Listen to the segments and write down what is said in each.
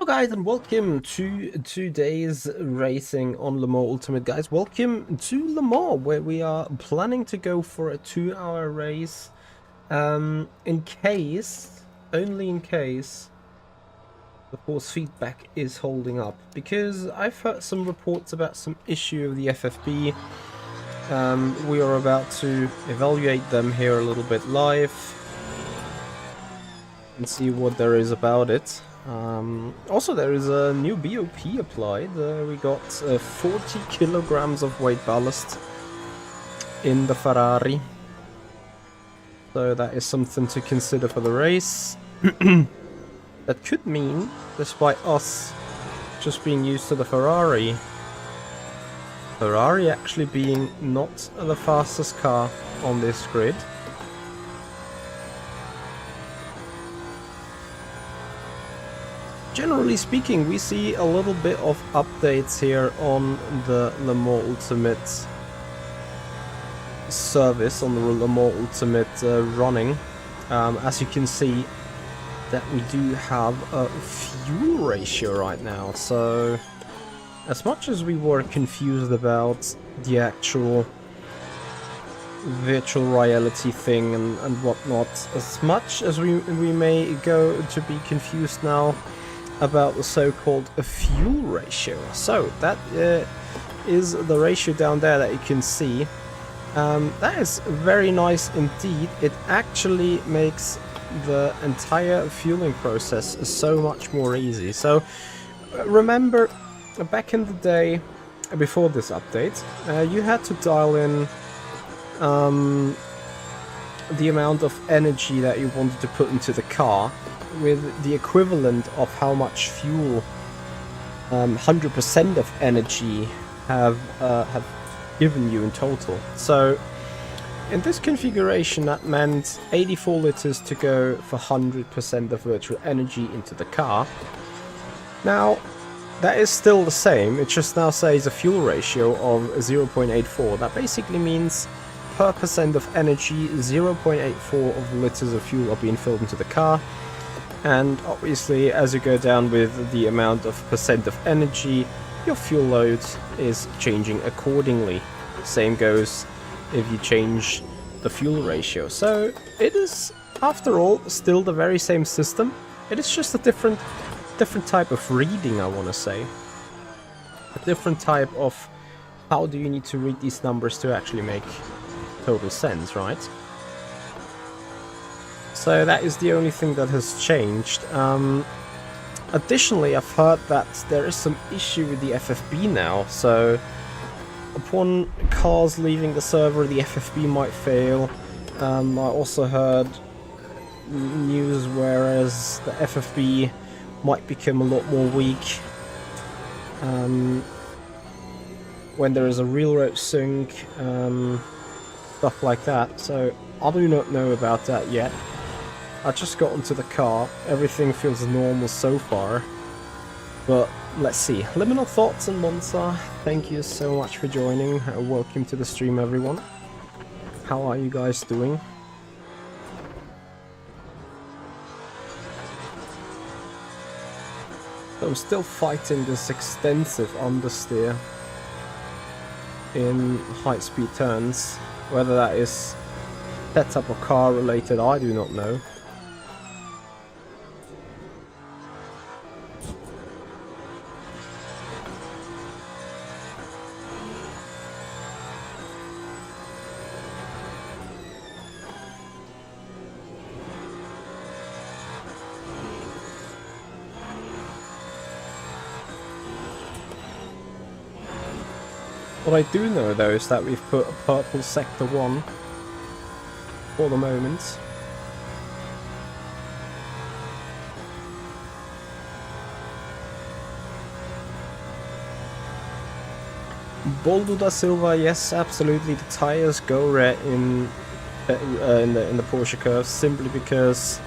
Guys, and welcome to today's racing on Le Mans Ultimate. Guys, welcome to Le Mans, where we are planning to go for a 2-hour race. Only in case the force feedback is holding up, because I've heard some reports about some issue of the FFB. We are about to evaluate them here a little bit live and see what there is about it. Also, there is a new BOP applied. We got 40 kilograms of weight ballast in the Ferrari, so that is something to consider for the race. That could mean, despite us just being used to the Ferrari actually being not the fastest car on this grid. Generally speaking, we see a little bit of updates here on the Le Mans Ultimate service, on the Le Mans Ultimate running. As you can see, that we do have a fuel ratio right now. So, as much as we were confused about the actual virtual reality thing and whatnot, as much as we may go to be confused now about the so-called fuel ratio. So that is the ratio down there that you can see. That is very nice indeed. It actually makes the entire fueling process so much more easy. So remember, back in the day before this update, you had to dial in the amount of energy that you wanted to put into the car with the equivalent of how much fuel 100% of energy have given you in total. So in this configuration, that meant 84 liters to go for 100% of virtual energy into the car. Now that is still the same, it just now says a fuel ratio of 0.84. That basically means per percent of energy, 0.84 of liters of fuel are being filled into the car. And obviously, as you go down with the amount of percent of energy, your fuel load is changing accordingly. Same goes if you change the fuel ratio. So it is, after all, still the very same system. It is just a different type of reading, I want to say. A different type of how do you need to read these numbers to actually make total sense, right? So that is the only thing that has changed. Additionally, I've heard that there is some issue with the FFB now. So upon cars leaving the server, the FFB might fail. I also heard news whereas the FFB might become a lot more weak when there is a railroad sync, stuff like that. So I do not know about that yet. I just got into the car, everything feels normal so far, but let's see. Liminal thoughts on Monza, thank you so much for joining, welcome to the stream everyone. How are you guys doing? I'm still fighting this extensive understeer in high speed turns. Whether that is setup or car related, I do not know. What I do know though is that we've put a purple sector 1 for the moment. Boldo da Silva, yes, absolutely. The tires go red in the Porsche curve simply because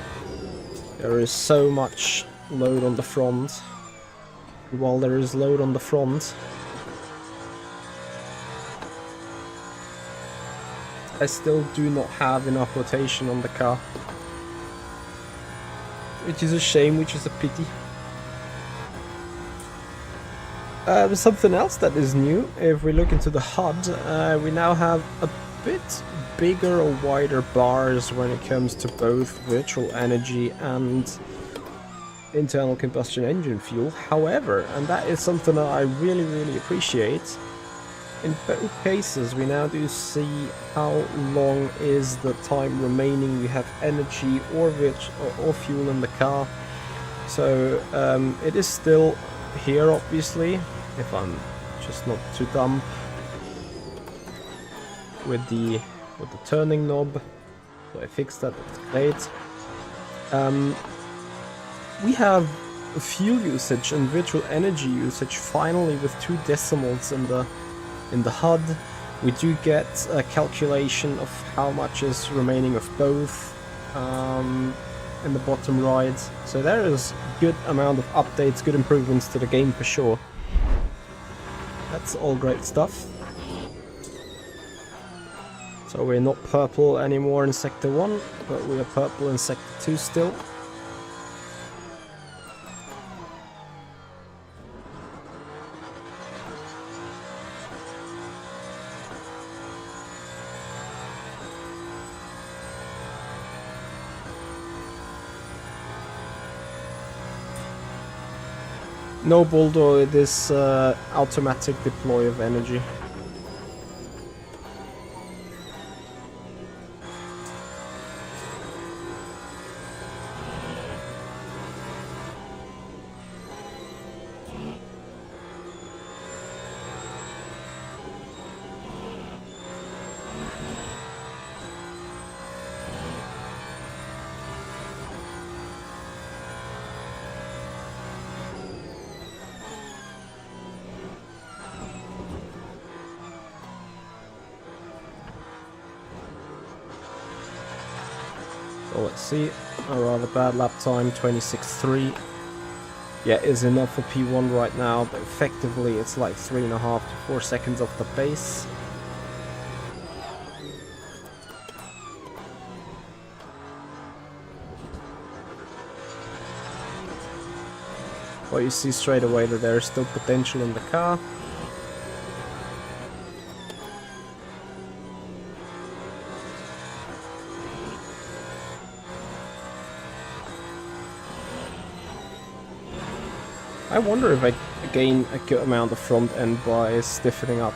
there is so much load on the front. While there is load on the front, I still do not have enough rotation on the car, which is a shame, which is a pity. Something else that is new, if we look into the HUD, we now have a bit bigger or wider bars when it comes to both virtual energy and internal combustion engine fuel. However, and that is something that I really appreciate, in both cases we now do see how long is the time remaining we have energy or fuel in the car. So it is still here, obviously, if I'm just not too dumb with the turning knob. So I fixed that, that's great. We have fuel usage and virtual energy usage finally with 2 decimals in the HUD. We do get a calculation of how much is remaining of both in the bottom right. So there is good amount of updates, good improvements to the game for sure. That's all great stuff. So we're not purple anymore in Sector 1, but we are purple in Sector 2 still. No Bulldog, it is automatic deploy of energy. So let's see, a rather bad lap time, 26.3. Yeah, is enough for P1 right now, but effectively it's like 3.5 to 4 seconds off the pace. But you see straight away that there is still potential in the car. I wonder if I gain a good amount of front end by stiffening up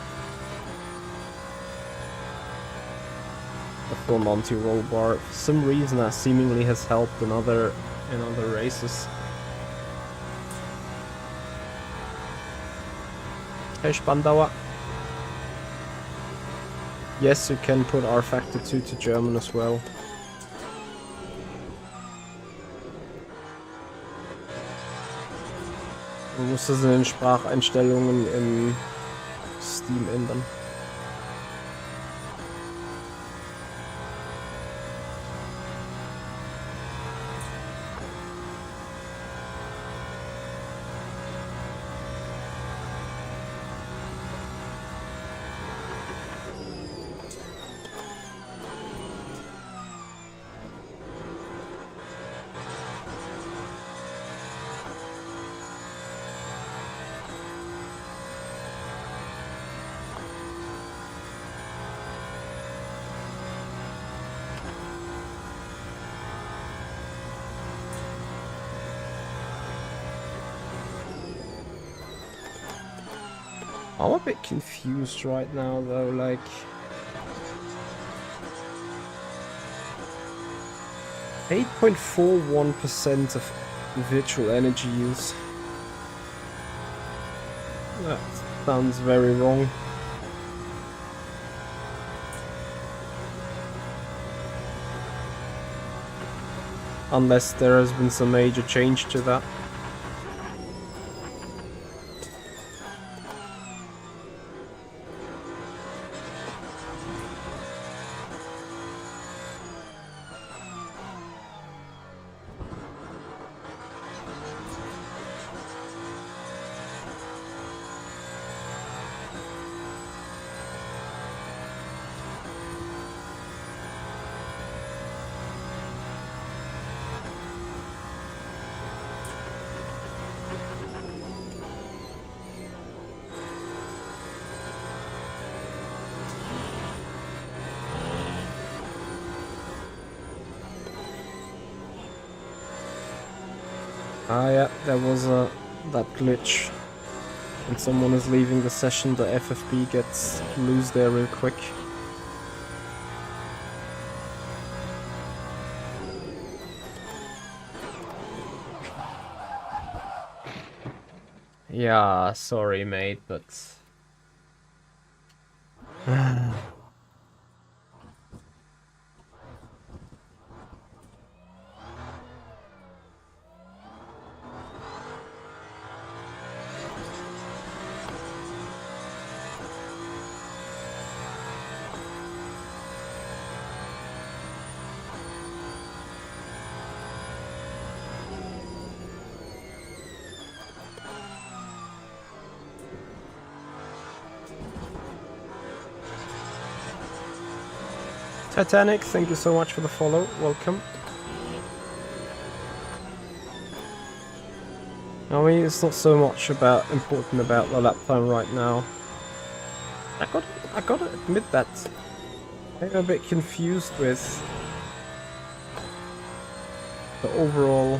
the front anti-roll bar. For some reason that seemingly has helped in other races. Hey Spandauer. Yes, you can put R Factor 2 to German as well. Man muss das in den Spracheinstellungen im Steam ändern. I'm a bit confused right now though, like... .41% of virtual energy use. That sounds very wrong. Unless there has been some major change to that. Ah yeah, there was that glitch. When someone is leaving the session, the FFB gets loose there real quick. Yeah, sorry mate, but... Titanic, thank you so much for the follow. Welcome. I mean, it's not so much important about the lap time right now. I gotta admit that I'm a bit confused with the overall.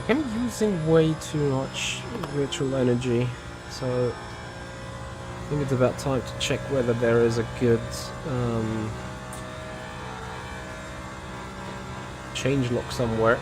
I'm using way too much virtual energy, so I think it's about time to check whether there is a good changelog somewhere.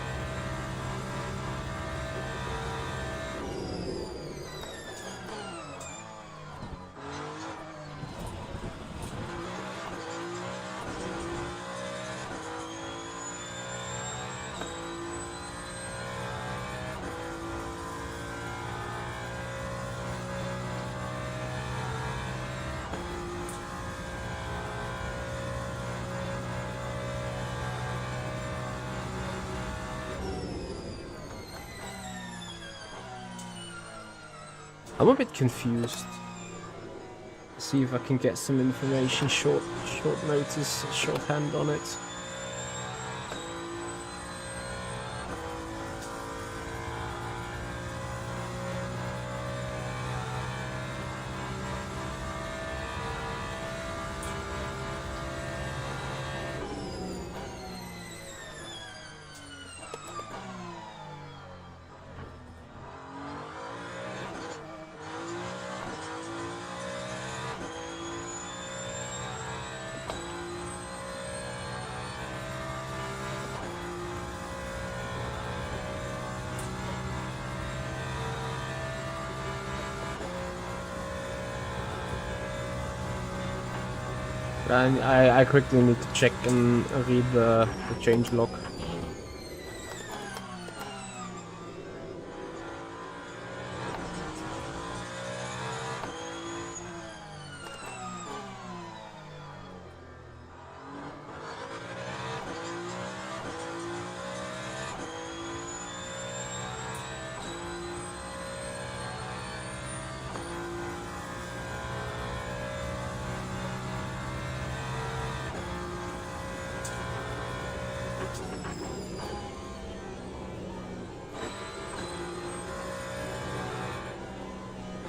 I'm a bit confused. See if I can get some information short notice, shorthand on it. I quickly need to check and read the change log.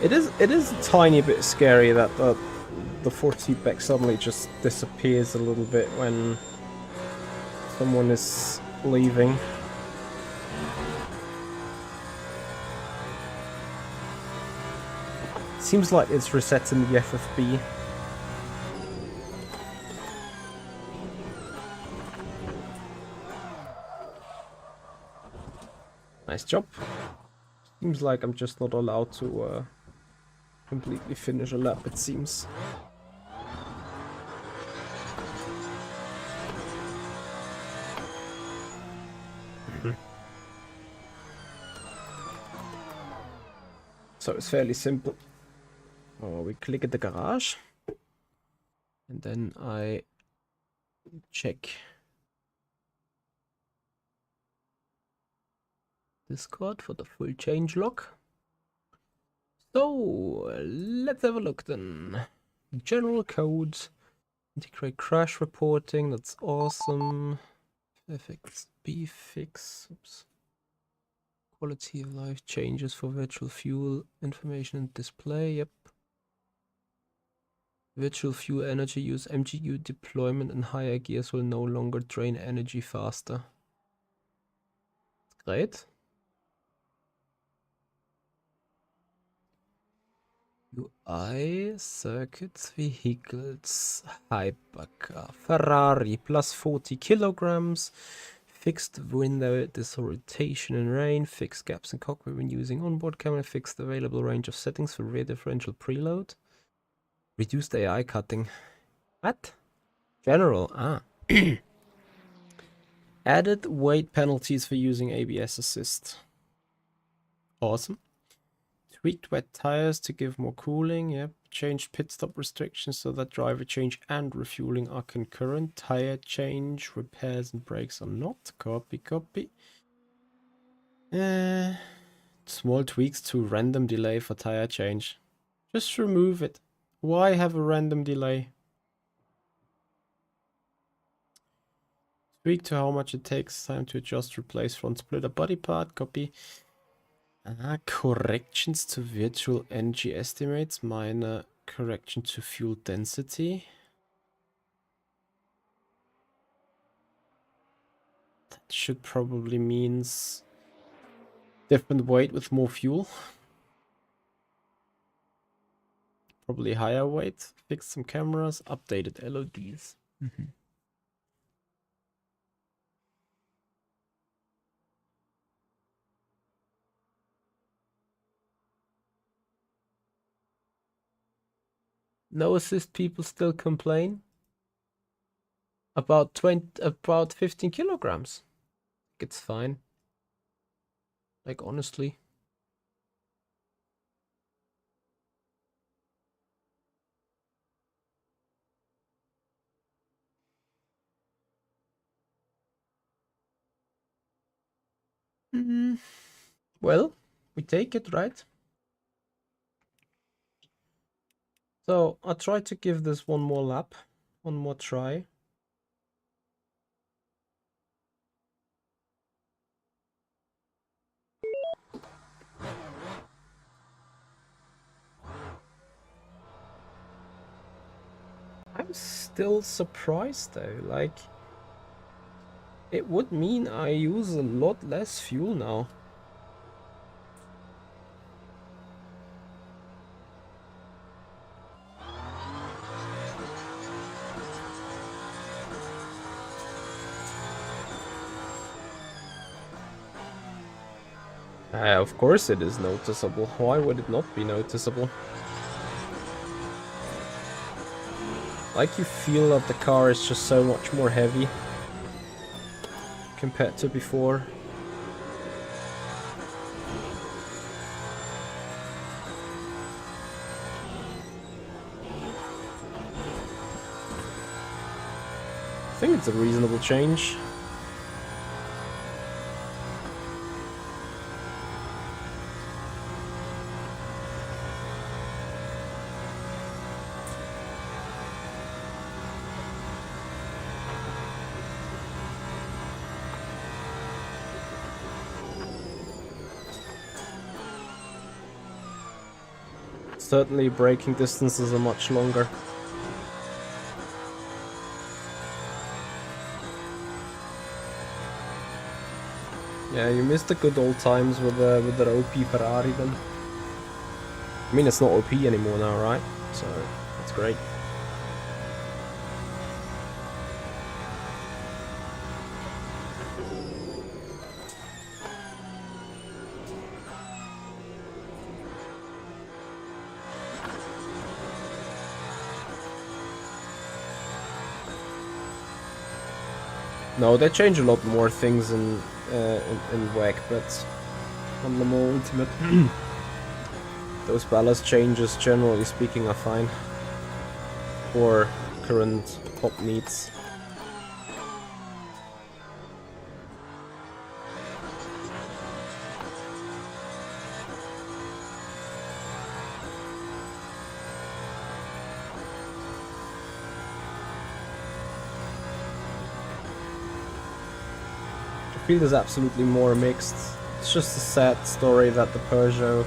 It is a tiny bit scary that the force feedback suddenly just disappears a little bit when someone is leaving. Seems like it's resetting the FFB. Nice job. Seems like I'm just not allowed to completely finish a lap, it seems. So it's fairly simple. Oh, we click at the garage. And then I check Discord for the full change log. So let's have a look then. General codes, integrate crash reporting, that's awesome. FXB fix, oops. Quality of life changes for virtual fuel information and display, yep. Virtual fuel energy use, MGU deployment and higher gears will no longer drain energy faster. Great. UI, circuits, vehicles, Hypercar, Ferrari, plus 40 kilograms, fixed window disorientation in rain, fixed gaps in cockpit when using onboard camera, fixed available range of settings for rear differential preload, reduced AI cutting. What? General, Added weight penalties for using ABS assist. Awesome. Tweaked wet tires to give more cooling. Yep. Changed pit stop restrictions so that driver change and refueling are concurrent. Tire change, repairs and brakes are not. Copy, copy. Small tweaks to random delay for tire change. Just remove it. Why have a random delay? Tweak to how much it takes time to adjust, replace front splitter body part. Copy. Corrections to virtual energy estimates. Minor correction to fuel density. That should probably means different weight with more fuel. Probably higher weight. Fixed some cameras. Updated LODs. No assist people still complain about 15 kilograms. It's fine. Like honestly. Well, we take it, right? So I'll try to give this one more lap, one more try. I'm still surprised though, like it would mean I use a lot less fuel now. Of course it is noticeable. Why would it not be noticeable? Like you feel that the car is just so much more heavy compared to before. I think it's a reasonable change. Certainly braking distances are much longer. Yeah, you missed the good old times with the OP Ferrari then. I mean, it's not OP anymore now, right? So that's great. No, they change a lot more things in WEC, but on the more ultimate, those ballast changes, generally speaking, are fine for current top needs. The field is absolutely more mixed. It's just a sad story that the Peugeot,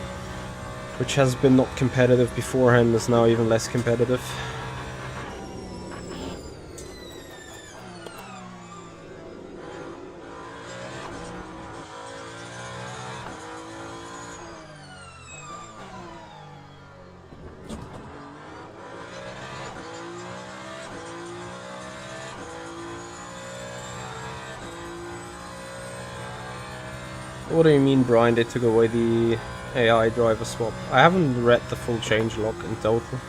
which has been not competitive beforehand, is now even less competitive. What do you mean, Brian? They took away the AI driver swap. I haven't read the full changelog in total.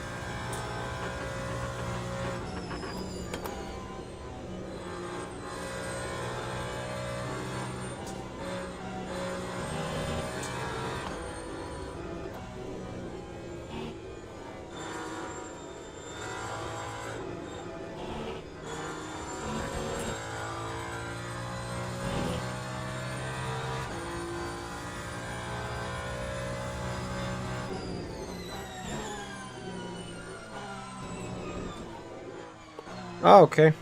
Oh, okay.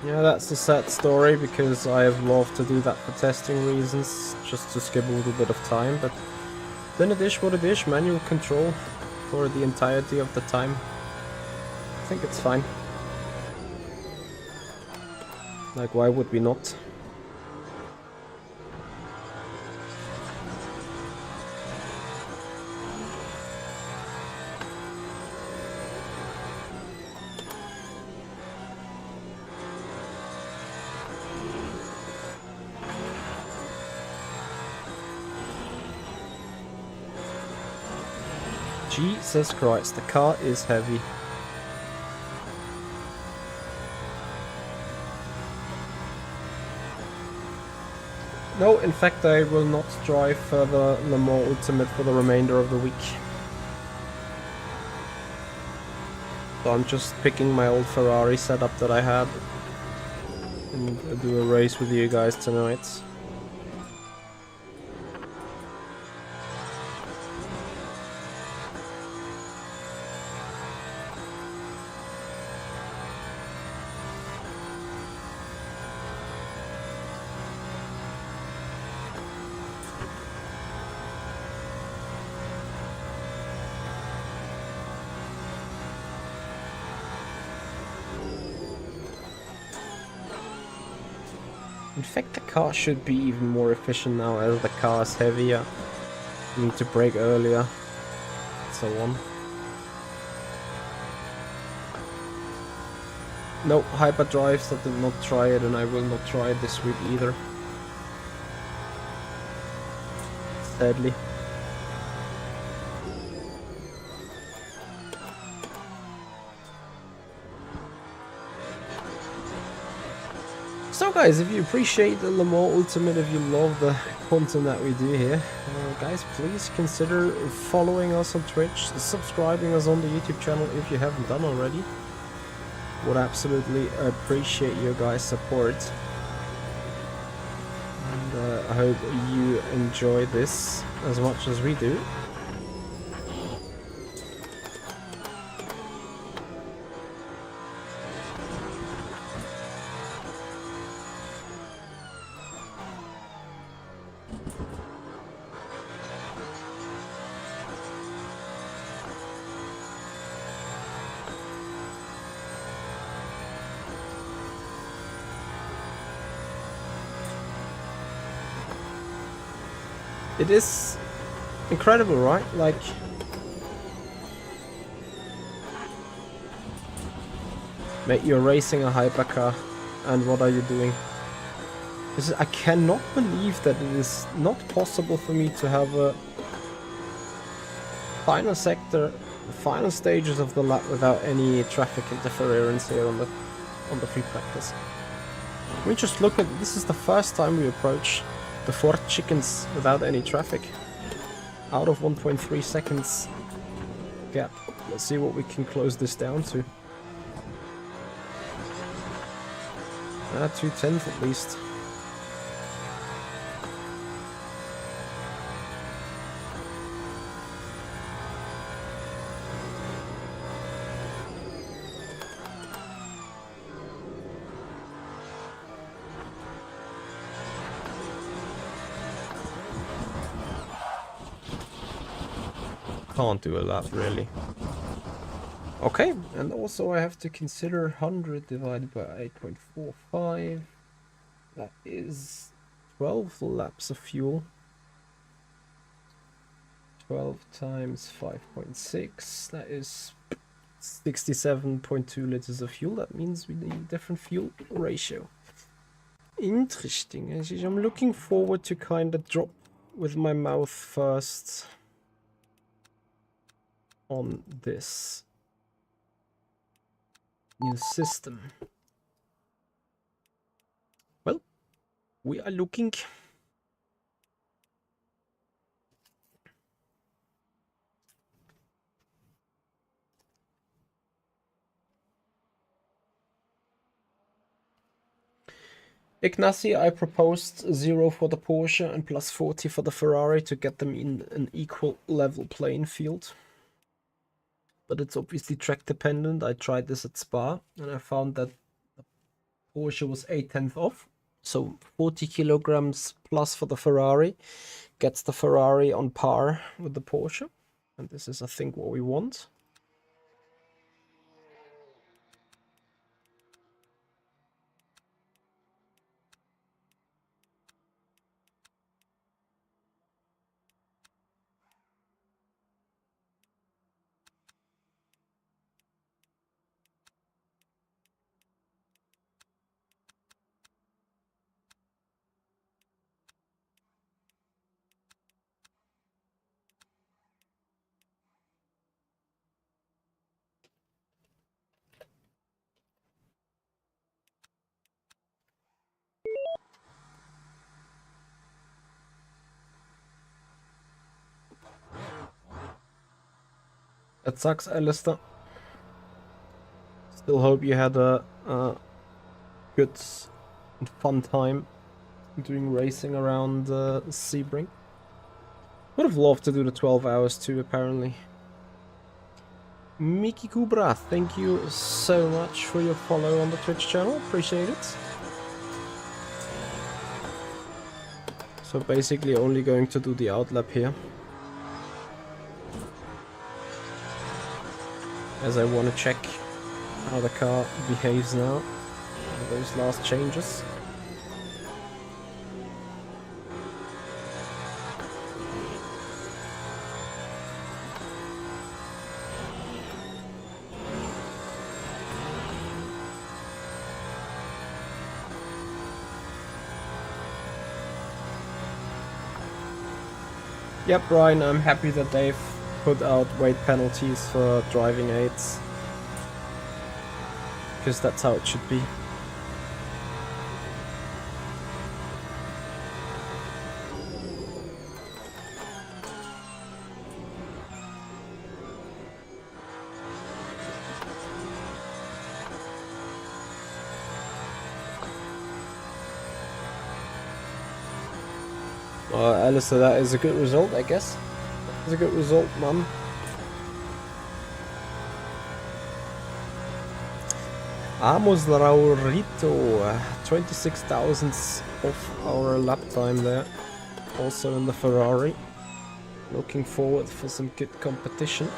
Yeah, that's a sad story because I have loved to do that for testing reasons, just to skip a little bit of time, but then it is what it is, manual control for the entirety of the time. I think it's fine. Like, why would we not? Jesus Christ, the car is heavy. No, in fact I will not drive further Le Mans Ultimate for the remainder of the week. So I'm just picking my old Ferrari setup that I had and I'll do a race with you guys tonight. In fact, the car should be even more efficient now as the car is heavier. You need to brake earlier, so on. No, hyperdrives, I did not try it and I will not try it this week either. Sadly. So guys, if you appreciate the Le Mans Ultimate, if you love the content that we do here, guys, please consider following us on Twitch, subscribing us on the YouTube channel if you haven't done already. Would absolutely appreciate your guys' support. And I hope you enjoy this as much as we do. It is incredible, right? Like, mate, you're racing a hypercar, and what are you doing? I cannot believe that it is not possible for me to have a final sector, the final stages of the lap without any traffic interference here on the free practice. We just look at this is the first time we approach the Ford chickens without any traffic. Out of 1.3 seconds gap. Let's see what we can close this down to. 2/10 at least. Can't do a lot really. Okay, and also I have to consider 100 divided by 8.45. That is 12 laps of fuel. 12 times 5.6. That is 67.2 liters of fuel. That means we need a different fuel ratio. Interesting. I'm looking forward to kind of drop with my mouth first on this new system. Well, we are looking. Ignacy, I proposed 0 for the Porsche and plus 40 for the Ferrari to get them in an equal level playing field. But it's obviously track dependent. I tried this at Spa and I found that the Porsche was 1/10 off. So 40 kilograms plus for the Ferrari gets the Ferrari on par with the Porsche. And this is, I think, what we want. That sucks, Alistair. Still hope you had a good and fun time doing racing around Sebring. Would have loved to do the 12 hours too, apparently. Miki Kubra, thank you so much for your follow on the Twitch channel. Appreciate it. So basically only going to do the outlap here, as I want to check how the car behaves now with those last changes. Yep, Brian, I'm happy that they've put out weight penalties for driving aids, because that's how it should be. Alistair, that is a good result, I guess. That's a good result, man. Amos Raurito, 26 thousandths of our lap time there. Also in the Ferrari. Looking forward for some good competition.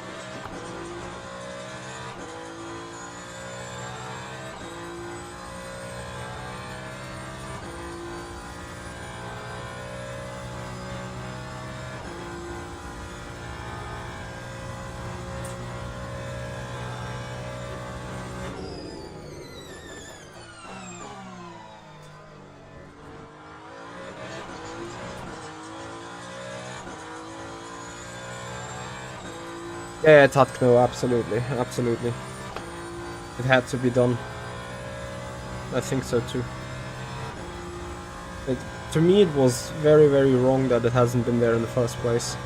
Yeah, Tatkno, absolutely, absolutely. It had to be done. I think so too. To me it was very, very wrong that it hasn't been there in the first place.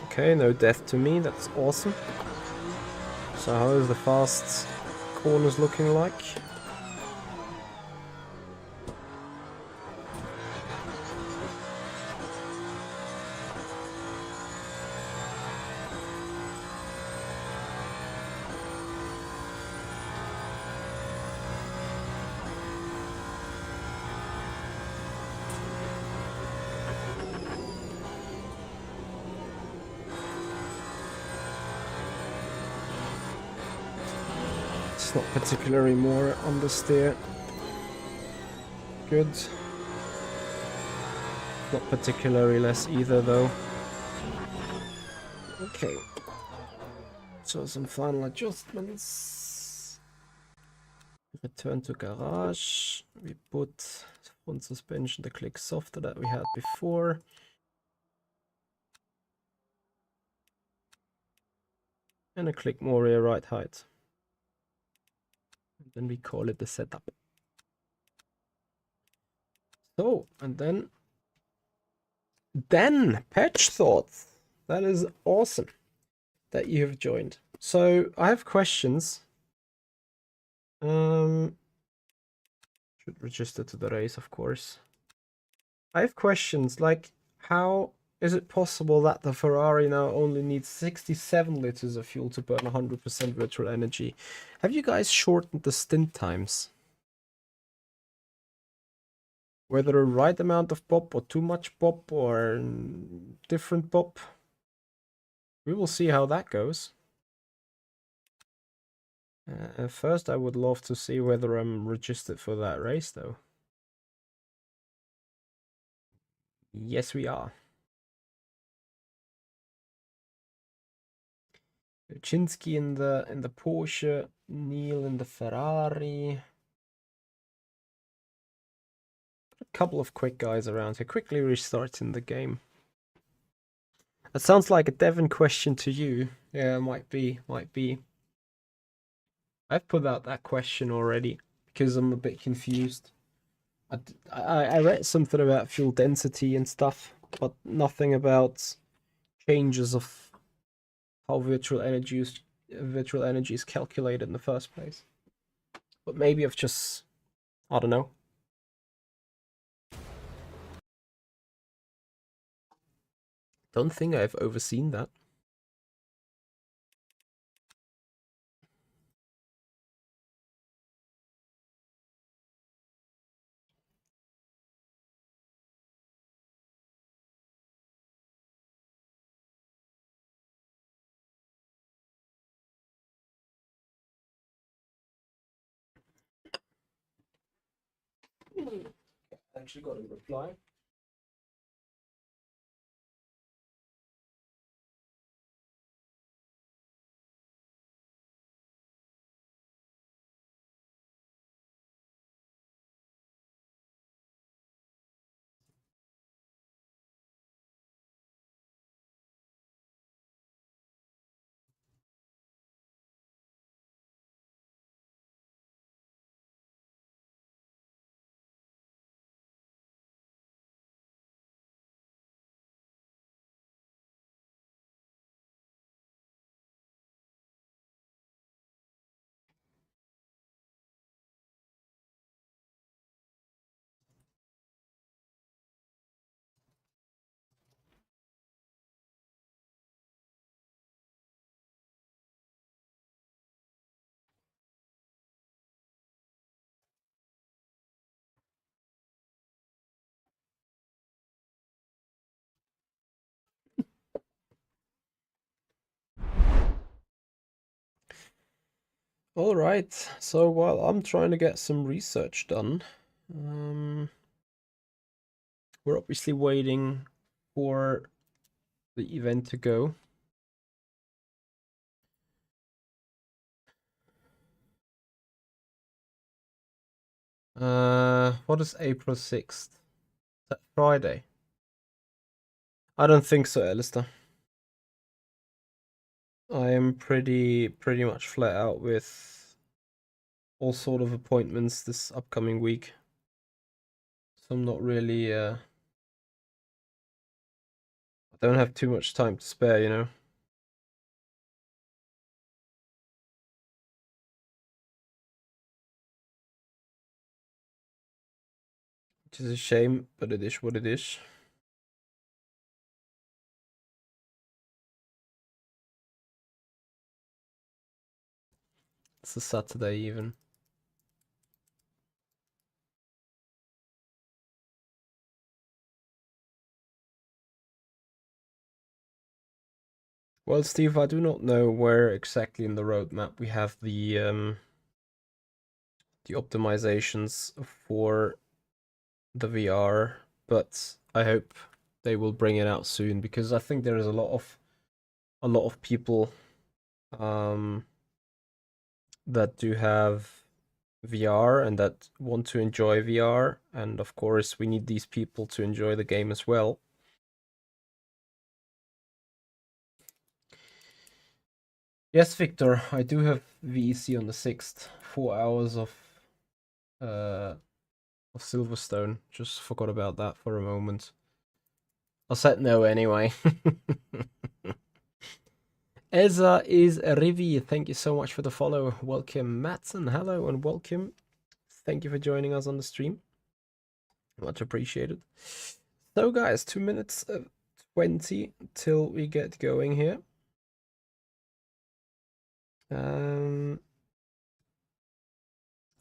Okay, no death to me, that's awesome. So how is the fast corners looking like? Not particularly more on the steer. Good. Not particularly less either though. Okay. So some final adjustments. Return to garage. We put front suspension, the click softer that we had before. And a click more rear right height. And then we call it the setup. So, and then patch thoughts. That is awesome that you have joined. So I have questions. Should register to the race, of course. I have questions like, how is it possible that the Ferrari now only needs 67 liters of fuel to burn 100% virtual energy? Have you guys shortened the stint times? Whether a right amount of pop or too much pop or different pop? We will see how that goes. First, I would love to see whether I'm registered for that race, though. Yes, we are. Chinsky in the Porsche, Neil in the Ferrari. A couple of quick guys around here, quickly restarting the game. That sounds like a Devon question to you. Yeah, might be. I've put out that question already because I'm a bit confused. I read something about fuel density and stuff, but nothing about changes of how virtual energy is calculated in the first place. But maybe I've just, I don't know. Don't think I've overseen that. Actually got a reply. All right, so while I'm trying to get some research done, we're obviously waiting for the event to go. What is April 6th? Is that Friday? I don't think so, Alistair. I am pretty much flat out with all sort of appointments this upcoming week. So I'm not really, I don't have too much time to spare, you know. Which is a shame, but it is what it is. It's a Saturday even. Well, Steve, I do not know where exactly in the roadmap we have the optimizations for the VR, but I hope they will bring it out soon because I think there is a lot of people um, that do have VR and that want to enjoy VR, and of course we need these people to enjoy the game as well. Yes, Victor, I do have VEC on the 6th. 4 hours uh of Silverstone. Just forgot about that for a moment. I said no anyway. Ezra is Rivi. Thank you so much for the follow. Welcome, Matson. Hello and welcome. Thank you for joining us on the stream. Much appreciated. So, guys, 2 minutes 20 till we get going here.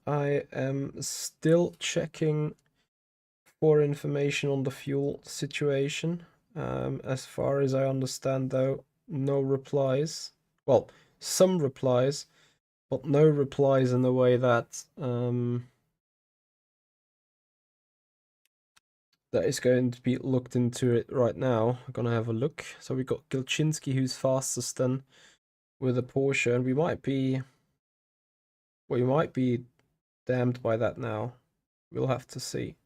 I am still checking for information on the fuel situation. As far as I understand, though, no replies. Well, some replies, but no replies in the way that that is going to be looked into it right now. I'm gonna have a look. So we got Gilchinski, who's fastest then with a Porsche, and we might be damned by that now. We'll have to see.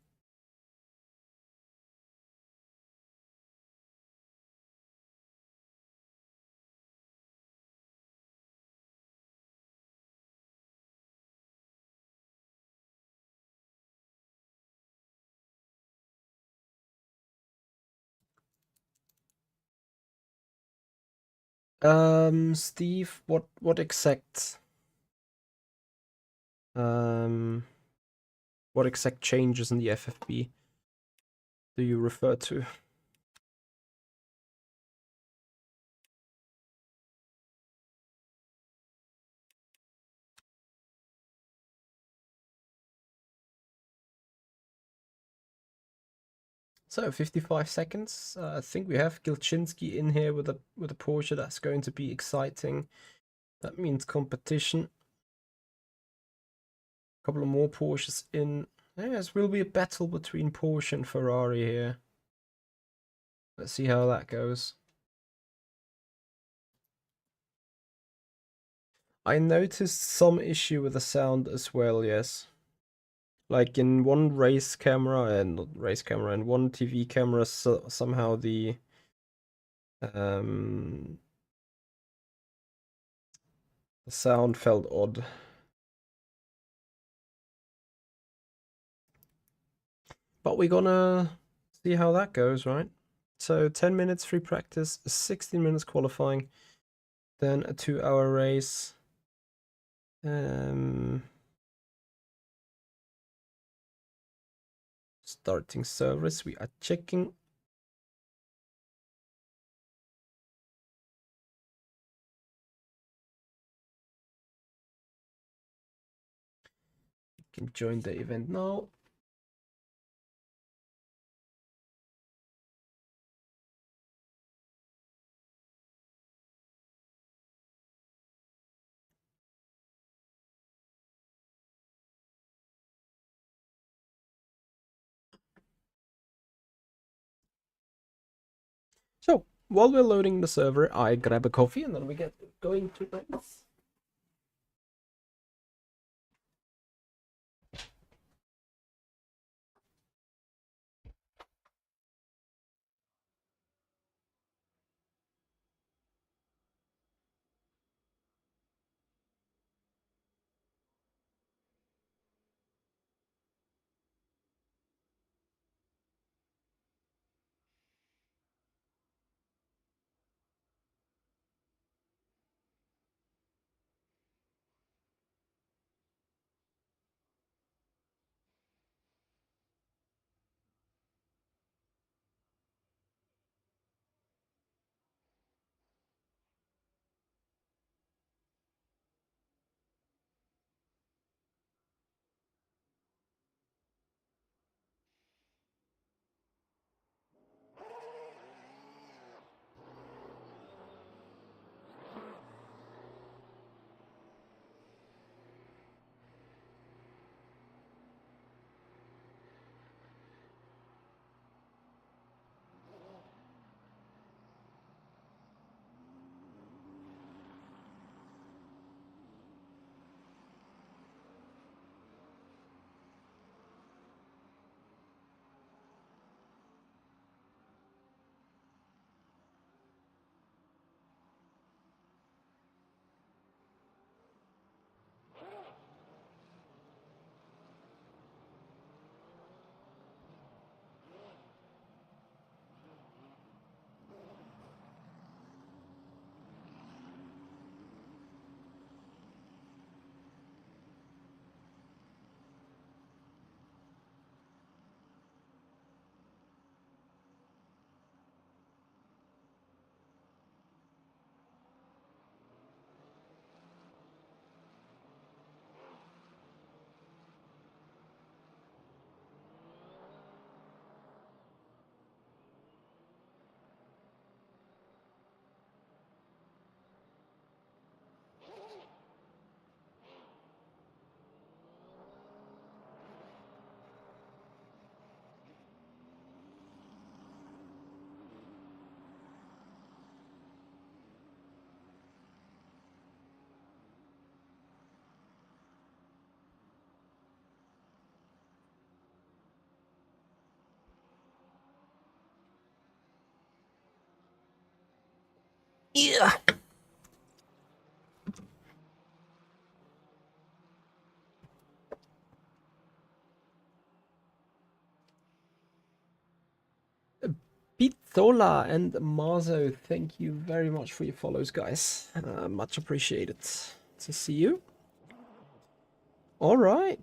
Steve, what exact um what exact changes in the FFB do you refer to? So 55 seconds. I think we have Gilchinski in here with a Porsche. That's going to be exciting. That means competition. A couple of more Porsches in. Yes, will be a battle between Porsche and Ferrari here. Let's see how that goes. I noticed some issue with the sound as well, yes. Like in one race camera, and not race camera, and one TV camera, somehow um, the sound felt odd. But we're gonna see how that goes, right? So 10 minutes free practice, 16 minutes qualifying, then a 2-hour race. Starting service, we are checking. You can join the event now. So while we're loading the server, I grab a coffee and then we get going to race. Yeah. Pitola and Marzo, thank you very much for your follows, guys. Much appreciated to see you. All right.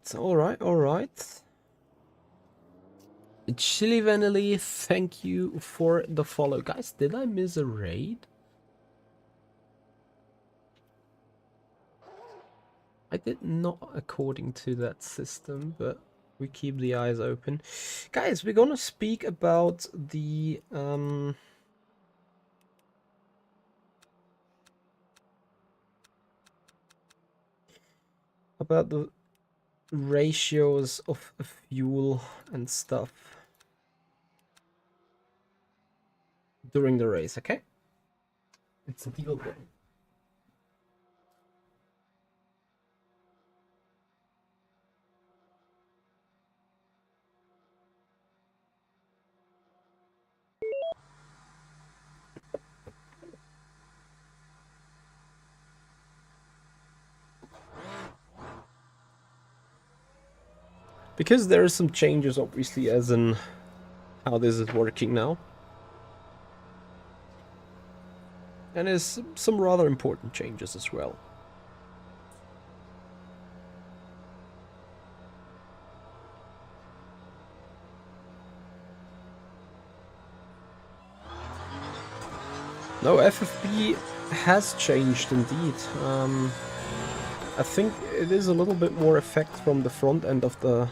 Chili Vanilli, thank you for the follow. Guys, did I miss a raid? I did not according to that system, but we keep the eyes open. Guys, we're gonna speak about the ratios of fuel and stuff during the race, okay? It's a deal breaker. Because there are some changes, obviously, as in how this is working now. And there's some rather important changes as well. No, FFP has changed indeed. I think it is a little bit more effect from the front end of the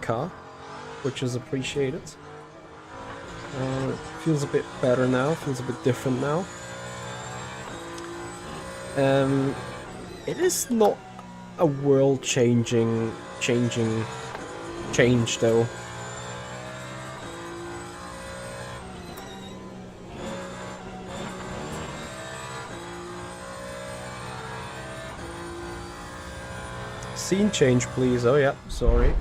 car, which is appreciated. Feels a bit better now, feels a bit different now. It is not a world-changing change though. Scene change, please. Oh yeah, sorry.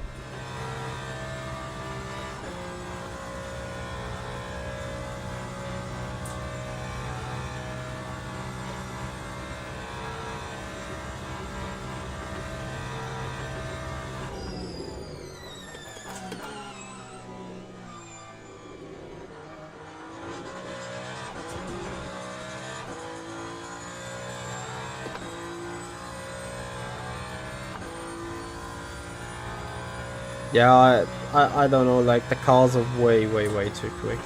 Yeah, I don't know, like, the cars are way too quick.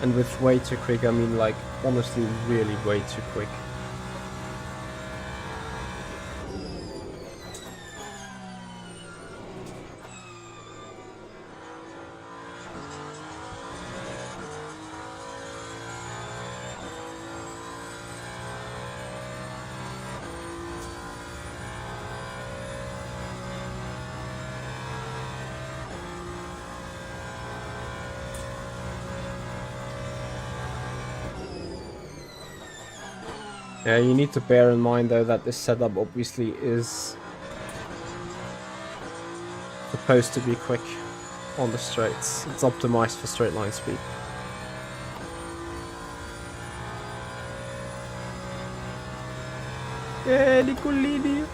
And with way too quick, I mean, like, honestly, really way too quick. Yeah, you need to bear in mind though that this setup obviously is supposed to be quick on the straights. It's optimized for straight line speed. Yeah, Nicolini!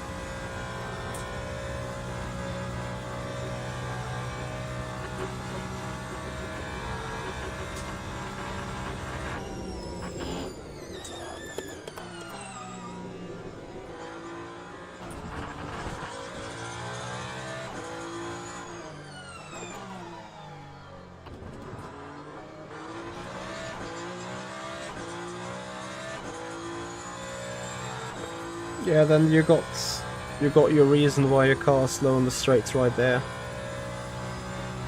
Yeah, then you got your reason why your car's slow on the straights right there.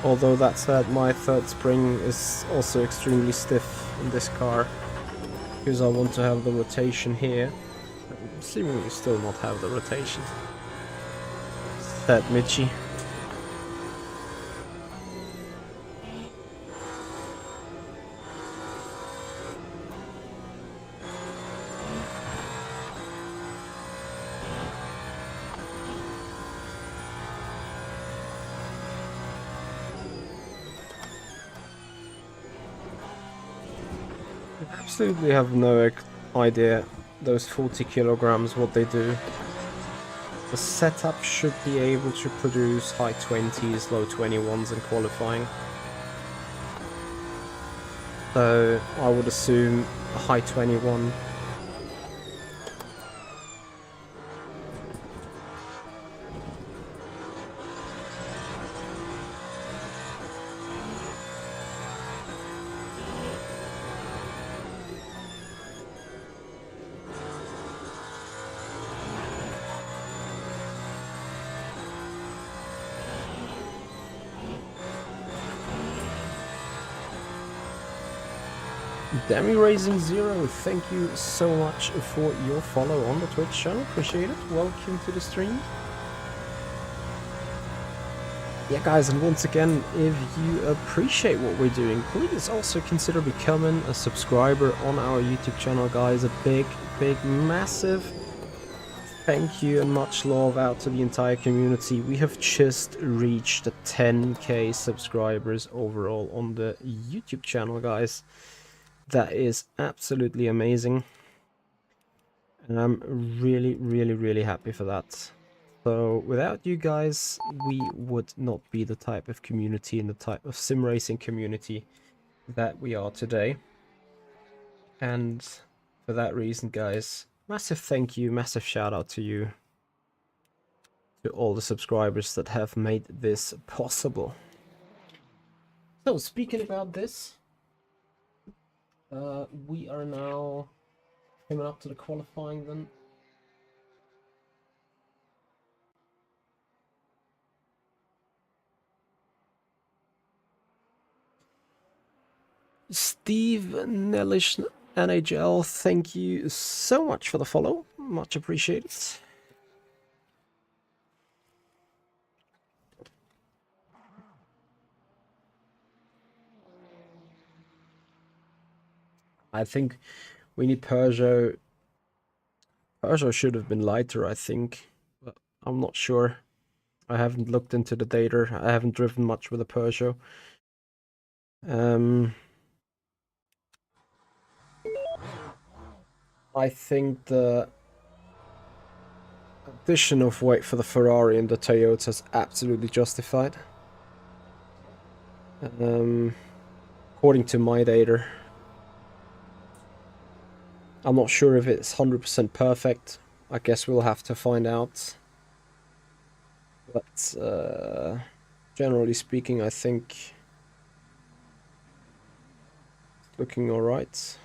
Although that said, my third spring is also extremely stiff in this car, because I want to have the rotation here. Seemingly still not have the rotation. Said Michi. absolutely have no idea those 40 kilograms what they do. The setup should be able to produce high 20s, low 21s in qualifying. So I would assume a high 21. Demi Racing Zero, thank you so much for your follow on the Twitch channel, appreciate it. Welcome to the stream. Yeah guys, and once again, if you appreciate what we're doing, please also consider becoming a subscriber on our YouTube channel, guys. A big, massive thank you and much love out to the entire community. We have just reached the 10k subscribers overall on the YouTube channel, guys. That is absolutely amazing, and I'm really happy for that. So without you guys, we would not be the type of community and the type of sim racing community that we are today. And for that reason, guys, massive thank you, massive shout out to you, to all the subscribers that have made this possible. So speaking about this, we are now coming up to the qualifying then. Steve Nellish NHL, thank you so much for the follow. Much appreciated. I think we need Peugeot. Peugeot should have been lighter, I think, but I'm not sure. I haven't looked into the data. I haven't driven much with a Peugeot. I think the addition of weight for the Ferrari and the Toyota is absolutely justified. According to my data. I'm not sure if it's 100% perfect. I guess we'll have to find out. But generally speaking, I think it's looking alright.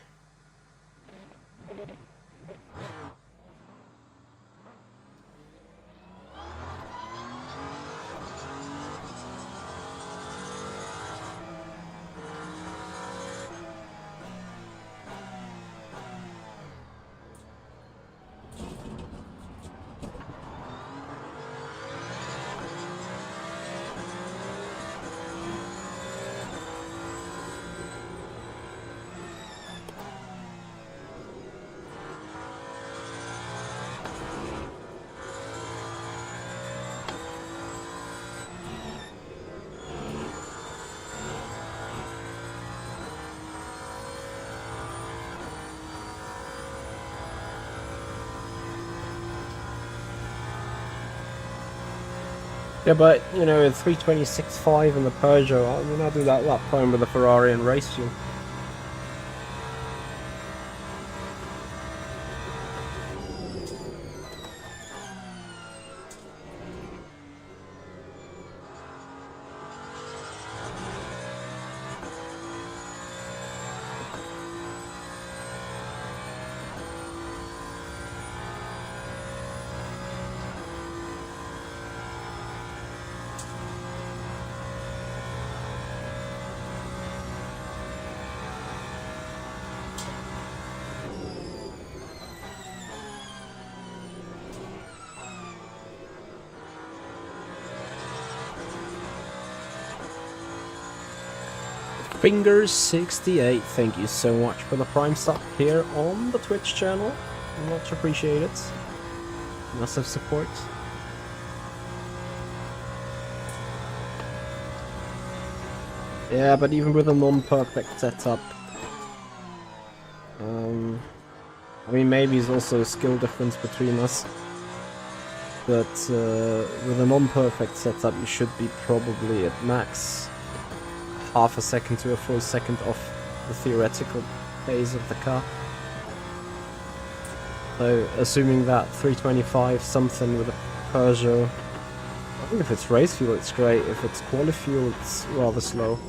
Yeah, but, you know, 326.5 in the Peugeot, I mean, I'll do that lap time with the Ferrari and race fuel. Fingers68, thank you so much for the prime sub here on the Twitch channel. Much appreciated. Massive support. Yeah, but even with a non-perfect setup, I mean, maybe it's also a skill difference between us. But with a non-perfect setup, you should be probably at max half a second to a full second off the theoretical pace of the car. So, assuming that 325 something with a Peugeot, I think if it's race fuel it's great, if it's quali fuel it's rather slow.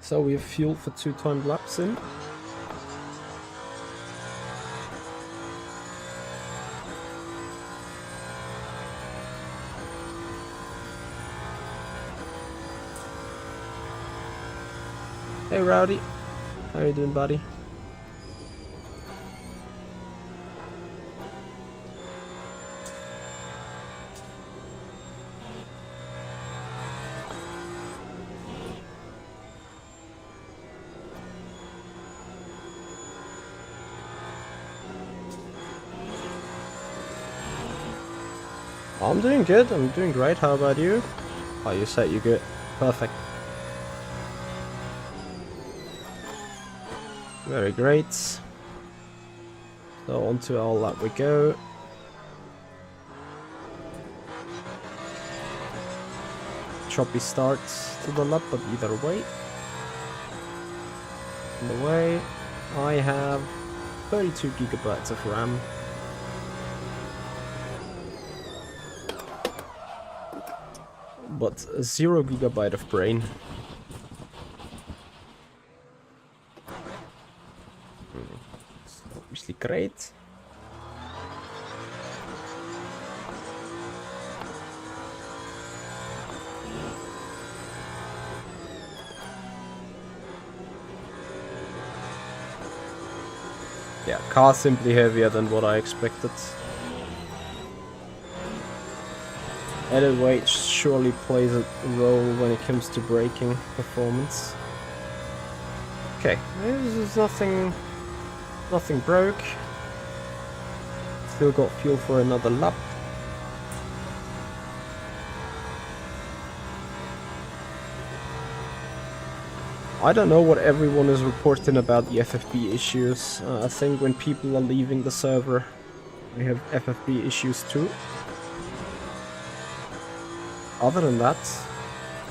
So we have fuel for 2 time laps in. Hey Rowdy, how you doing, buddy? I'm doing good, I'm doing great, how about you? Oh, you said you're good. Perfect. Very great. So onto our lap we go. Choppy start to the lap, but either way. On the way, I have 32 gigabytes of RAM. But 0 gigabyte of brain. Obviously great. Yeah, car simply heavier than what I expected. Added weight surely plays a role when it comes to braking performance. Okay, this is nothing broke. Still got fuel for another lap. I don't know what everyone is reporting about the FFB issues. I think when people are leaving the server, we have FFB issues too. Other than that,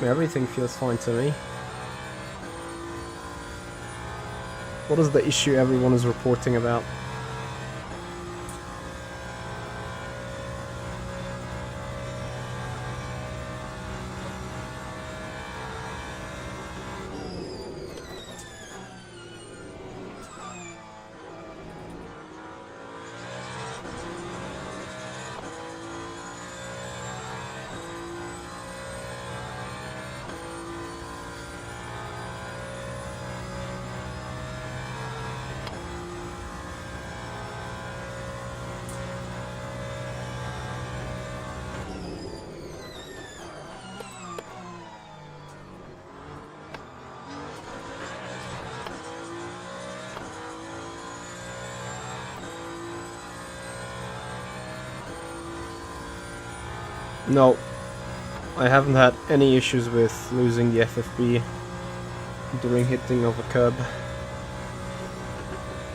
everything feels fine to me. What is the issue everyone is reporting about? No, I haven't had any issues with losing the FFB during hitting of a curb.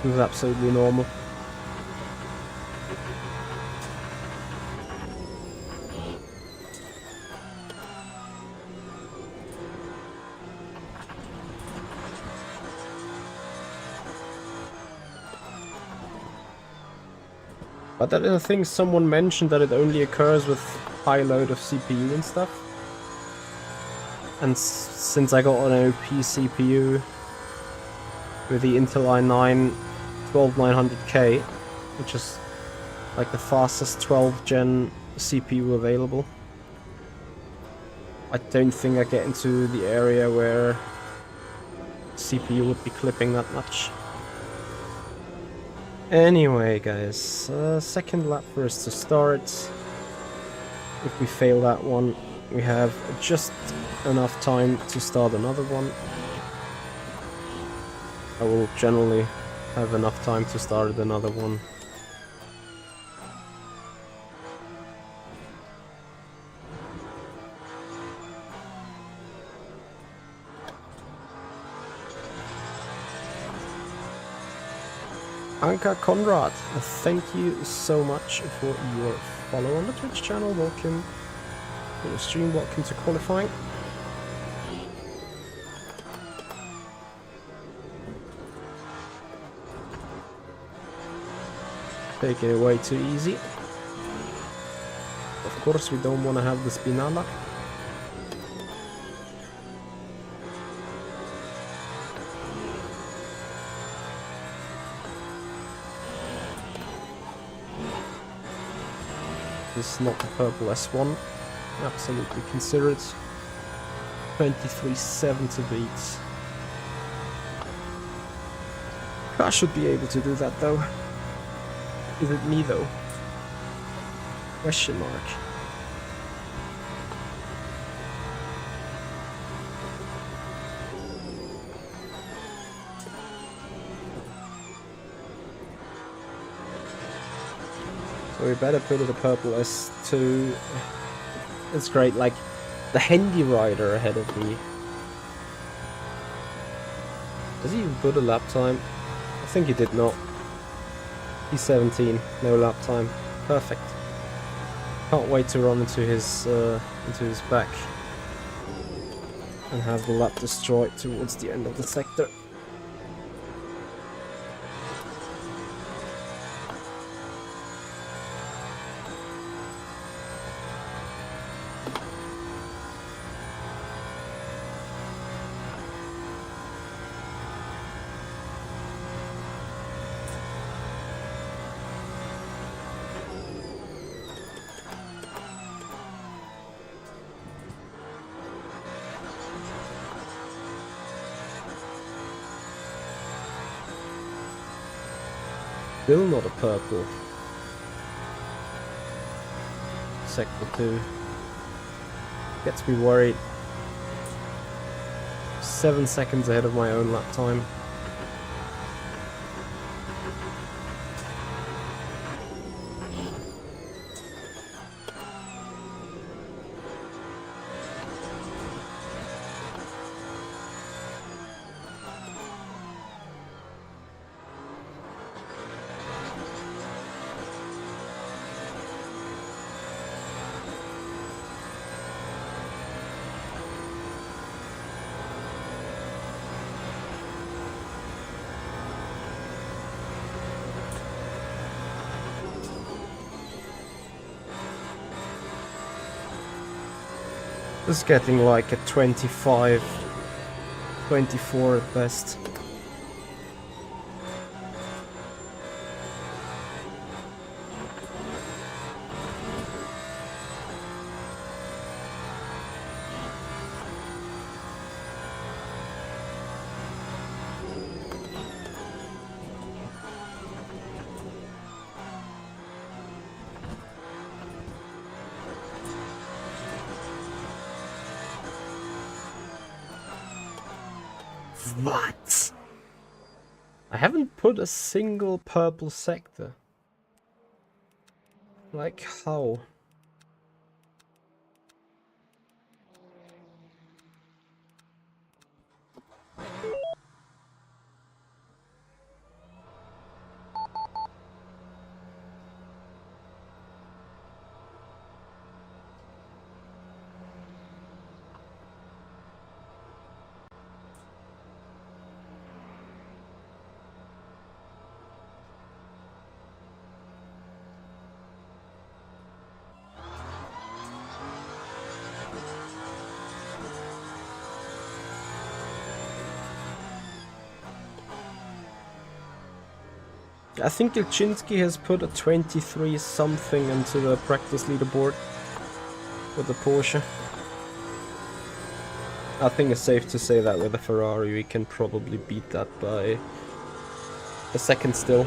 It was absolutely normal. But I think someone mentioned that it only occurs with high load of CPU and stuff. And since I got an OP CPU with the Intel i9 12900K, which is like the fastest 12th gen CPU available, I don't think I get into the area where CPU would be clipping that much. Anyway, guys, second lap for us to start. If we fail that one, we have just enough time to start another one. I will generally have enough time to start another one. Anka Conrad, thank you so much for your follow on the Twitch channel. Welcome to the stream, welcome to qualifying. Taking it way too easy. Of course, we don't want to have the Spinala. This is not the purple S1. Absolutely consider it. 23.7 beats. I should be able to do that though. Is it me though? Question mark. So we better put it a purple S2. It's great, like the handy rider ahead of me. Does he even put a lap time? I think he did not. He's 17, no lap time. Perfect. Can't wait to run into his back and have the lap destroyed towards the end of the sector. Still not a purple. Sector 2. Gets me worried. 7 seconds ahead of my own lap time. It's getting like a 25, 24 at best. What? I haven't put a single purple sector. Like how? I think Ilchinski has put a 23 something into the practice leaderboard with the Porsche. I think it's safe to say that with the Ferrari we can probably beat that by a second still.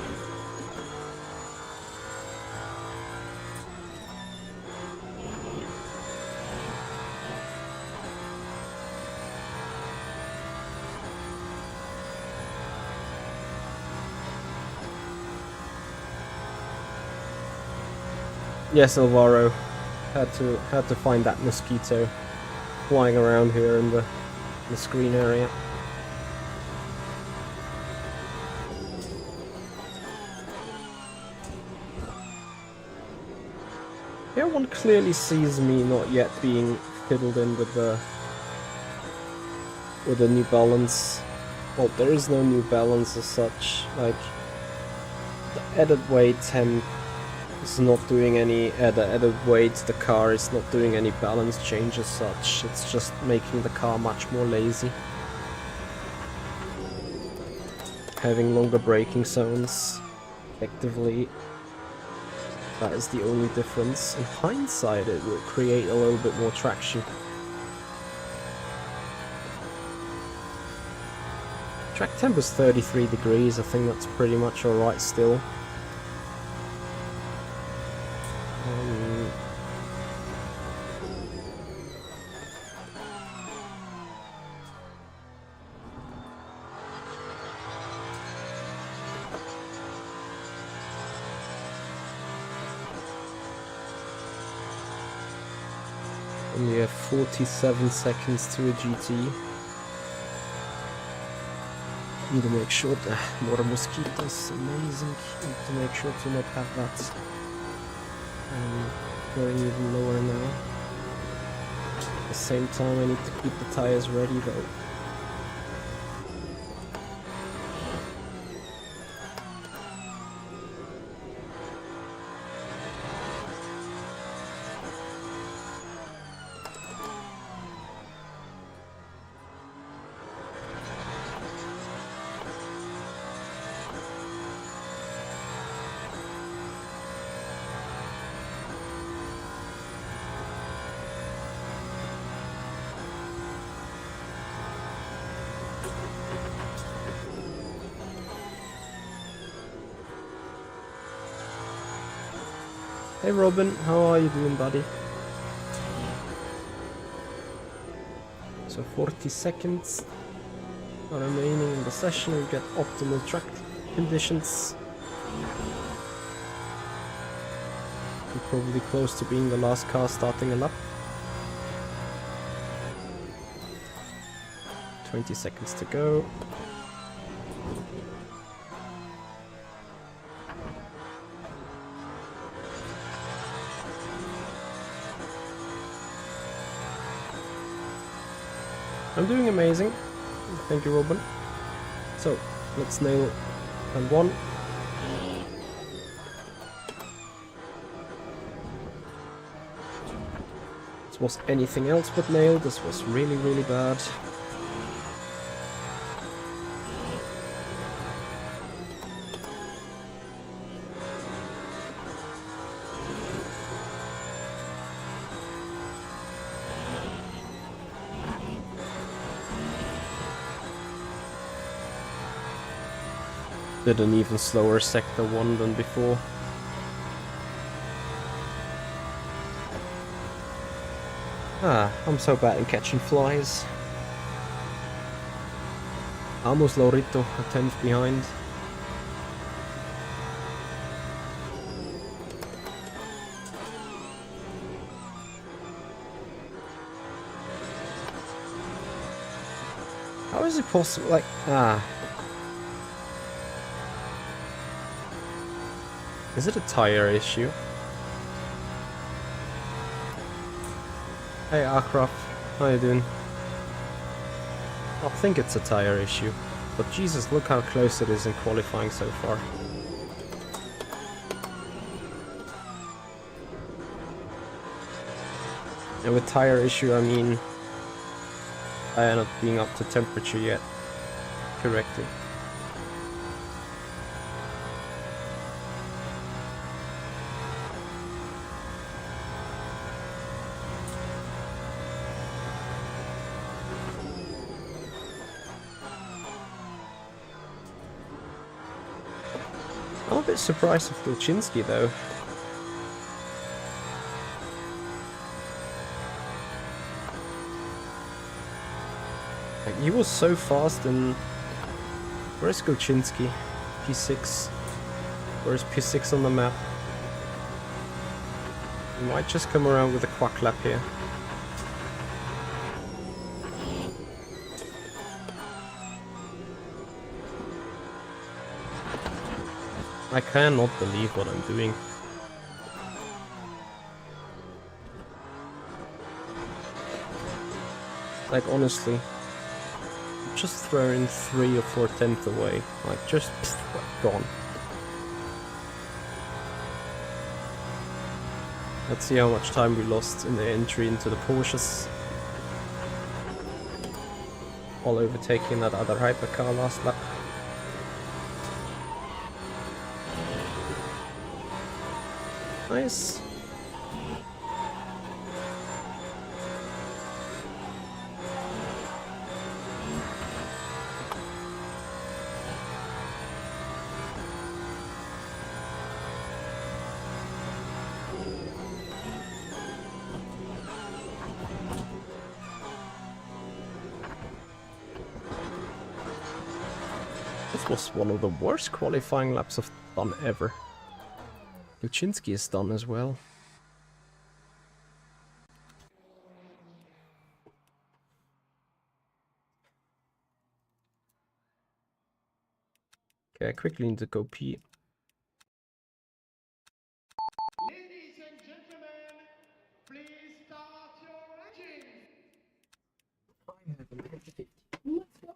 Yes, Alvaro, had to find that mosquito flying around here in the screen area. Here one clearly sees me not yet being fiddled in with the new balance. Well, there is no new balance as such. Like the added weight 10 is not doing any added weight. The car is not doing any balance change as such. It's just making the car much more lazy. Having longer braking zones, effectively. That is the only difference. In hindsight, it will create a little bit more traction. Track temp is 33 degrees, I think that's pretty much alright still. And we have 47 seconds to a GT. Need to make sure the more mosquitoes, amazing. Need to make sure to not have that going even lower now. At the same time, I need to keep the tires ready though. Hey Robin, how are you doing, buddy? So 40 seconds are remaining in the session. We get optimal track conditions. We're probably close to being the last car starting a lap. 20 seconds to go. I'm doing amazing. Thank you, Robin. So, let's nail and one. This was anything else but nailed. This was really, really bad. Did an even slower sector 1 than before. I'm so bad in catching flies. Almost Laurito, a 10th behind. How is it possible? Like, is it a tire issue? Hey Akraf, how you doing? I think it's a tire issue, but Jesus, look how close it is in qualifying so far. And with tire issue, I mean tire not being up to temperature yet correctly. I'm a bit surprised with Gulchinski though. Like, he was so fast in... Where's Gulchinski? P6. Where's P6 on the map? He might just come around with a quack lap here. I cannot believe what I'm doing. Like, honestly, just throwing 3 or 4 tenths away. Like, just gone. Let's see how much time we lost in the entry into the Porsches. All overtaking that other hypercar last lap. Nice. This was one of the worst qualifying laps I've done ever. Luczynski is done as well. Okay, I quickly need to go pee. Ladies and gentlemen, please start your engines. Let's go.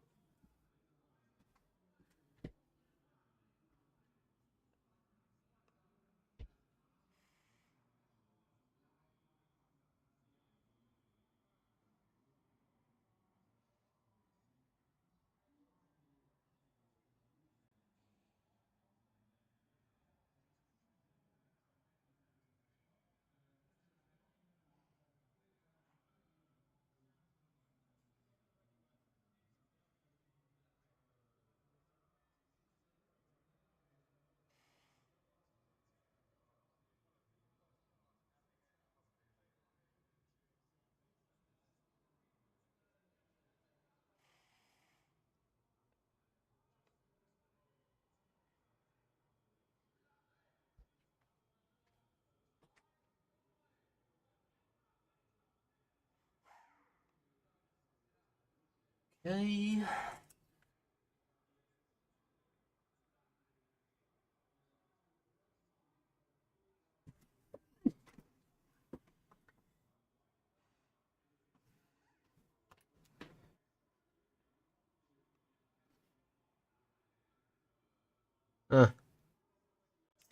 Okay.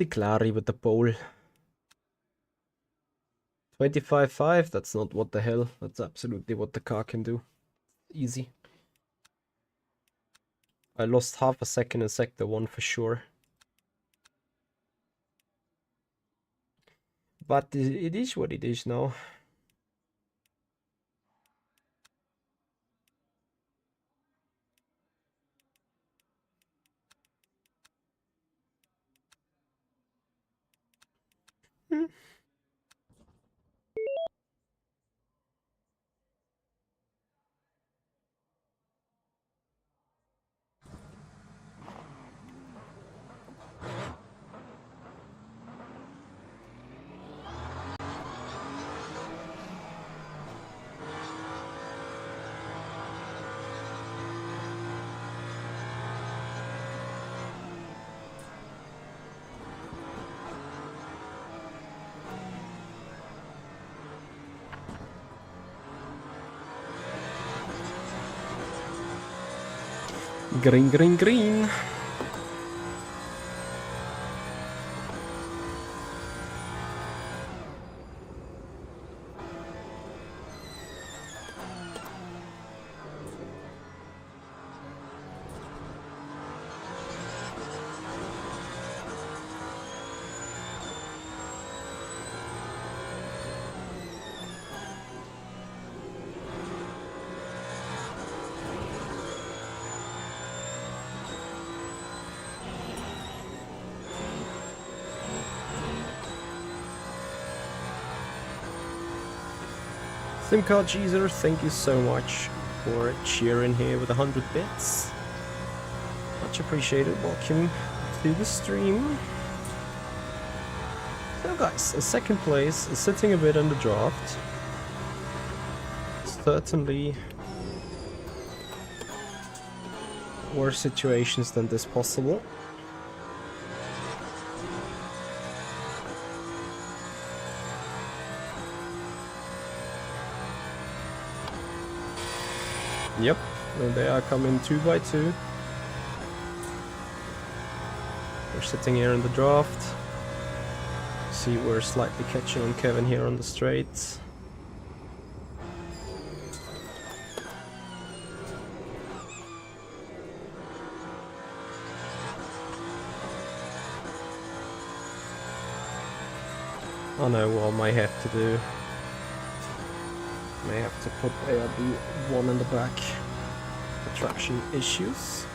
Clary with the pole. 25.5, that's not what the hell. That's absolutely what the car can do. Easy. I lost half a second in sector 1 for sure. But it is what it is now. Green, green, green. Simcar Geezer, thank you so much for cheering here with 100 bits. Much appreciated. Welcome to the stream. So guys, a second place is sitting a bit in the draft. Certainly worse situations than this possible. Yep, and they are coming 2 by 2. We're sitting here in the draft. See, we're slightly catching on Kevin here on the straight. I know what I might have to do. May have to put ARB 1 in the back for traction issues.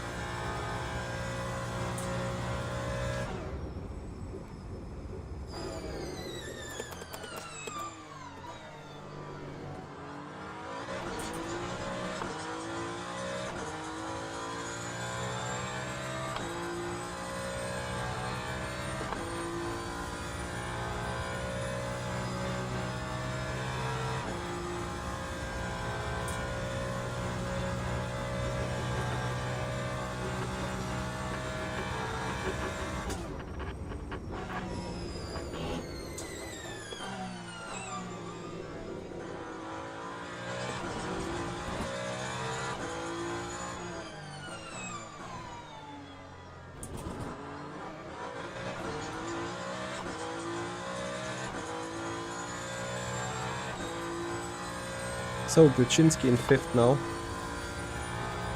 So Buczynski in 5th now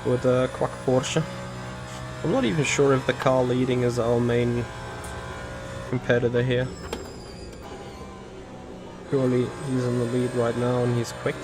with a Quack Porsche. I'm not even sure if the car leading is our main competitor here. Surely he's in the lead right now and he's quick.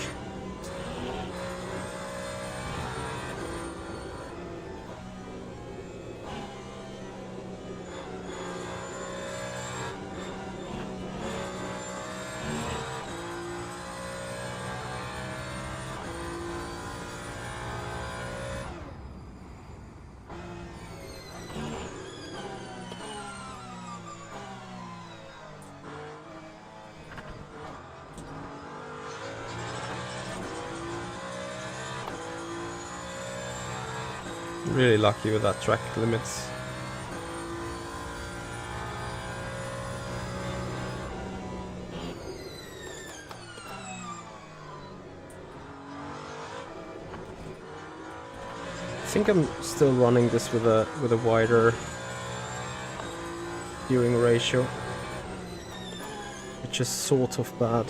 Really lucky with that track limits. I think I'm still running this with a wider steering ratio, which is sort of bad.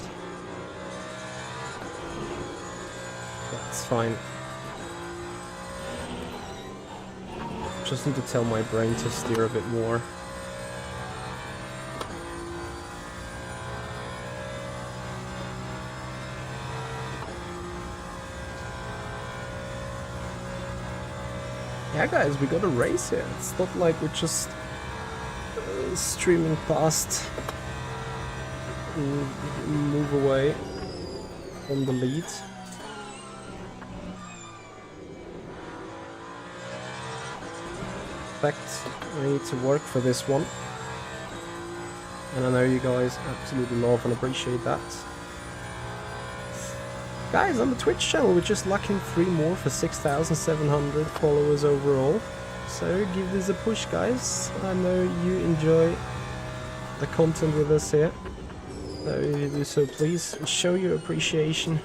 That's fine. Just need to tell my brain to steer a bit more. Yeah guys, we got a race here. It's not like we're just streaming past, move away from the lead. I need to work for this one, and I know you guys absolutely love and appreciate that. Guys, on the Twitch channel we're just locking 3 more for 6,700 followers overall, so give this a push guys. I know you enjoy the content with us here, so if you do so, please show your appreciation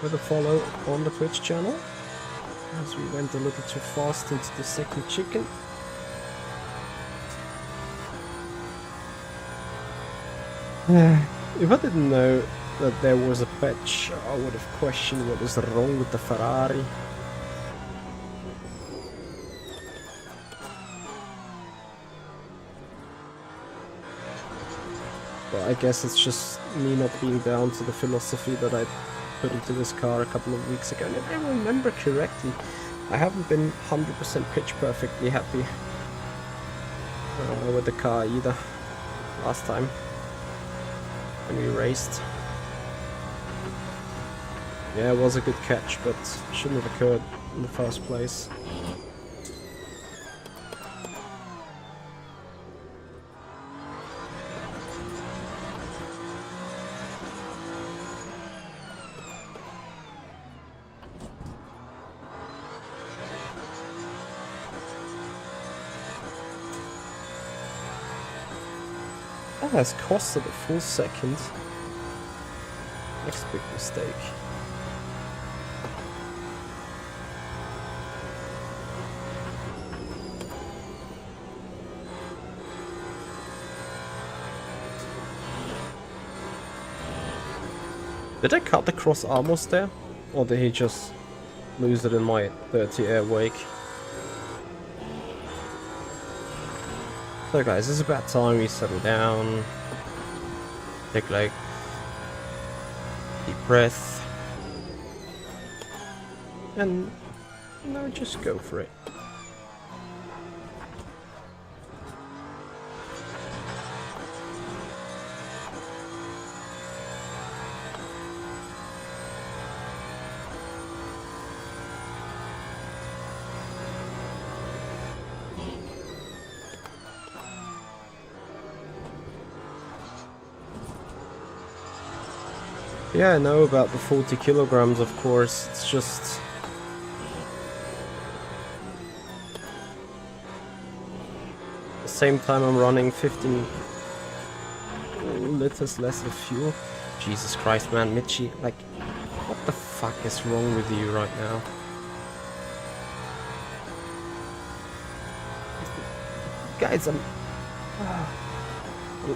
with a follow on the Twitch channel. As we went a little too fast into the second chicken. If I didn't know that there was a patch, I would have questioned what is wrong with the Ferrari. But I guess it's just me not being down to the philosophy that I put into this car a couple of weeks ago. And if I remember correctly, I haven't been 100% pitch perfectly happy with the car either last time when we raced. Yeah, it was a good catch, but shouldn't have occurred in the first place. That has costed a full second. Next big mistake. Did I cut the cross armors there? Or did he just lose it in my 30 air wake? So guys, it's about time we settle down. Take like deep breath. And no, just go for it. Yeah, I know about the 40 kilograms, of course. It's just... at the same time I'm running 15 liters less of fuel. Jesus Christ, man, Mitchie, like, what the fuck is wrong with you right now? Guys,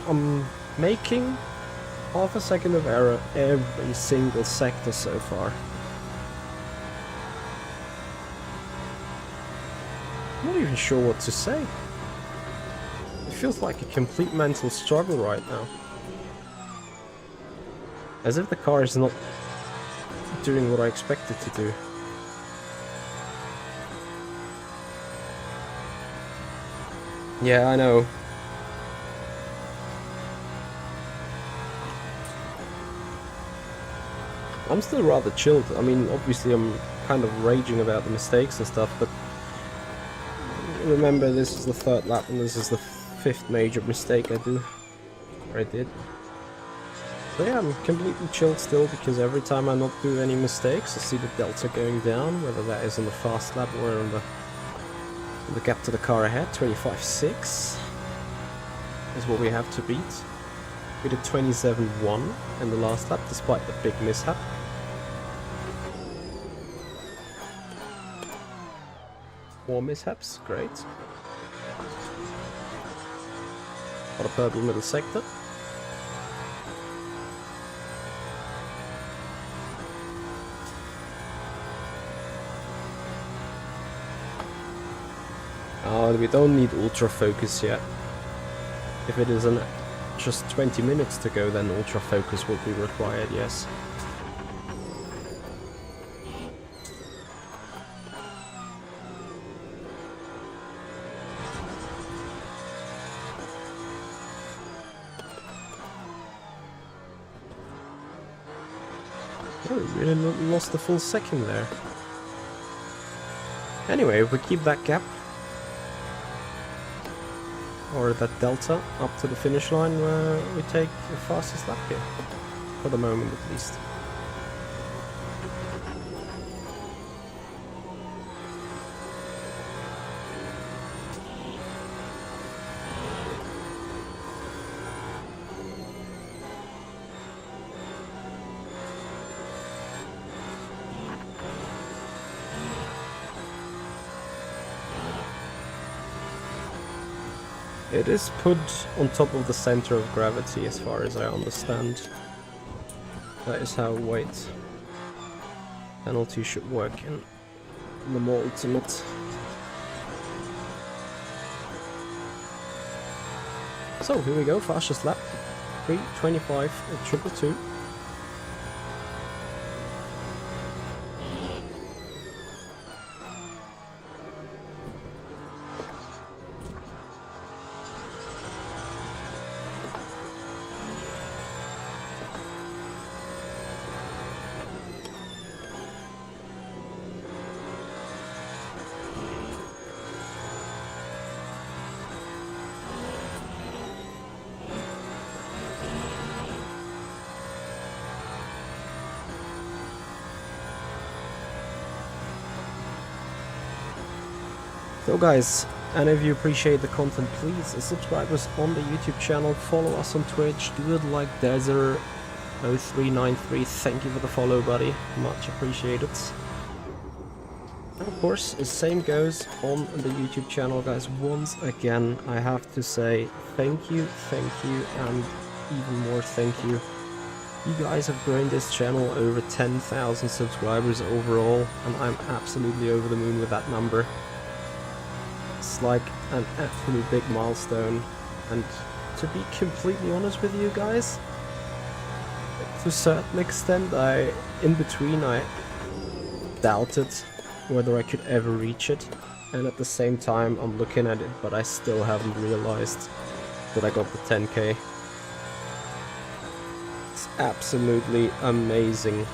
I'm making half a second of error every single sector so far. I'm not even sure what to say. It feels like a complete mental struggle right now. As if the car is not doing what I expect it to do. Yeah, I know. I'm still rather chilled. I mean, obviously I'm kind of raging about the mistakes and stuff, but remember this is the third lap and this is the fifth major mistake I did. So yeah, I'm completely chilled still because every time I not do any mistakes, I see the delta going down, whether that is on the fast lap or on the gap to the car ahead. 25.6 is what we have to beat. We did 27.1 in the last lap despite the big mishap. More mishaps, great. Got a purple middle sector. Oh, we don't need ultra focus yet. If it isn't just 20 minutes to go, then ultra focus will be required, yes. Oh, we really lost a full second there. Anyway, if we keep that gap, or that delta, up to the finish line, we take the fastest lap here. For the moment, at least. It is put on top of the center of gravity, as far as I understand. That is how weight penalty should work in the more ultimate. So here we go, fastest lap, 3:25 at 222. So guys, and if you appreciate the content, please subscribe us on the YouTube channel, follow us on Twitch, do it like Desert, 0393, thank you for the follow, buddy. Much appreciated. And of course, the same goes on the YouTube channel, guys. Once again, I have to say thank you, and even more thank you. You guys have grown this channel over 10,000 subscribers overall, and I'm absolutely over the moon with that number. It's like an absolute big milestone, and to be completely honest with you guys, to a certain extent, in between I doubted whether I could ever reach it, and at the same time I'm looking at it, but I still haven't realized that I got the 10k. It's absolutely amazing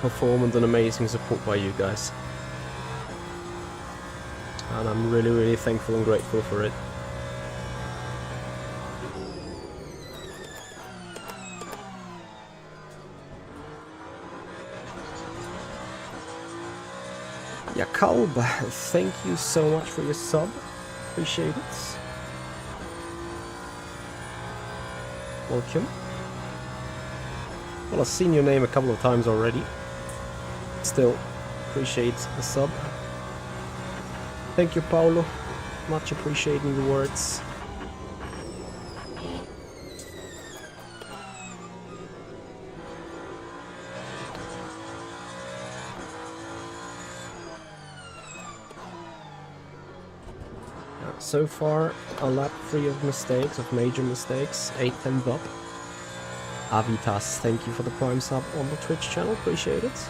performance and amazing support by you guys, and I'm really thankful and grateful for it. Yakalb, thank you so much for your sub. Appreciate it. Welcome. Well, I've seen your name a couple of times already. Still, appreciate the sub. Thank you, Paulo. Much appreciating the words. So far, a lap free of mistakes, of major mistakes. 810 Bob. Avitas, thank you for the prime sub on the Twitch channel, appreciate it.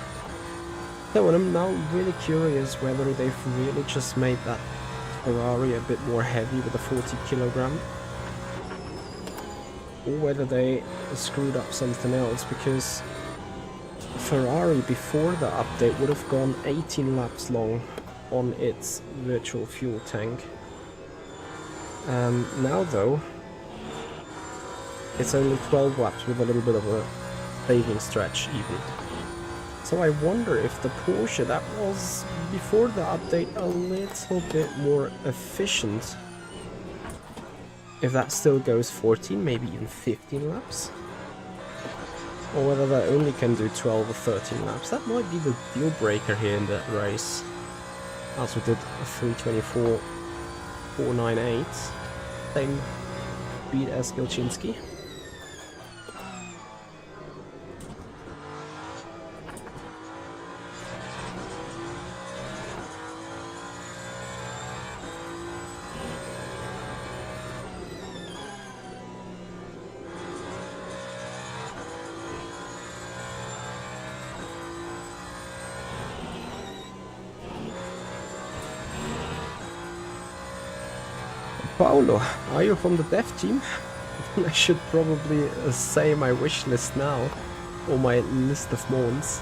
So, and I'm now really curious whether they've really just made that Ferrari a bit more heavy with a 40 kilogram, or whether they screwed up something else, because Ferrari before the update would have gone 18 laps long on its virtual fuel tank. Now though, it's only 12 laps with a little bit of a saving stretch even. So I wonder if the Porsche that was before the update a little bit more efficient, if that still goes 14, maybe even 15 laps? Or whether they only can do 12 or 13 laps. That might be the deal breaker here in that race. Also did a 324.498. Same speed as Gilchinski. Paolo, are you from the dev team? I should probably say my wish list now, or my list of mons.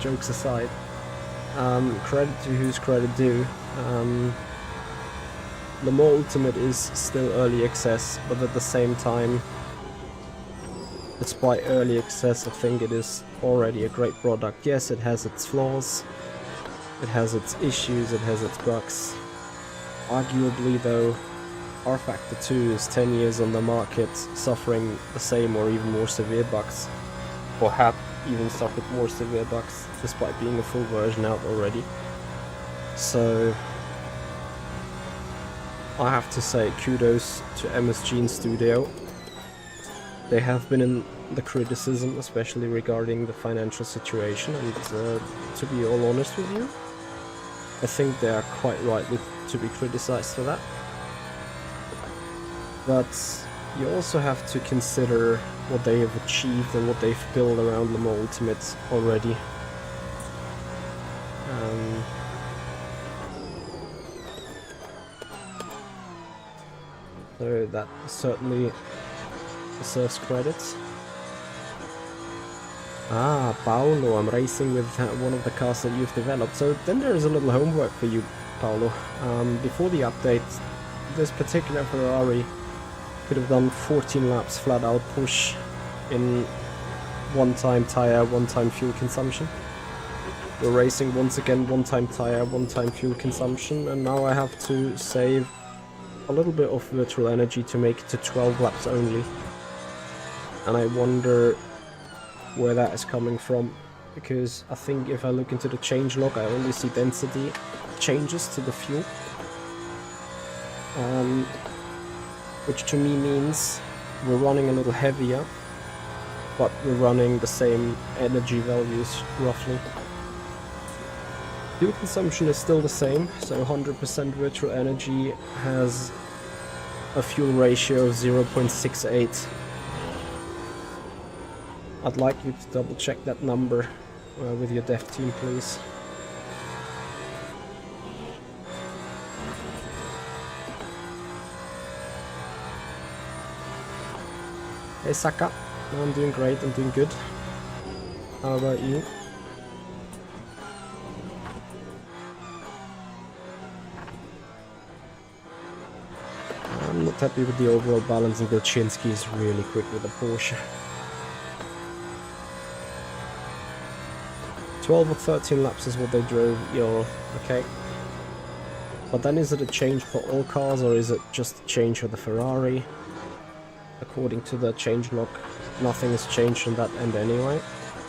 Jokes aside. Credit to whose credit due. Le Mans Ultimate is still early access, but at the same time, despite early access, I think it is already a great product. Yes, it has its flaws, it has its issues, it has its bugs. Arguably though, R-Factor 2 is 10 years on the market, suffering the same or even more severe bugs, or have even suffered more severe bugs, despite being a full version out already. So I have to say kudos to MSG and Studio. They have been in the criticism, especially regarding the financial situation, and to be all honest with you, I think they are quite rightly to be criticized for that. But you also have to consider what they have achieved and what they've built around Le Mans Ultimate already. So that certainly deserves credit. Paolo, I'm racing with one of the cars that you've developed. So then there is a little homework for you, Paolo. Before the update, this particular Ferrari could have done 14 laps flat out push in one-time tire, one-time fuel consumption. We're racing once again one-time tire, one-time fuel consumption, and now I have to save a little bit of virtual energy to make it to 12 laps only. and I wonder where that is coming from, because I think if I look into the changelog I only see density changes to the fuel, which to me means we're running a little heavier, but we're running the same energy values roughly. Fuel consumption is still the same, so 100% virtual energy has a fuel ratio of 0.68. I'd like you to double check that number with your dev team, please. Hey Saka, no, I'm doing great, I'm doing good. How about you? I'm not happy with the overall balance, and Golchinski is really quick with the Porsche. 12 or 13 laps is what they drove, you're okay. But then is it a change for all cars, or is it just a change for the Ferrari? According to the changelog, nothing has changed on that end anyway,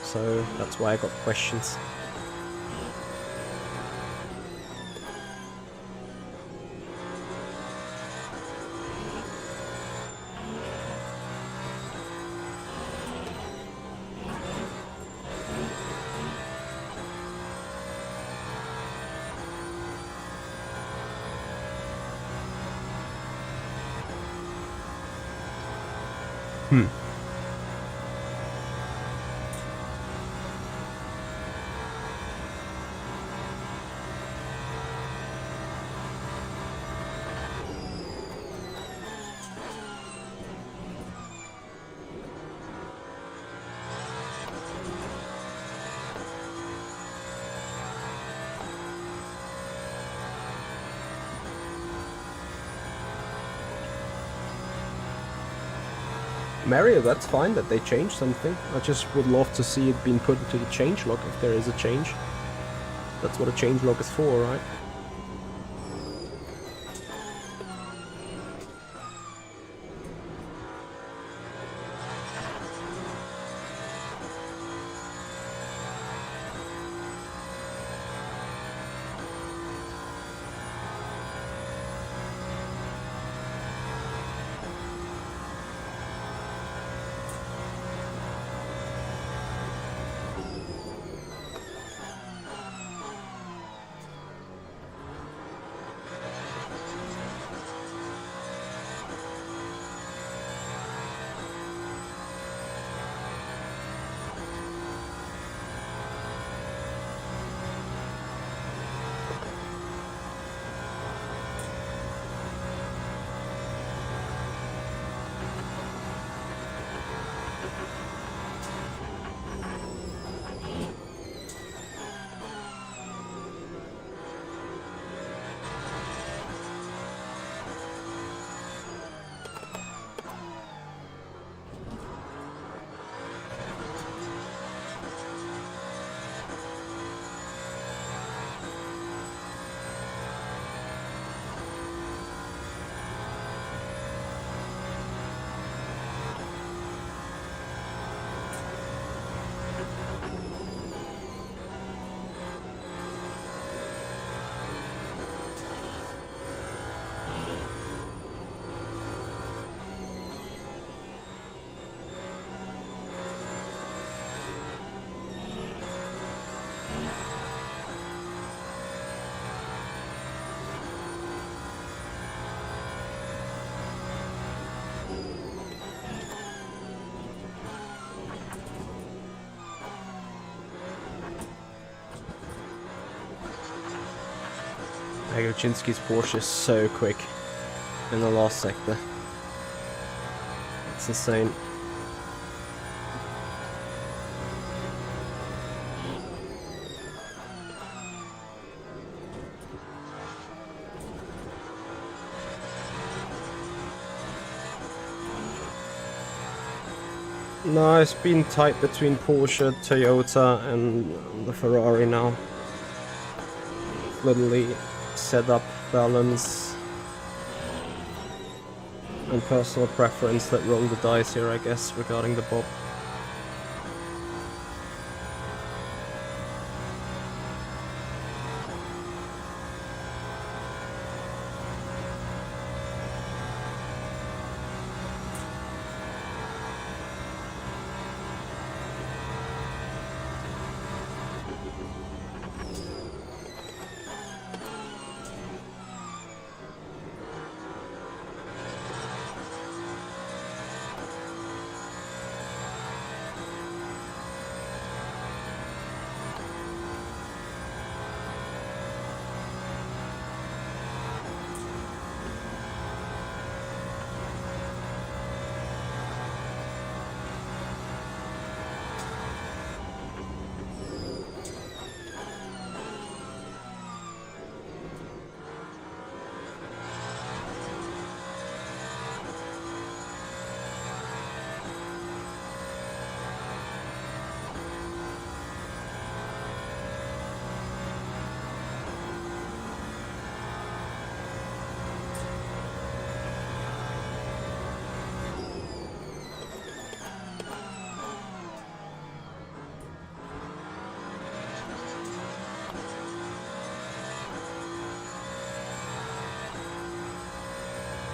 so that's why I got questions. Mario, that's fine that they changed something. I just would love to see it being put into the changelog if there is a change. That's what a changelog is for, right? Golchinski's Porsche is so quick in the last sector. It's insane. No, it's been tight between Porsche, Toyota and the Ferrari now. Literally set up, balance. and personal preference that roll the dice here, I guess, regarding the bob.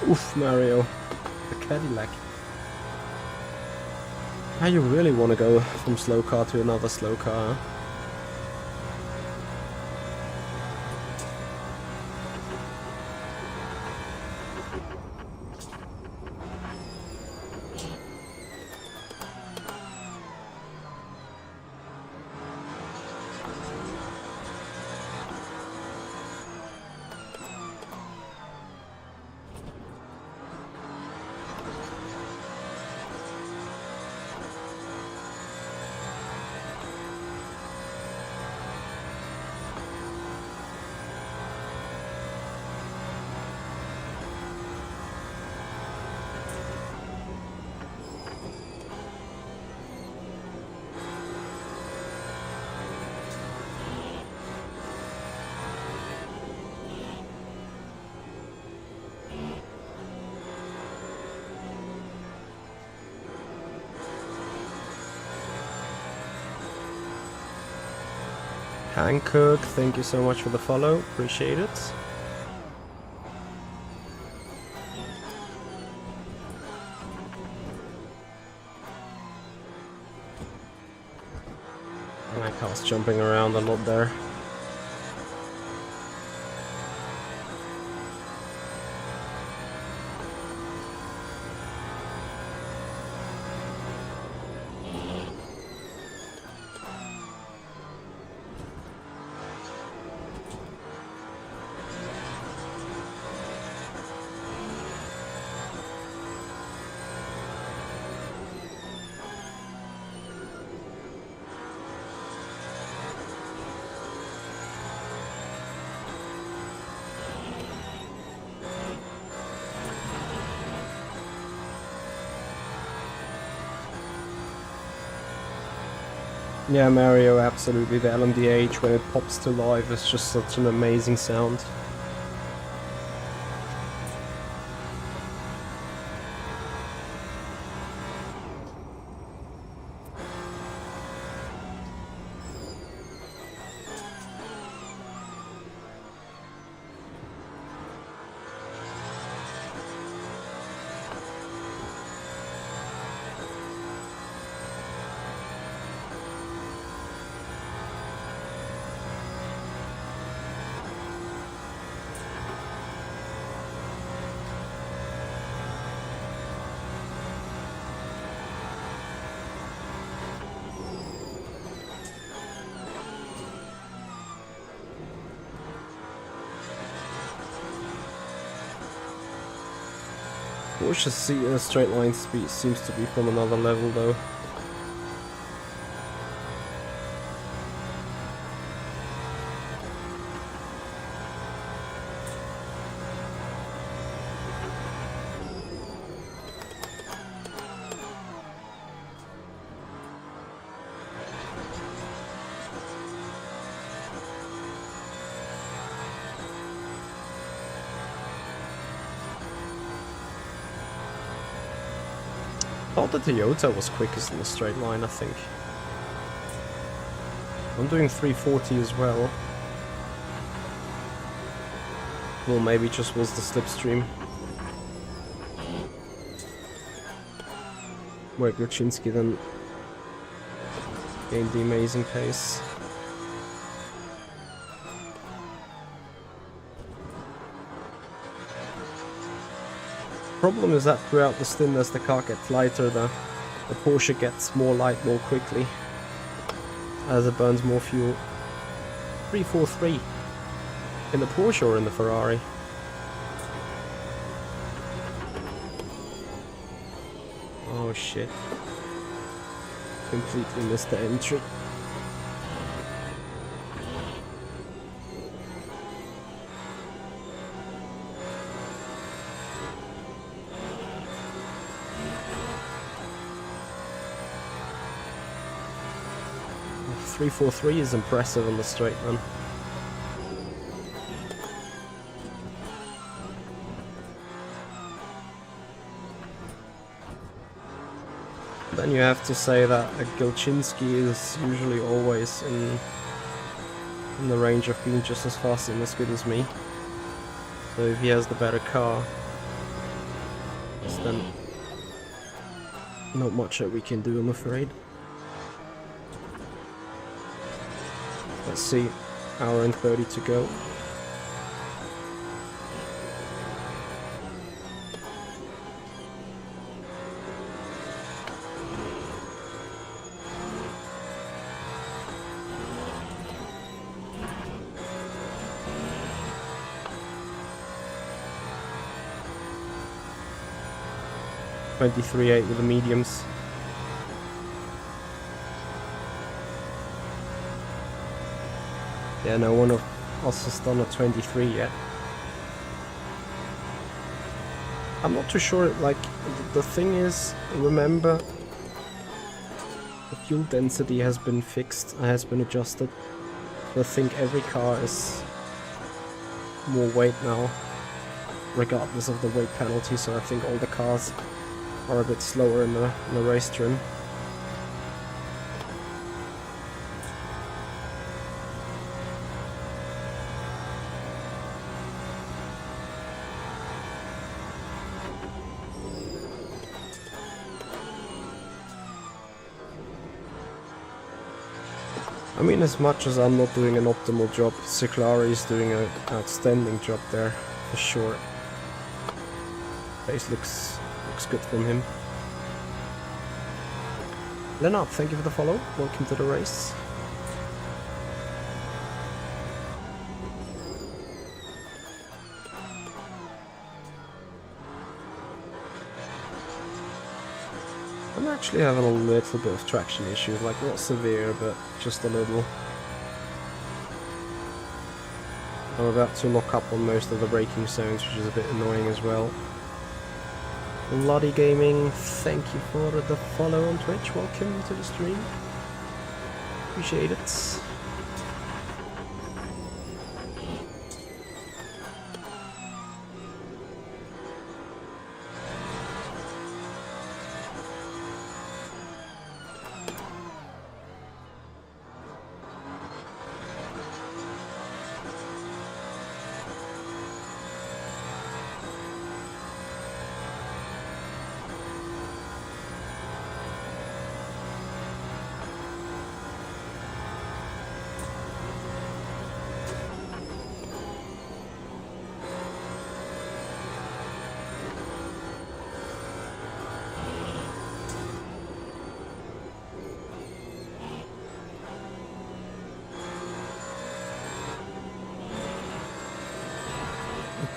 Oof, Mario. The Cadillac. How you really want to go from slow car to another slow car? Huh? Hankook, thank you so much for the follow, appreciate it. My car's jumping around a lot there. Yeah, Mario, absolutely. The LMDH, when it pops to life, is just such an amazing sound. Porsche's straight line speed seems to be from another level though. thought the Toyota was quickest in the straight line, I think. I'm doing 340 as well. Well, maybe just was the slipstream. Where Gluczynski then gained the amazing pace. Problem is that throughout the stint, as the car gets lighter, the Porsche gets more light more quickly as it burns more fuel. 343 in the Porsche or in the Ferrari? Oh shit. Completely missed the entry. Oh, 343 is impressive on the straight run. Then you have to say that Gluczynski is usually always in the range of being just as fast and as good as me. So if he has the better car, then not much that we can do, I'm afraid. Let's see, hour and 30 to go. .23.8 with the mediums. Yeah, no one of us has done a 23 yet. I'm not too sure, like, the thing is, remember, the fuel density has been fixed, has been adjusted. So I think every car is more weight now, regardless of the weight penalty, so I think all the cars are a bit slower in the race trim. I mean, as much as I'm not doing an optimal job, Ciclari is doing an outstanding job there, for sure. Pace looks good from him. Lennart, thank you for the follow. Welcome to the race. I'm actually having a little bit of traction issues, like not severe, but just a little. I'm about to lock up on most of the braking zones, which is a bit annoying as well. Lottie Gaming, thank you for the follow on Twitch. Welcome to the stream. Appreciate it.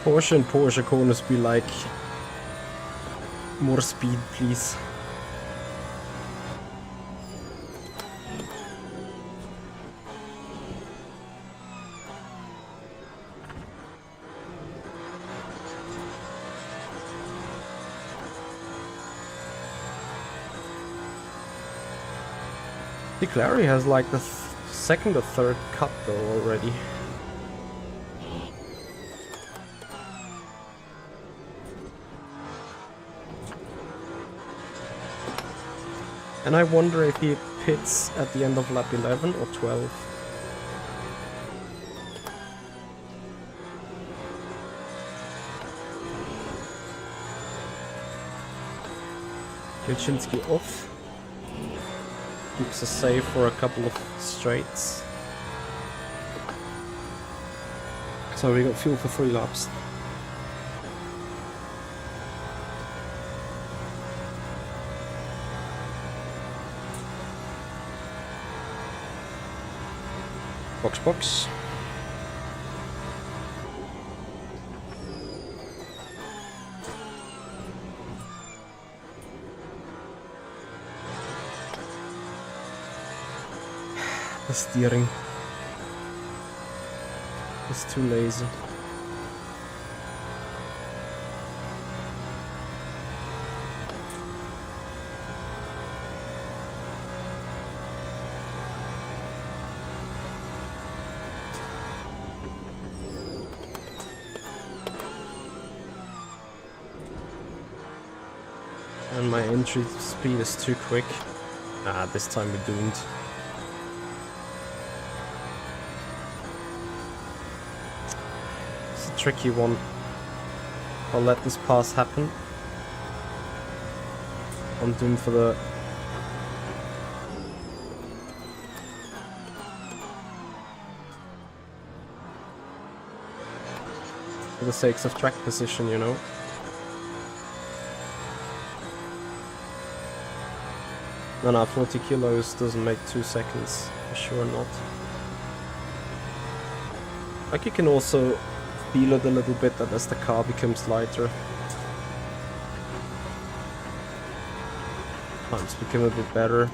Porsche and Porsche corners be like, more speed please. Clary has like the second or third cut though already. And I wonder if he pits at the end of lap 11 or 12. Kuczynski off. Keeps us safe for a couple of straights. So we got fuel for 3 laps. Box. The steering is too lazy. And my entry speed is too quick. Ah, this time we're doomed. It's a tricky one. I'll let this pass happen. I'm doomed for the sakes of track position, you know. No, 40 kilos doesn't make 2 seconds, for sure not. Like, you can also feel it a little bit that as the car becomes lighter, times become a bit better.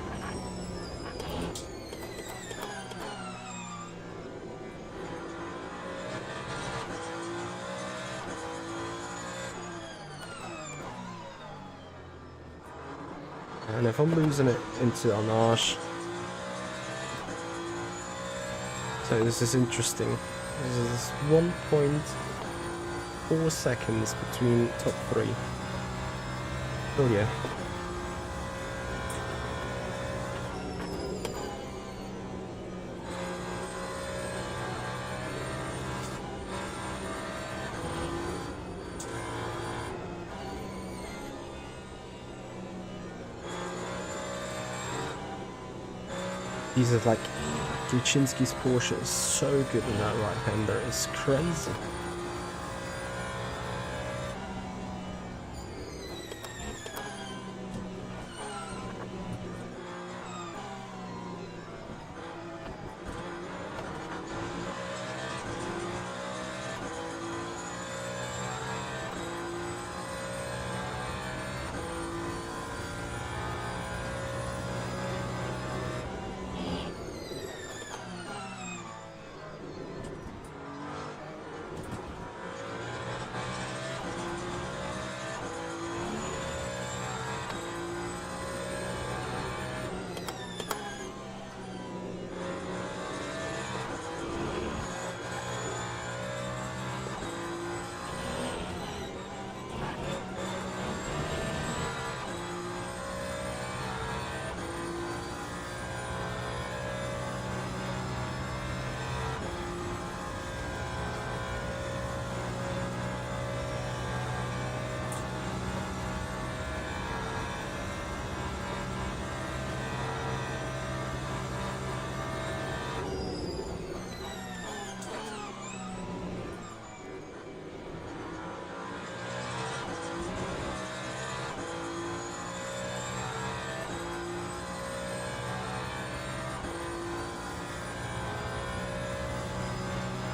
And if I'm losing it into Arnage, so this is interesting. This is 1.4 seconds between top 3. Oh yeah. These are like, Kuczynski's Porsche is so good in that right-hander, it's crazy.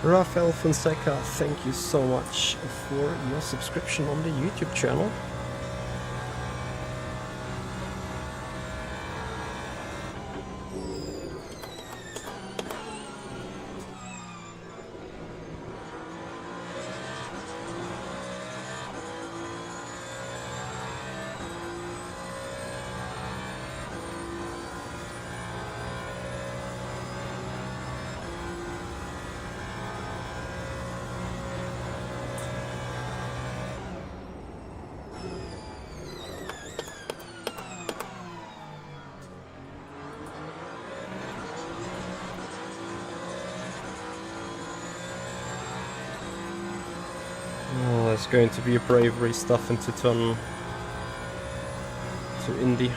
Rafael Fonseca, thank you so much for your subscription on the YouTube channel. There's going to be a bravery stuff into turn to Indy.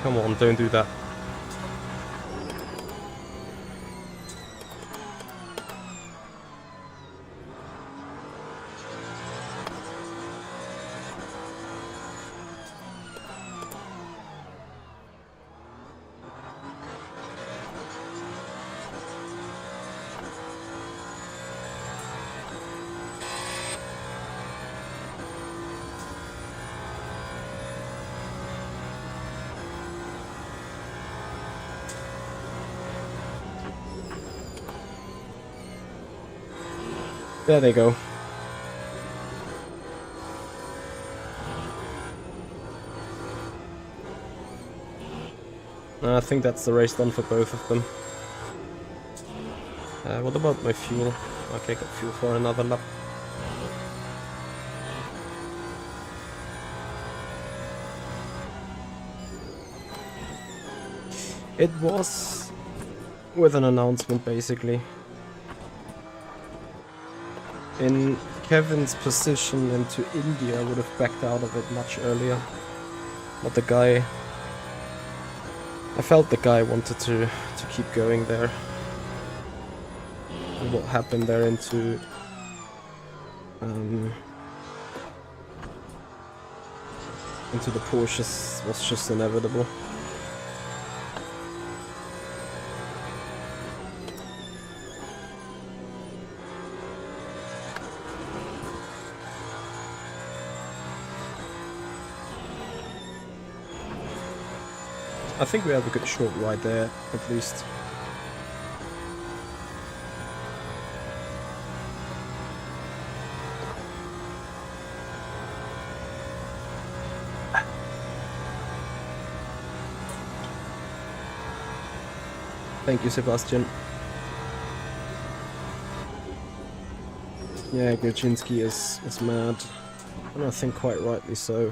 Come on, don't do that. There they go. I think that's the race done for both of them. What about my fuel? Okay, got fuel for another lap. It was with an announcement, basically. In Kevin's position into India, I would have backed out of it much earlier. But the guy... I felt the guy wanted to keep going there. And what happened there into... into the Porsches was just inevitable. I think we have a good short ride there, at least. Thank you, Sebastian. Yeah, Gurczynski is mad, and I think quite rightly so.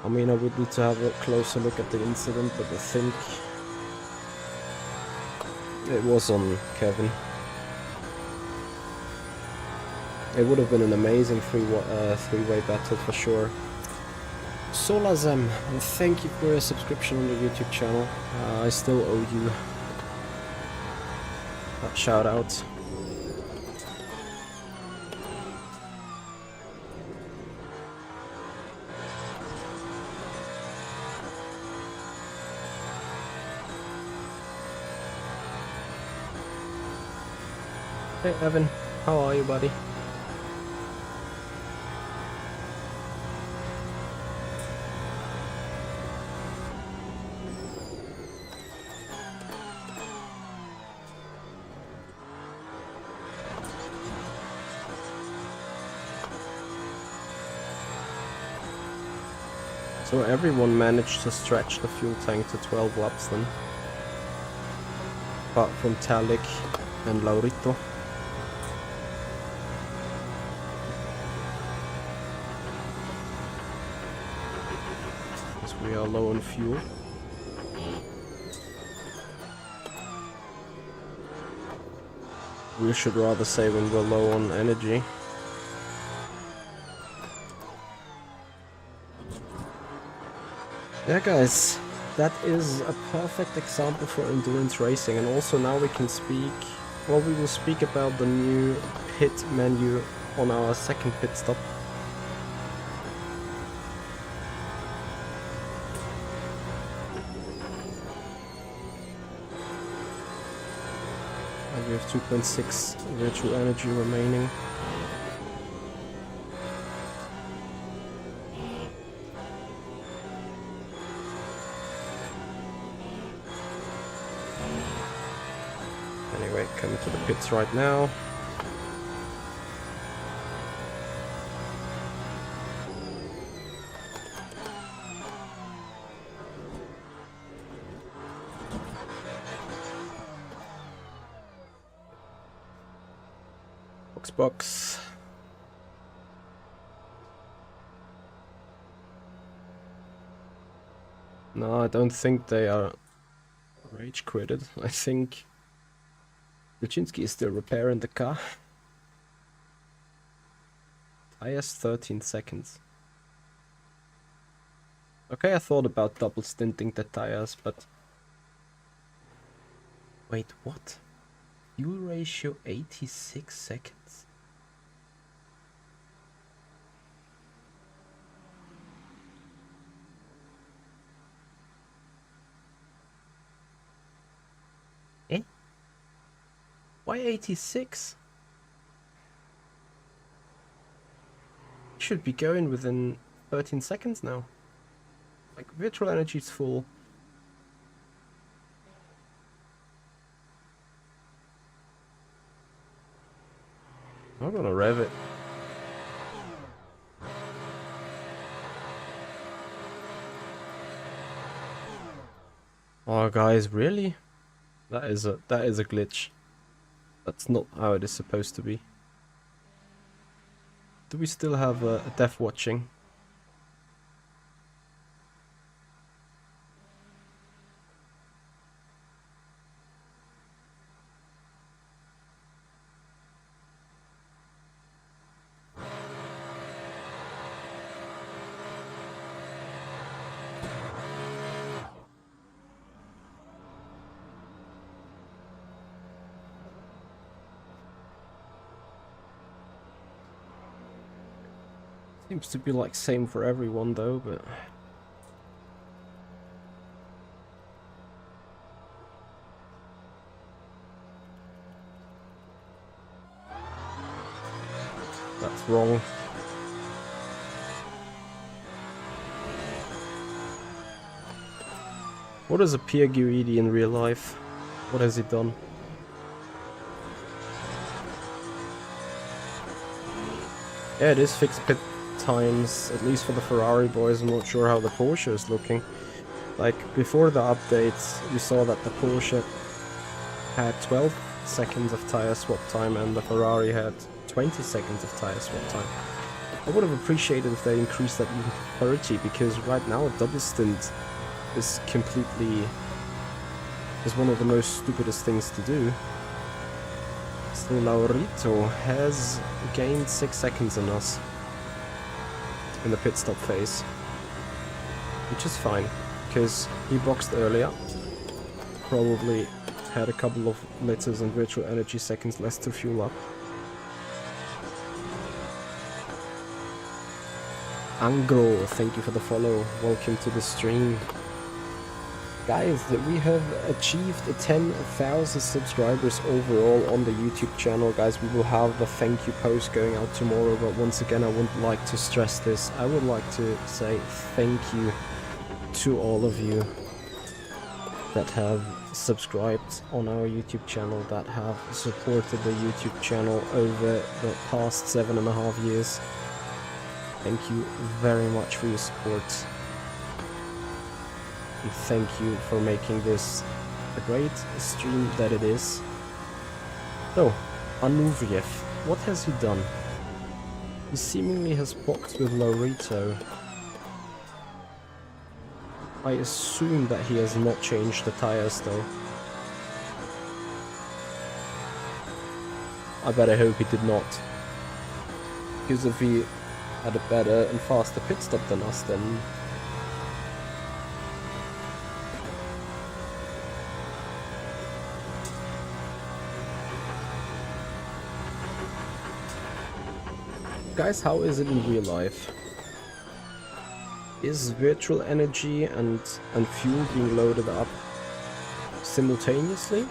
I mean, I would need to have a closer look at the incident, but I think it was on Kevin. It would have been an amazing three-way battle for sure. Solazem, thank you for your subscription on the YouTube channel. I still owe you that shout out. Hey Evan, how are you, buddy? So everyone managed to stretch the fuel tank to 12 laps then. Apart from Talik and Laurito. We are low on fuel. We should rather say when we're low on energy. Yeah guys, that is a perfect example for endurance racing, and also now we can speak, well, we will speak about the new pit menu on our second pit stop. And we have 2.6 virtual energy remaining. Anyway, coming to the pits right now. Box. No, I don't think they are Rage quitted. I think Luczynski is still repairing the car. Tires 13 seconds. Okay, I thought about double stinting the tires, but... Wait, what? Fuel ratio 86 seconds? Eh? Why 86? Should be going within 13 seconds now. Like, virtual energy is full. I'm gonna rev it. Oh, guys, really? That is a glitch. That's not how it is supposed to be. Do we still have a death watching? Seems to be like same for everyone though, but... That's wrong. What is a Pierre Guidi in real life? What has he done? Yeah, it is fixed pit times, at least for the Ferrari boys. I'm not sure how the Porsche is looking. Like, before the updates, we saw that the Porsche had 12 seconds of tire swap time and the Ferrari had 20 seconds of tire swap time. I would have appreciated if they increased that even to 30, because right now a double stint is one of the most stupidest things to do. So Laurito has gained 6 seconds on us in the pit stop phase, which is fine, because he boxed earlier, probably had a couple of liters and virtual energy seconds less to fuel up. Angro, thank you for the follow, welcome to the stream. Guys, we have achieved 10,000 subscribers overall on the YouTube channel. Guys, we will have a thank you post going out tomorrow, but once again I would like to stress this. I would like to say thank you to all of you that have subscribed on our YouTube channel, that have supported the YouTube channel over the past 7.5 years. Thank you very much for your support. And thank you for making this a great stream that it is. So, Anuviev, what has he done? He seemingly has boxed with Laurito. I assume that he has not changed the tires though. I better hope he did not. Because if he had a better and faster pit stop than us, then... Guys, how is it in real life? Is virtual energy and fuel being loaded up simultaneously?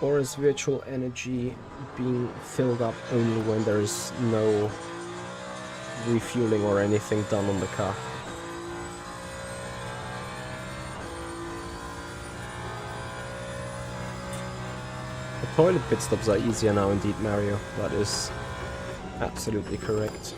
Or is virtual energy being filled up only when there is no refueling or anything done on the car? The toilet pit stops are easier now indeed, Mario. That is absolutely correct.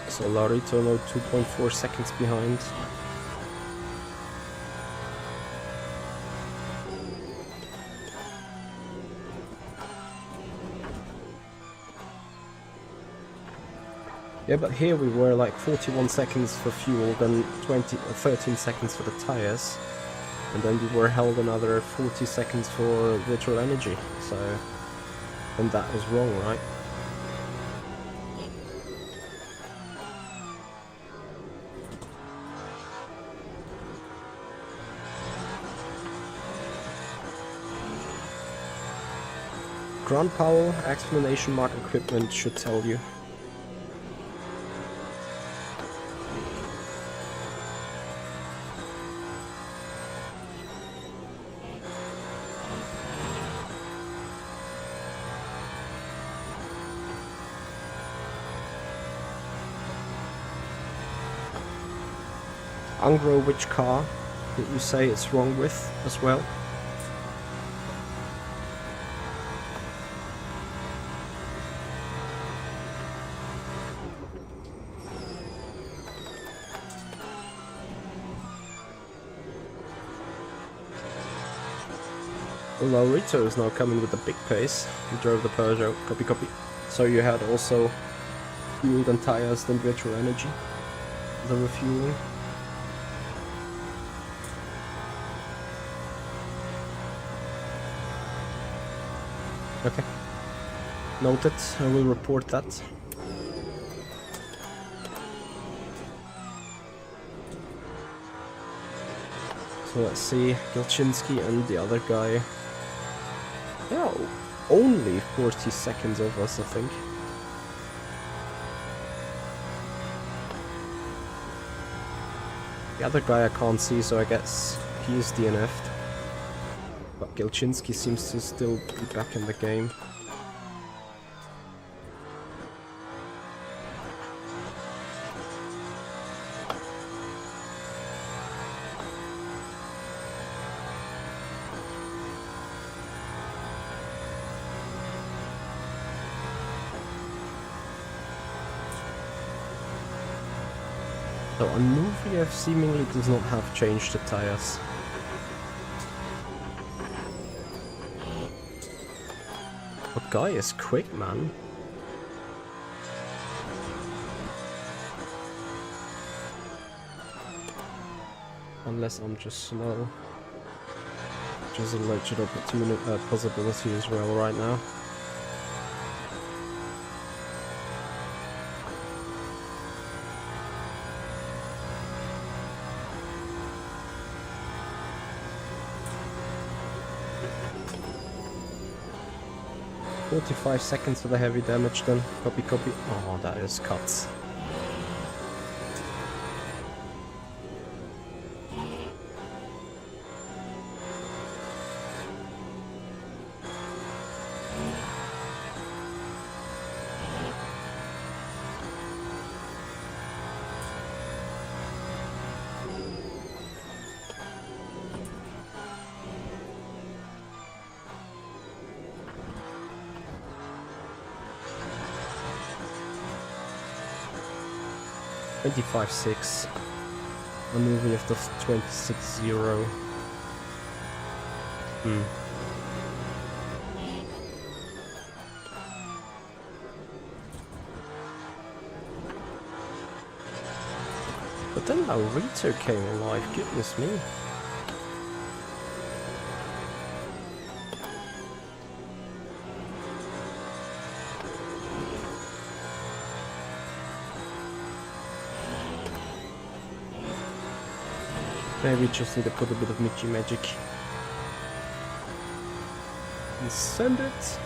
So Laurito now 2.4 seconds behind. Yeah, but here we were like 41 seconds for fuel, then 13 seconds for the tires, and then we were held another 40 seconds for virtual energy, so then that was wrong, right? Ground power, exclamation mark equipment should tell you. Angro, which car did you say it's wrong with as well? Well, Laurito is now coming with a big pace. He drove the Peugeot. Copy, copy. So you had also fueled and tires than virtual energy. The refueling. Okay. Noted. I will report that. So let's see. Gilchinski and the other guy. Yeah, only 40 seconds of us, I think. The other guy I can't see, so I guess he is DNF'd. But Gilchinski seems to still be back in the game. So Anuviev seemingly does not have changed the tires. But guy is quick, man. Unless I'm just slow. Which is a legit possibility as well right now. "45 seconds for the heavy damage then. Copy, copy." Oh, that is cuts. "25.6. Maneuvering after 26.0. But then Laurito came alive, goodness me. Maybe just need to put a bit of Michi magic. And send it.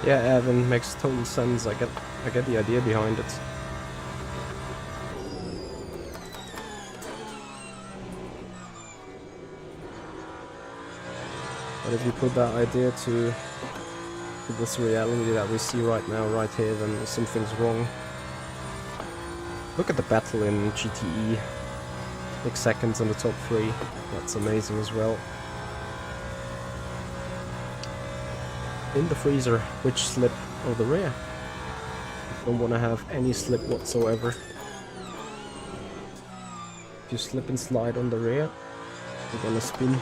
Yeah, Evan, makes total sense. I get the idea behind it. But if you put that idea to this reality that we see right now, right here, then something's wrong. Look at the battle in GTE. Like seconds in the top 3. That's amazing as well. In the freezer, which slip or the rear? Don't want to have any slip whatsoever. If you slip and slide on the rear, We're gonna spin.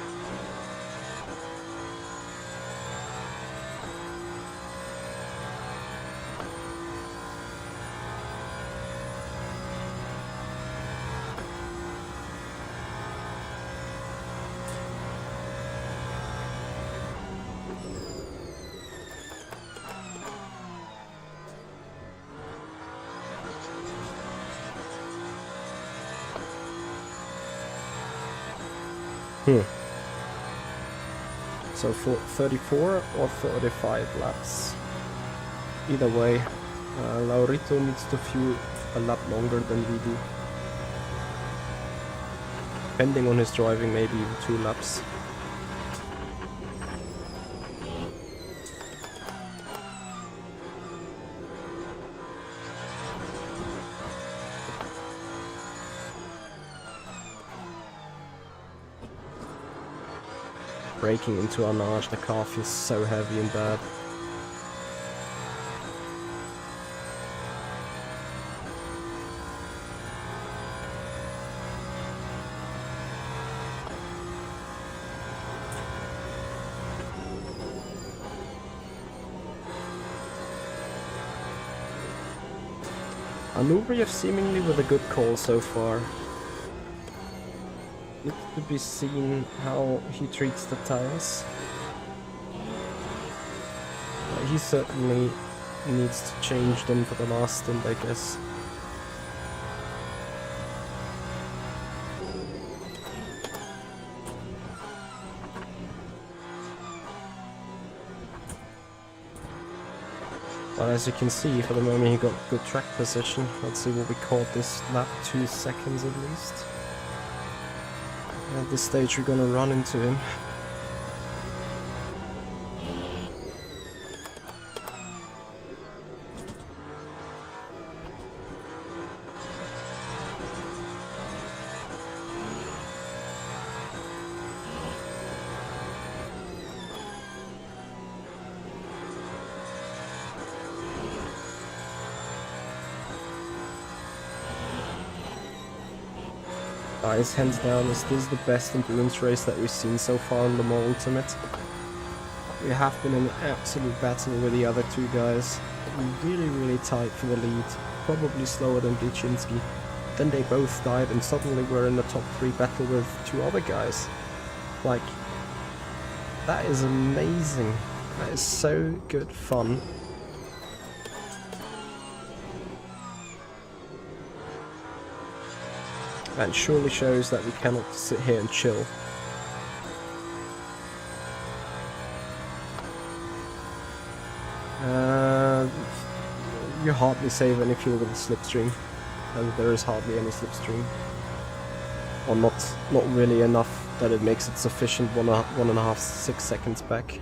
So for 34 or 35 laps. Either way, Laurito needs to fuel a lot longer than we do. Depending on his driving, maybe even 2 laps. Braking into our notch, the car feels so heavy and bad. Anubriev seemingly with a good call so far. It's to be seen how he treats the tires. He certainly needs to change them for the last stint, I guess. But as you can see, for the moment he got good track position. Let's see what we caught this lap, 2 seconds at least. At this stage we're gonna run into him. Guys, hands down, is this the best endurance race that we've seen so far in Le Mans Ultimate? We have been in an absolute battle with the other 2 guys. Really tight for the lead. Probably slower than Blichinski. Then they both died and suddenly we're in the top 3 battle with 2 other guys. Like, that is amazing. That is so good fun. That surely shows that we cannot sit here and chill. You hardly save any fuel with the slipstream, and there is hardly any slipstream. Or not really enough that it makes it sufficient 1.5, 6 seconds back.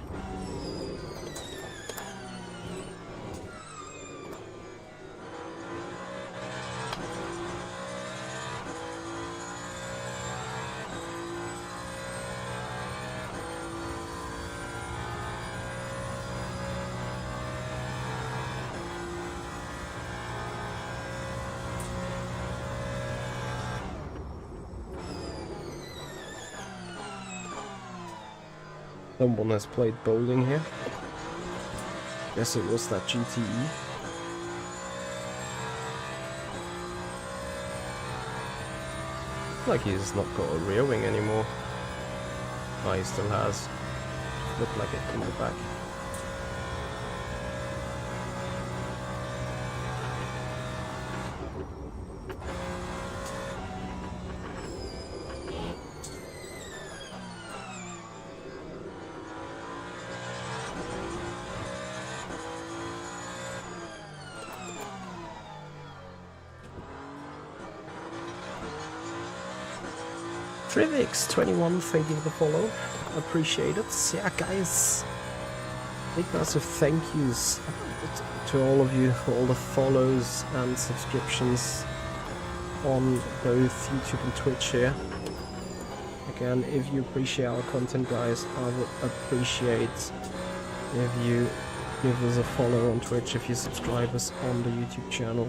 Someone has played bowling here. Guess it was that GTE. Like he's not got a rear wing anymore. Oh, he still has. Looked like it in the back. Trivix21, thank you for the follow. Appreciate it. Yeah, guys. Big massive thank yous to all of you for all the follows and subscriptions on both YouTube and Twitch here. Again, if you appreciate our content, guys, I would appreciate if you give us a follow on Twitch, if you subscribe us on the YouTube channel.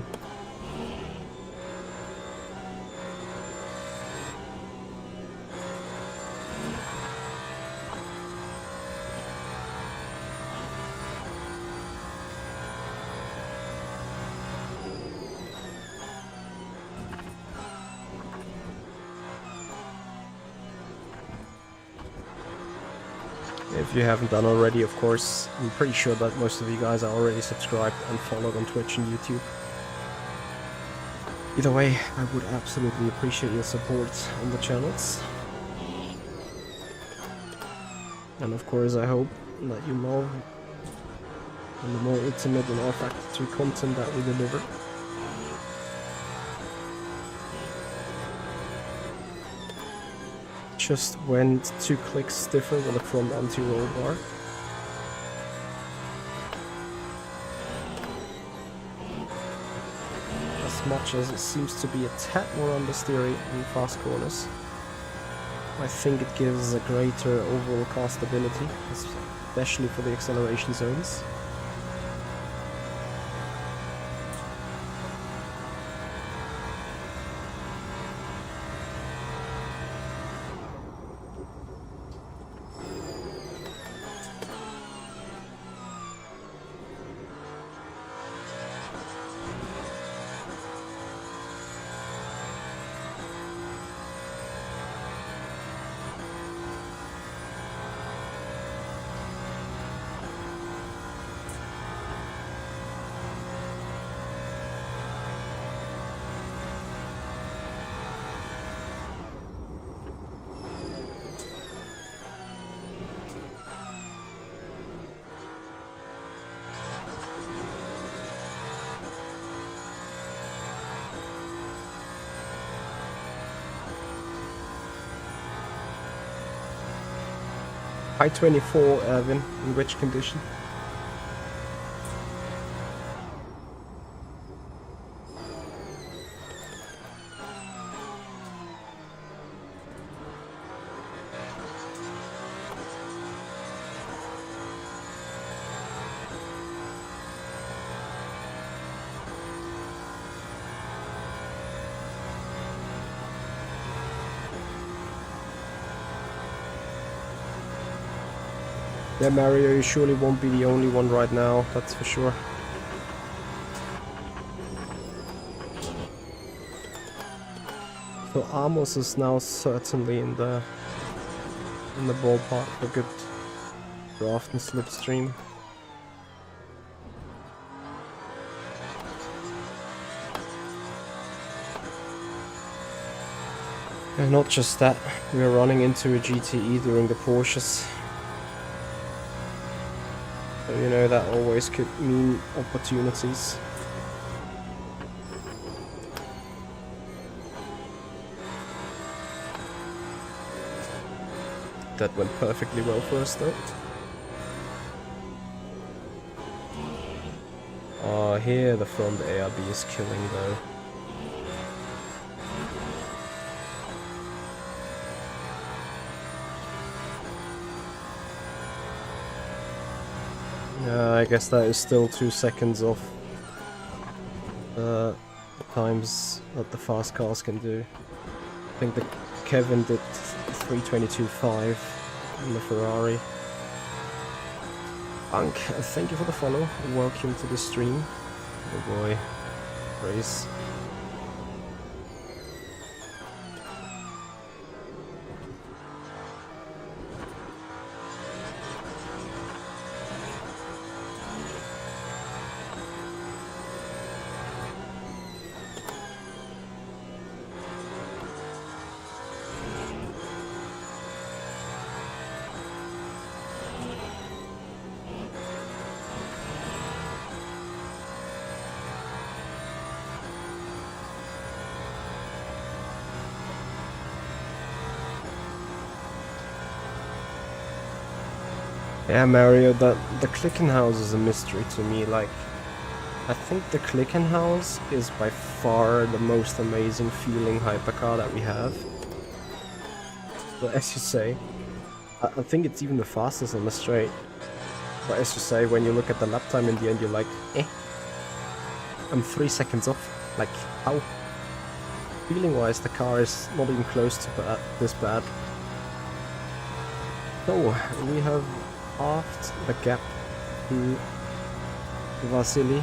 if you haven't done already, of course. I'm pretty sure that most of you guys are already subscribed and followed on Twitch and YouTube. Either way, I would absolutely appreciate your support on the channels. And of course, I hope that you love the more intimate and R-Factor content that we deliver. Just went 2 clicks stiffer with the front anti-roll bar. As much as it seems to be a tad more understeery in fast corners, I think it gives a greater overall car stability, especially for the acceleration zones. High 24, Erwin, in which condition? Yeah, Mario, you surely won't be the only one right now, that's for sure. So Amos is now certainly in the ballpark for good draft and slipstream. And not just that, we are running into a GTE during the Porsches. So, you know, that always could mean opportunities. That went perfectly well for us though. Oh, here the front ARB is killing though. I guess that is still 2 seconds off the times that the fast cars can do. I think that Kevin did 3:22.5 in the Ferrari. Unk, thank you for the follow. Welcome to the stream. Oh boy, race. Yeah, Mario, the Clickenhouse is a mystery to me. Like, I think the Clickenhouse is by far the most amazing feeling hypercar that we have. But as you say, I think it's even the fastest on the straight. But as you say, when you look at the lap time in the end, you're like, eh, I'm 3 seconds off. Like, how? Feeling-wise, the car is not even close to this bad. So, we have halved the gap to Vasily.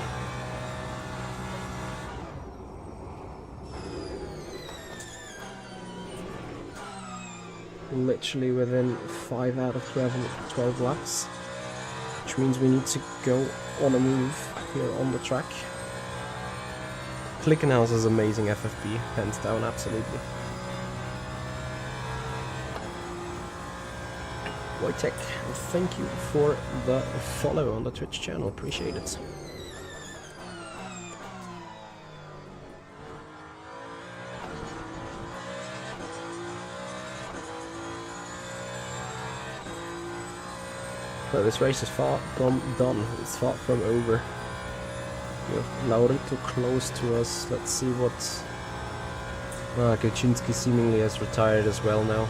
literally within 5 out of 12 laps, which means we need to go on a move here on the track. Clickenhouse is amazing FFP, hands down, absolutely. Wojtek, thank you for the follow on the Twitch channel, appreciate it. But this race is far from done, it's far from over. We have Laurito close to us, let's see what... Kaczynski seemingly has retired as well now.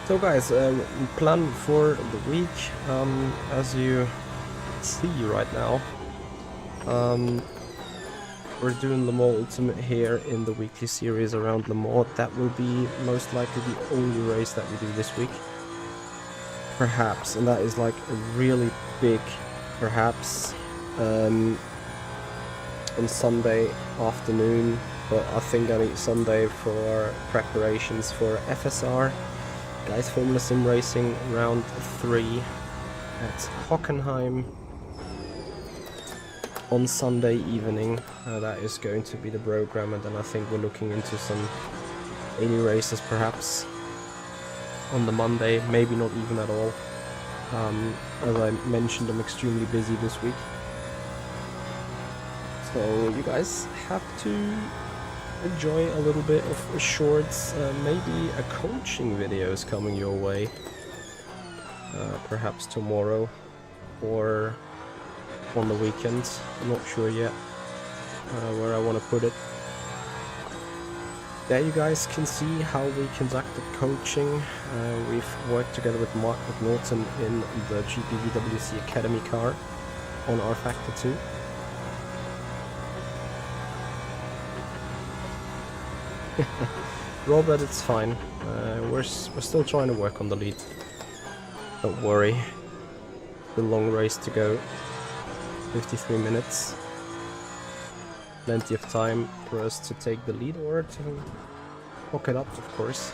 So guys, plan for the week, as you see right now, we're doing Le Mans Ultimate here in the weekly series around Le Mans. That will be most likely the only race that we do this week, perhaps, and that is like a really big perhaps on Sunday afternoon, but I think I need Sunday for preparations for FSR. Guys, Formula Sim Racing round 3 at Hockenheim on Sunday evening. That is going to be the program, and then I think we're looking into some 80 races perhaps on the Monday, maybe not even at all. As I mentioned, I'm extremely busy this week, so you guys have to enjoy a little bit of shorts, maybe a coaching video is coming your way, perhaps tomorrow or on the weekend. I'm not sure yet where I want to put it. There you guys can see how we conducted coaching. We've worked together with Mark McNaughton in the GPVWC Academy car on R Factor 2. Robert, it's fine. We're still trying to work on the lead. Don't worry. The long race to go. 53 minutes. Plenty of time for us to take the lead or to hook it up, of course.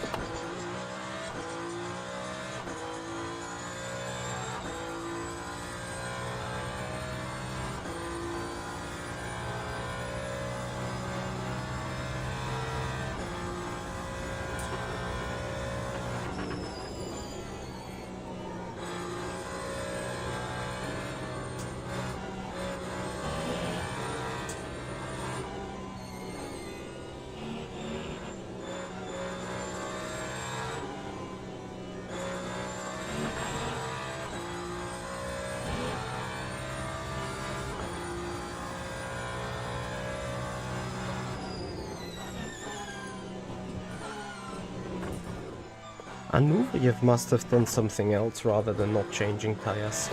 Anuvriev must have done something else rather than not changing tires.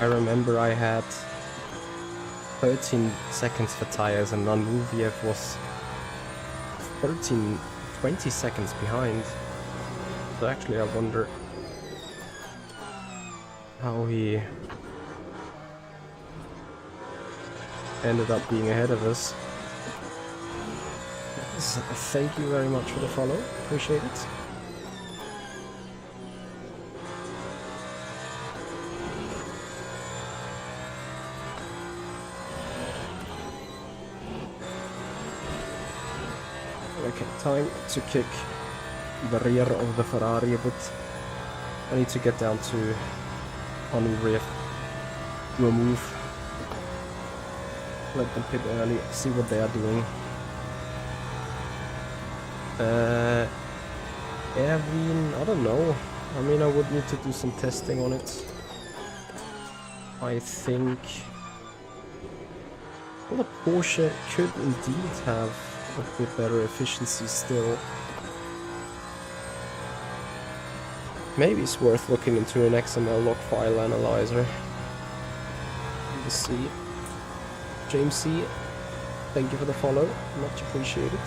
I remember I had 13 seconds for tires and Anuvriev was 20 seconds behind. So actually I wonder how he ended up being ahead of us. So, thank you very much for the follow, appreciate it. Okay, time to kick the rear of the Ferrari a bit. I need to get down to Anuvriev, do a move, let them pit early, see what they are doing. Erwin, I don't know. I mean, I would need to do some testing on it. I think... well, the Porsche could indeed have a bit better efficiency still. Maybe it's worth looking into an XML log file analyzer. Let's see. James C, thank you for the follow, much appreciated.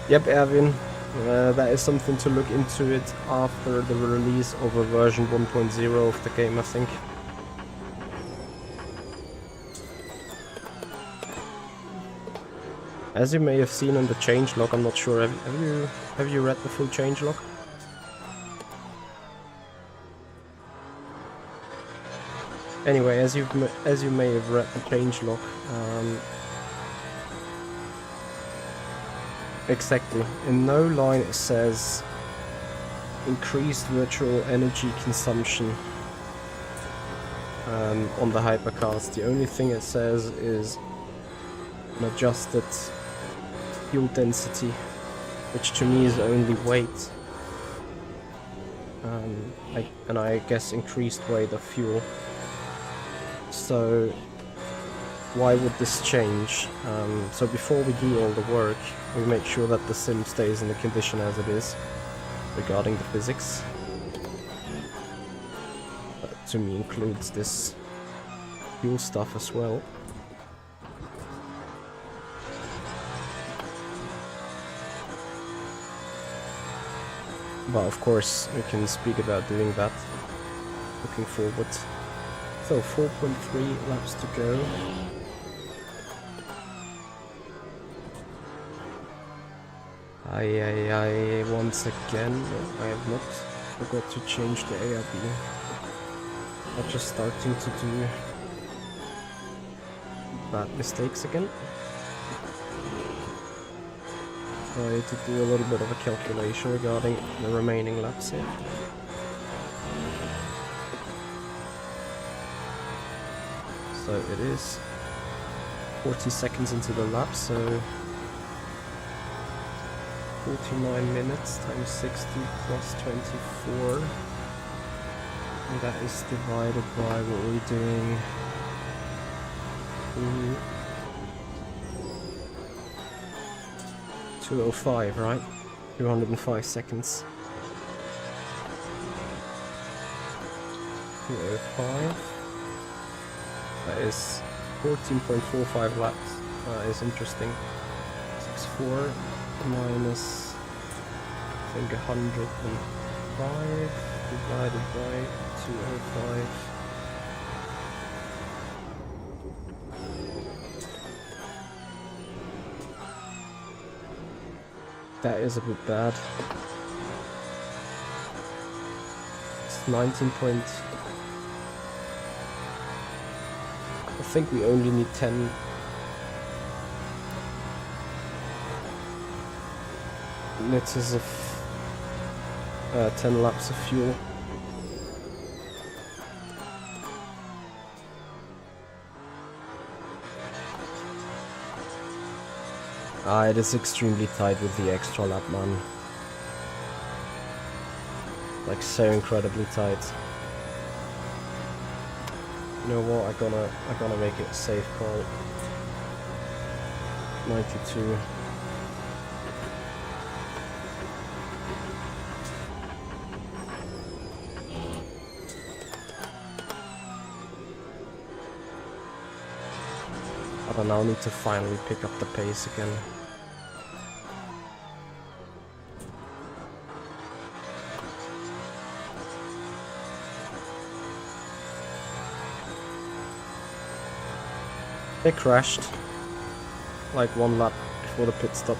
Yep, Erwin, that is something to look into it after the release of a version 1.0 of the game, I think. As you may have seen on the changelog, I'm not sure, have you read the full changelog? Anyway, as you may have read the changelog, exactly. In no line it says increased virtual energy consumption on the hypercars. The only thing it says is an adjusted fuel density, which to me is only weight. And I guess increased weight of fuel. So why would this change? So before we do all the work, we make sure that the sim stays in the condition as it is regarding the physics. That to me includes this fuel stuff as well. But of course we can speak about doing that looking forward. So 4.3 laps to go. I once again, I have not forgot to change the ARB. I'm just starting to do bad mistakes again. So I need to do a little bit of a calculation regarding the remaining laps here. So it is 40 seconds into the lap, so 49 minutes times 60 plus 24. And that is divided by what we're doing. 205, right? 205 seconds. 205. That is 14.45 laps. That is interesting. 64 minus, I think, 105 divided by 205. that is a bit bad. It's 19 point... I think we only need 10... liters of... 10 laps of fuel. Ah, it is extremely tight with the extra lap, man. Like, so incredibly tight. You know what? I'm gonna make it a safe call. 92. But I now need to finally pick up the pace again. They crashed like 1 lap before the pit stop.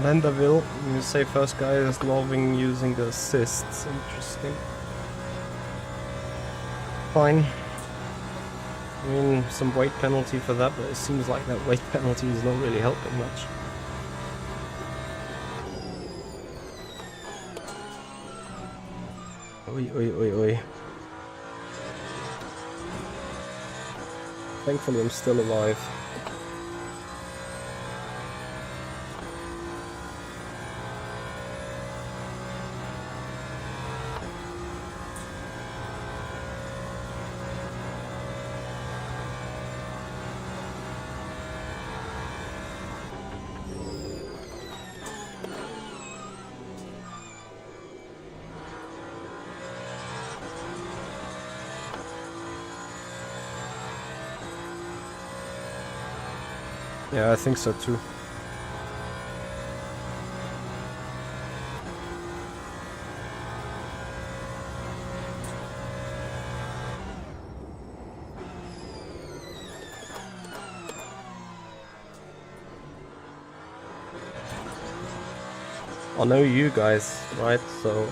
Landaville, you say first guy is loving using the assists. Interesting. Fine. I mean, some weight penalty for that, but it seems like that weight penalty is not really helping much. Oi, oi, oi, oi. Thankfully I'm still alive. Yeah, I think so too. I know you guys, right? So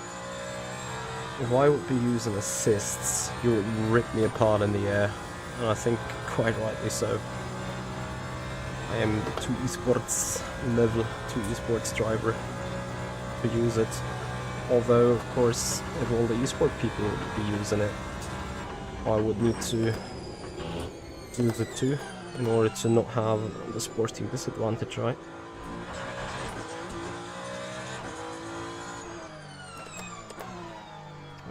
if I would be using assists, you would rip me apart in the air, and I think quite rightly so. I am 2 esports level 2 esports driver to use it. Although, of course, if all the esport people would be using it, I would need to use it too, in order to not have the sporting disadvantage, right?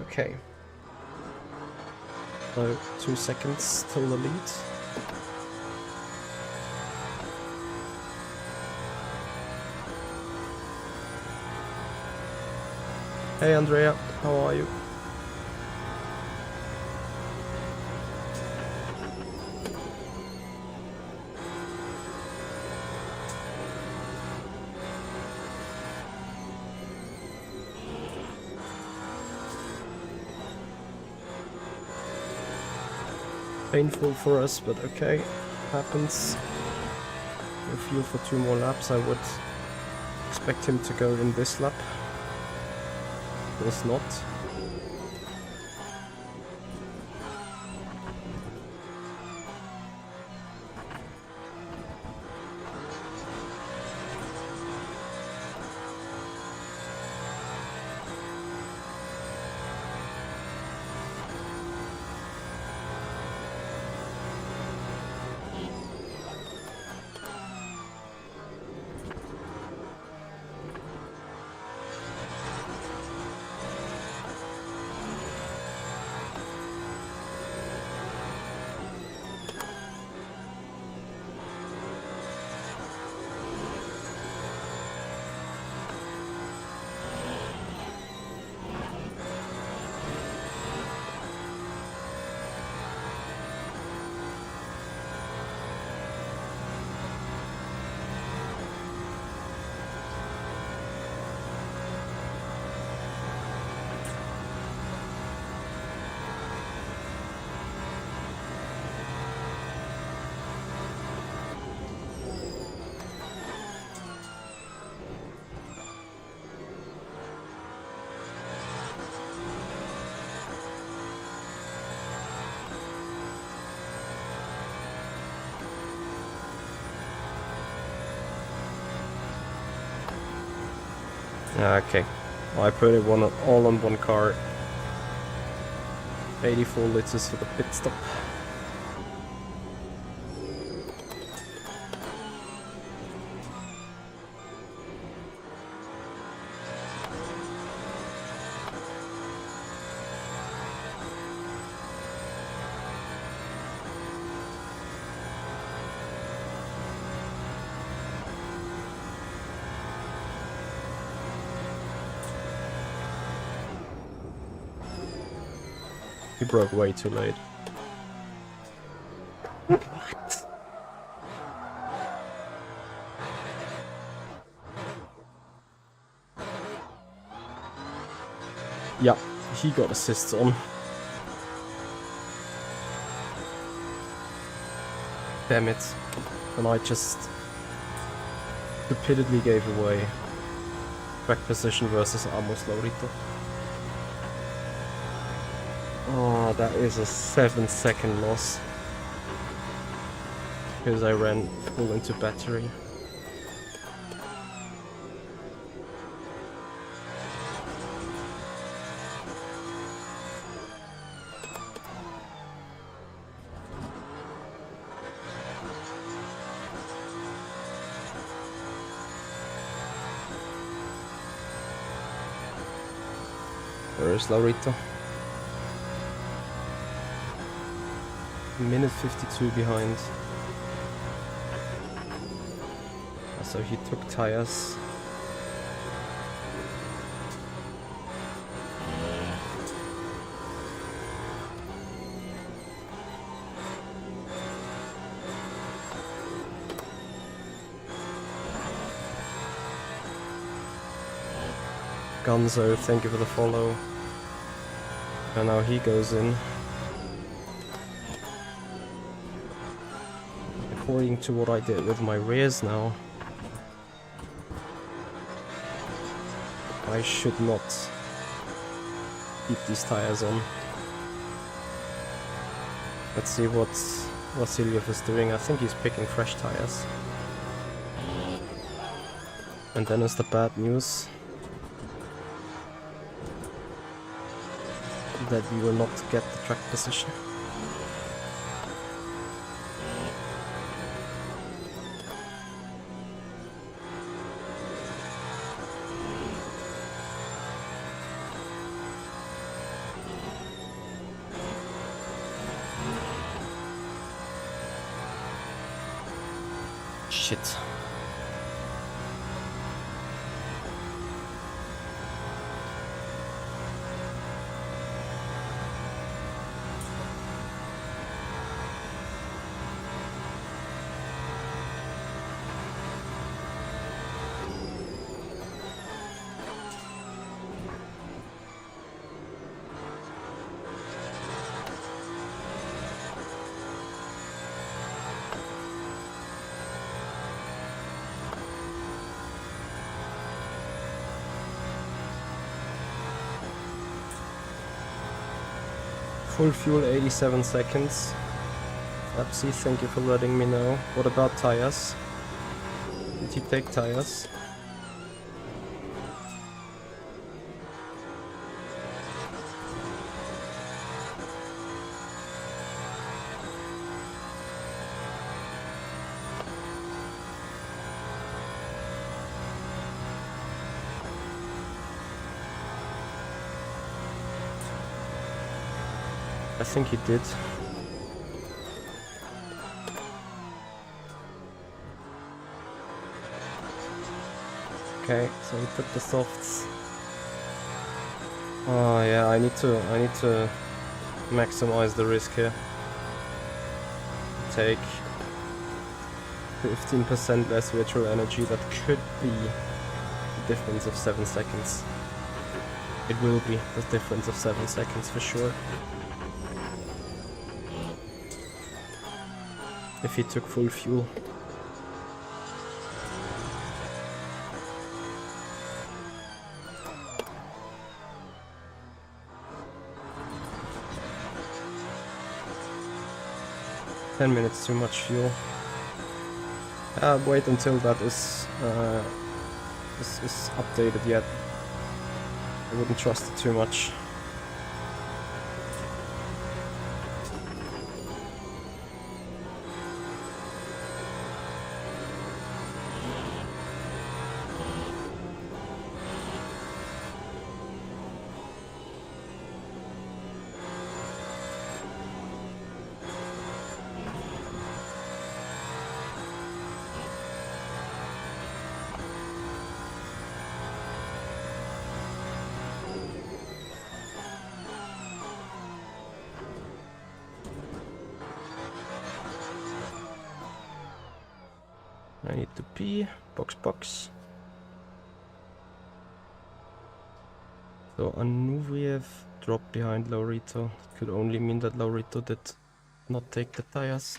Okay. So, 2 seconds till the lead. Hey Andrea, how are you? painful for us, but okay, happens. No fuel for 2 more laps. I would expect him to go in this lap. Was not. Okay, well, I put it all on one car. 84 liters for the pit stop. He broke way too late. What? Yeah, he got assists on. Damn it. And I just repeatedly gave away track position versus Amos Laurito. Oh, that is a 7-second loss. Because I ran full into battery. Where is Laurito? Minute 52 behind. So he took tires. Gonzo, thank you for the follow. And now he goes in. According to what I did with my rears now, I should not keep these tires on. Let's see what Vasilyev is doing. I think he's picking fresh tires. And then is the bad news that we will not get the track position. Shit. Full fuel 87 seconds. Epsi, thank you for letting me know. What about tires? Did he take tires? I think he did. Okay, so we took the softs. Oh yeah, I need to maximize the risk here. Take 15% less virtual energy. That could be the difference of 7 seconds. It will be the difference of 7 seconds for sure. If he took full fuel. "10 minutes too much fuel." Wait until that is updated yet. I wouldn't trust it too much. I need to pee. Box. So Anuvriev dropped behind Laurito. It could only mean that Laurito did not take the tires.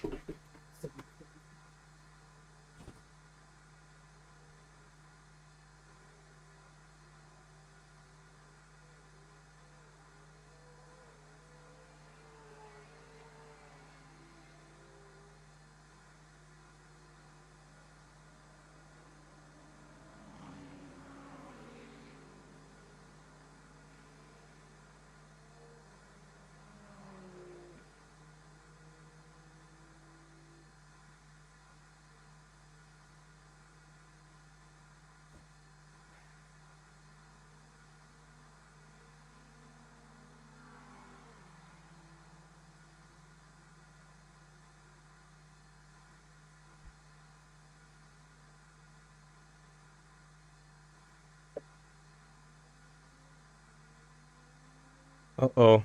Uh-oh.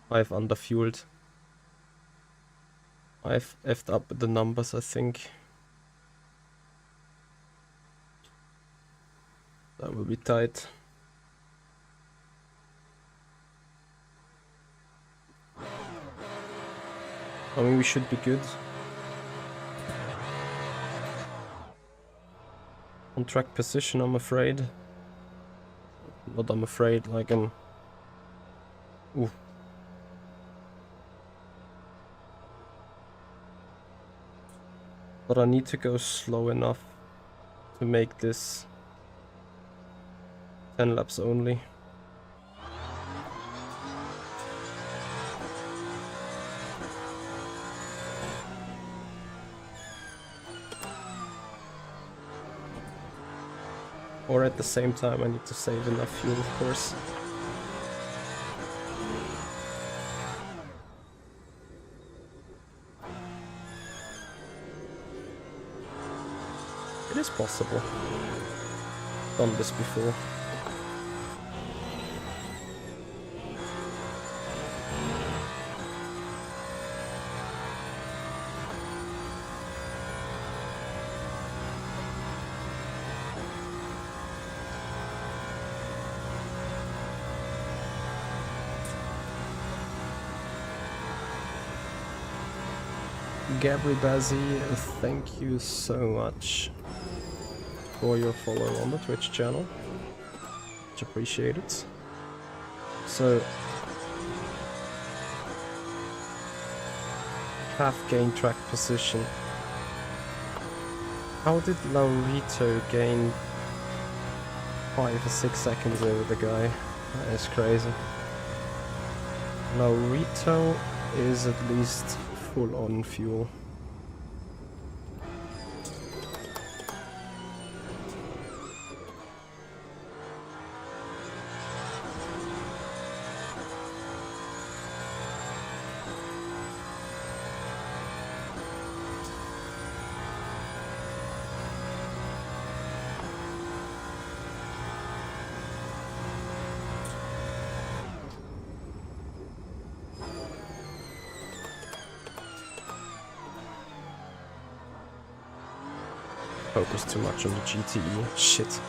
I've underfueled. I've effed up the numbers, I think. That will be tight. I mean, we should be good. On track position, I'm afraid. Not I'm afraid, like I'm... Ooh. But I need to go slow enough to make this 10 laps only. Or at the same time I need to save enough fuel, of course. It is possible. Done this before. Gabri Bazzi, thank you so much for your follow on the Twitch channel. Much appreciated. So have gained track position. How did Laurito gain 5 or 6 seconds over the guy? That is crazy. Laurito is at least full on fuel. Focus too much on the GTE. Shit.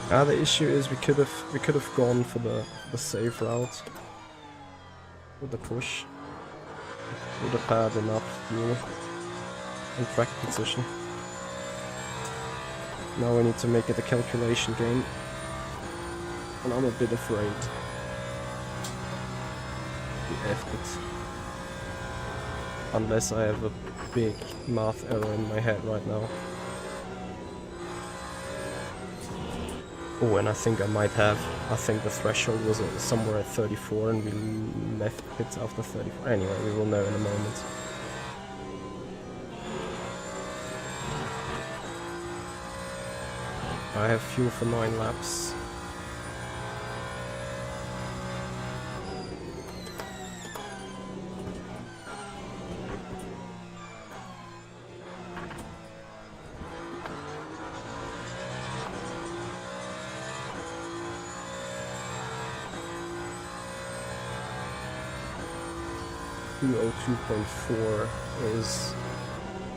The issue is we could have gone for the safe route with the push. Would have had enough fuel and track position. Now we need to make it a calculation game, and I'm a bit afraid we effed it. Unless I have a big math error in my head right now. Oh, and I think I might have. I think the threshold was somewhere at 34 and we left pits after 34. Anyway, we will know in a moment. I have fuel for 9 laps. .4 is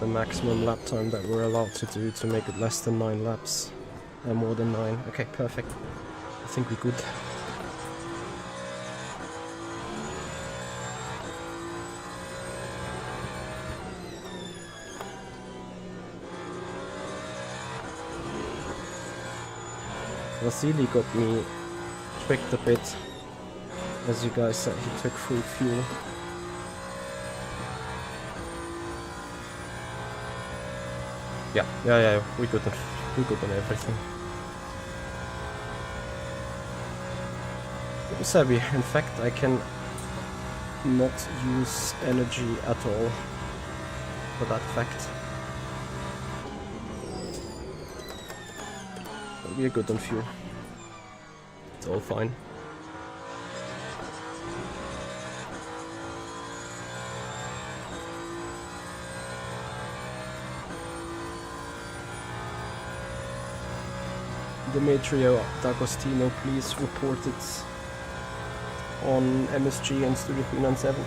the maximum lap time that we're allowed to do to make it less than 9 laps. And more than 9. Okay, perfect. I think we're good. Vasily got me tricked a bit. As you guys said, he took full fuel. Yeah, we're good on everything. In fact, I can not use energy at all for that fact. But we are good on fuel. It's all fine. Demetrio D'Agostino, please report it on MSG and Studio 397.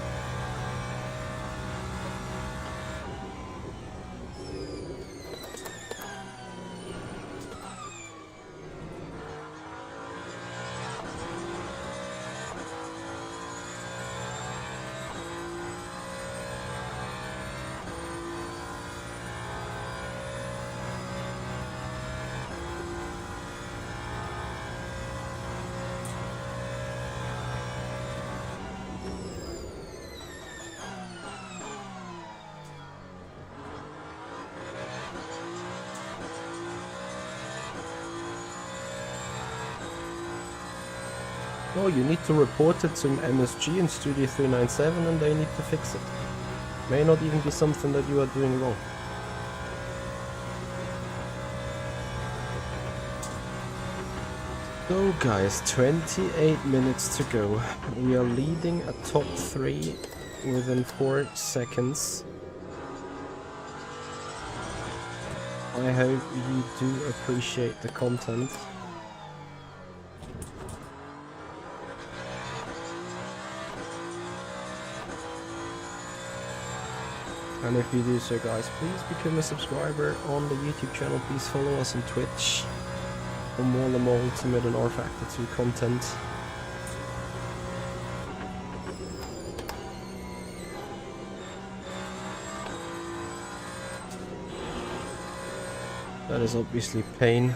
No, you need to report it to MSG and Studio 397 and they need to fix it. May not even be something that you are doing wrong. So guys, 28 minutes to go. We are leading a top 3 within 4 seconds. I hope you do appreciate the content. And if you do so, guys, please become a subscriber on the YouTube channel. Please follow us on Twitch for more Le Mans Ultimate and R Factor 2 content. That is obviously pain.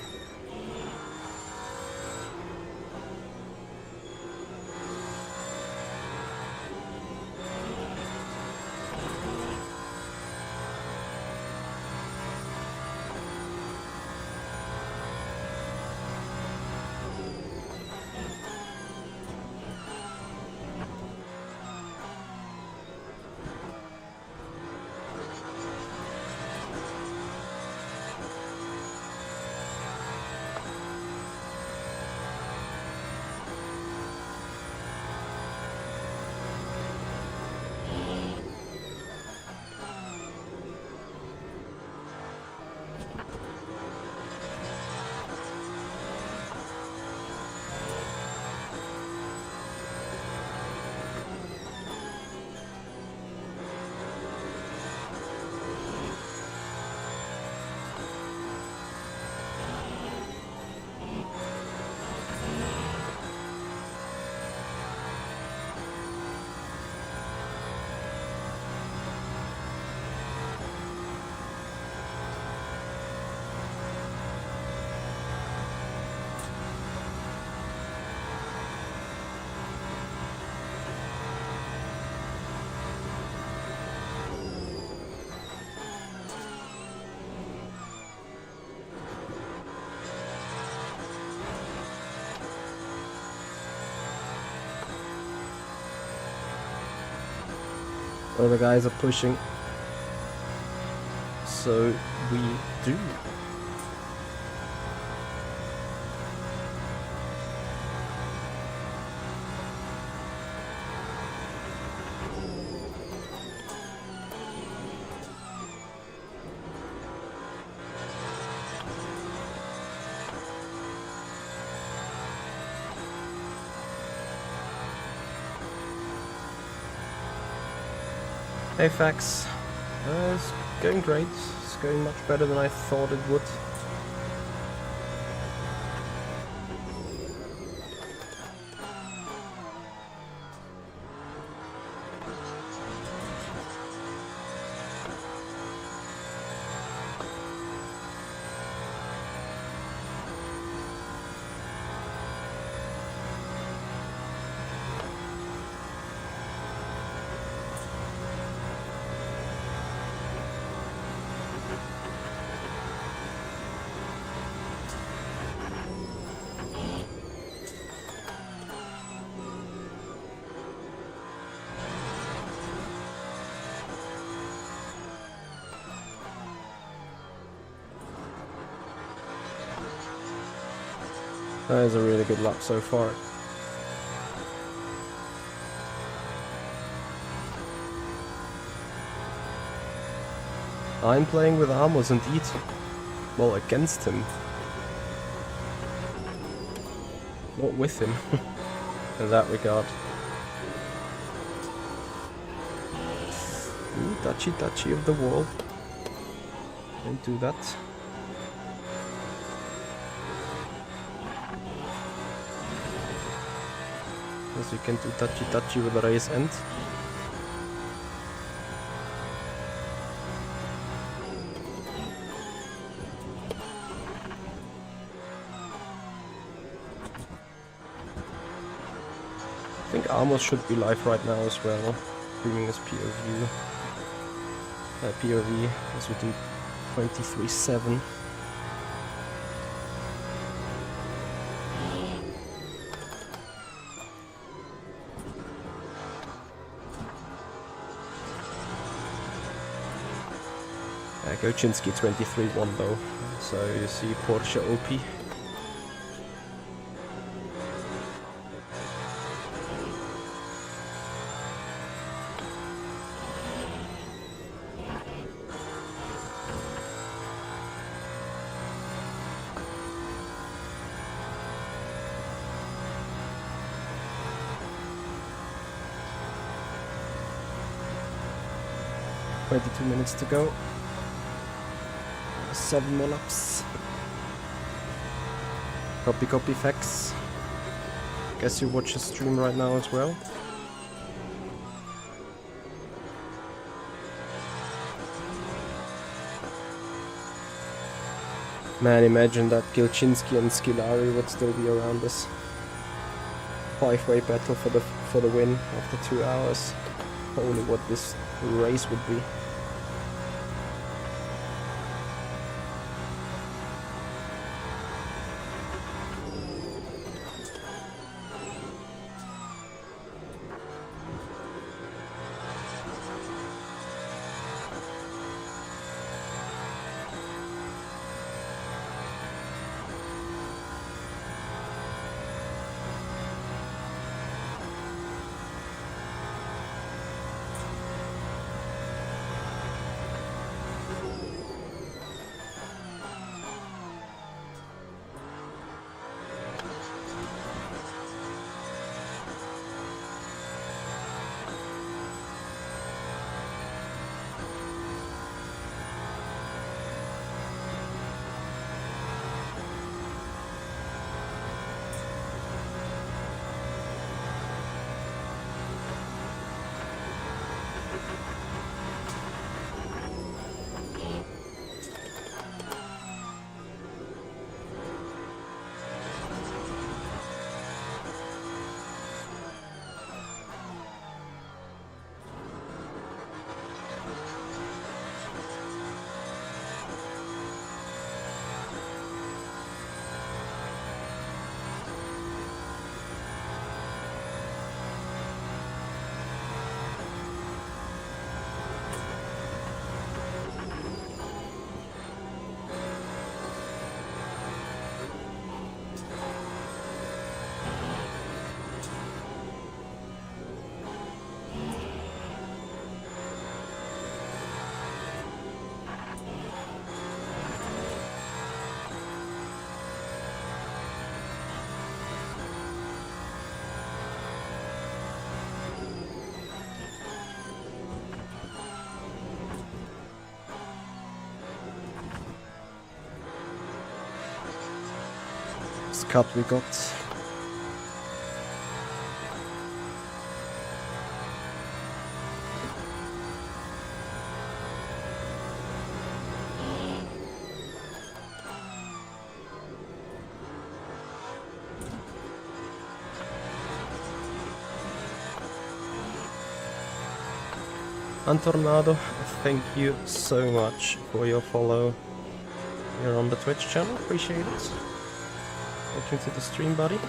Other guys are pushing. So we do. Hey Fax, it's going great. It's going much better than I thought it would. That is a really good lap so far. I'm playing with Amos indeed. Well, against him. Not with him, in that regard. Ooh, touchy of the wall. Don't do that. As you can do touchy with the race end. I think Amos should be live right now as well, streaming his POV as we do 23/7. Goczynski 23-1 though, so you see Porsche OP. 22 minutes to go. 7 more laps. Copy facts. Guess you watch the stream right now as well. Man, imagine that Gilchinski and Scolari would still be around this 5-way battle for the win after 2 hours. Holy, what this race would be. Cut we got. Antornado, thank you so much for your follow here on the Twitch channel, appreciate it. Welcome to the stream, buddy.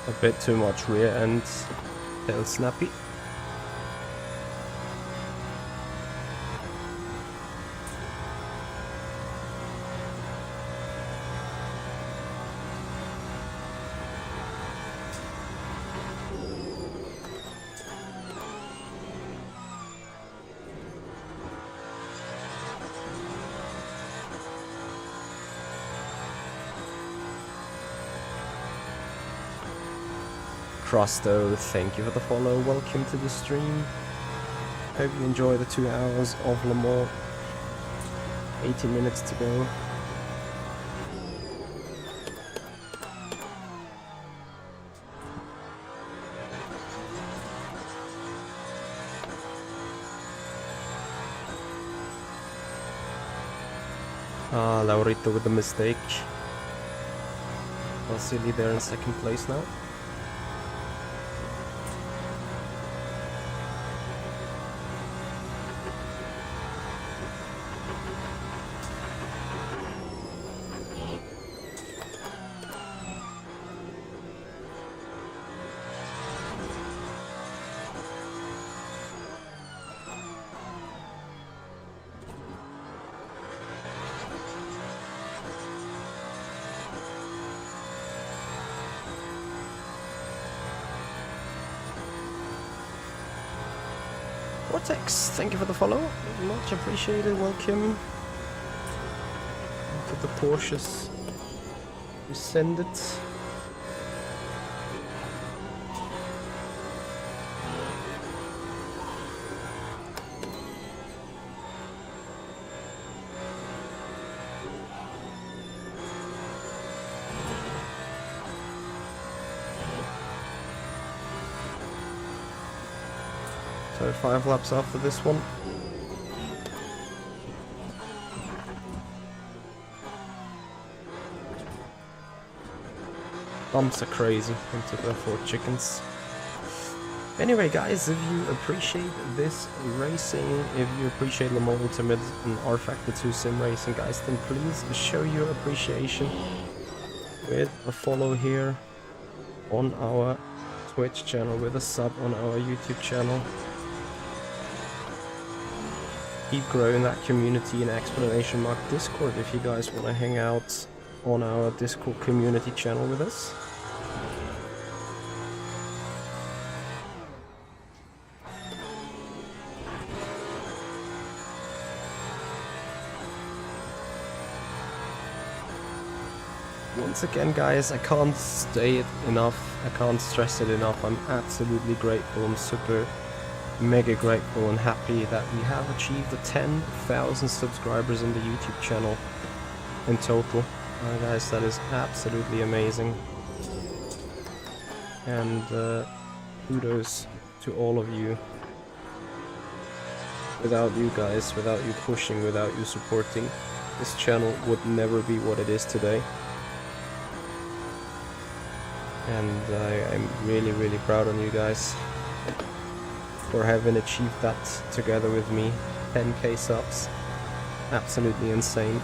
A bit too much rear end, tail snappy. Crusto, thank you for the follow, welcome to the stream. Hope you enjoy the 2 hours of Le Mans. 18 minutes to go. Ah, Laurito with the mistake. Vasily there in second place now. Cortex, thank you for the follow. Much appreciated. Welcome to the Porsches. You send it. So 5 laps after this one. Bumps are crazy into the 4 chickens. Anyway guys, if you appreciate this racing, if you appreciate Le Mans Ultimate and R Factor 2 Sim Racing guys, then please show your appreciation with a follow here on our Twitch channel, with a sub on our YouTube channel. Keep growing that community in ! Discord if you guys want to hang out on our Discord community channel with us. Once again guys, I can't say it enough, I can't stress it enough, I'm absolutely grateful, I'm super mega grateful and happy that we have achieved the 10,000 subscribers on the YouTube channel in total. Guys, that is absolutely amazing. And kudos to all of you. Without you guys, without you pushing, without you supporting, this channel would never be what it is today. And I'm really, really proud on you guys for having achieved that together with me. 10k subs. Absolutely insane.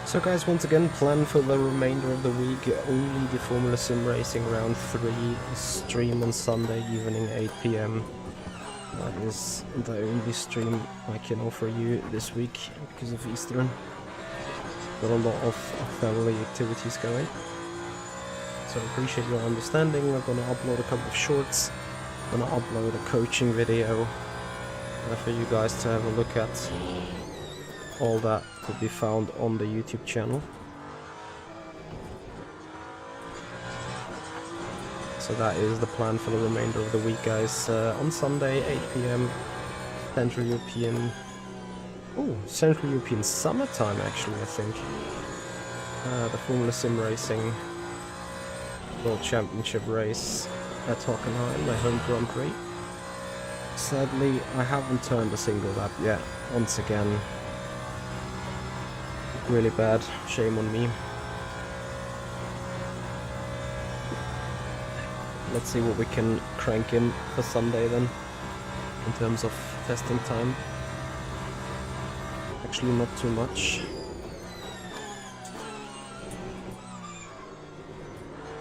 So guys, once again, plan for the remainder of the week, only the Formula Sim Racing Round 3 stream on Sunday evening 8 PM. That is the only stream I can offer you this week because of Easter. Got a lot of family activities going. So I appreciate your understanding. I'm gonna upload a couple of shorts. I'm gonna upload a coaching video for you guys to have a look at. All that will be found on the YouTube channel. So that is the plan for the remainder of the week, guys. On Sunday, 8 PM, Central European... Oh, Central European summertime, actually, I think. The Formula Sim Racing World Championship race at Hockenheim, my home Grand Prix. Sadly, I haven't turned a single lap yet, once again. Really bad, shame on me. Let's see what we can crank in for Sunday then. in terms of testing time. Actually not too much.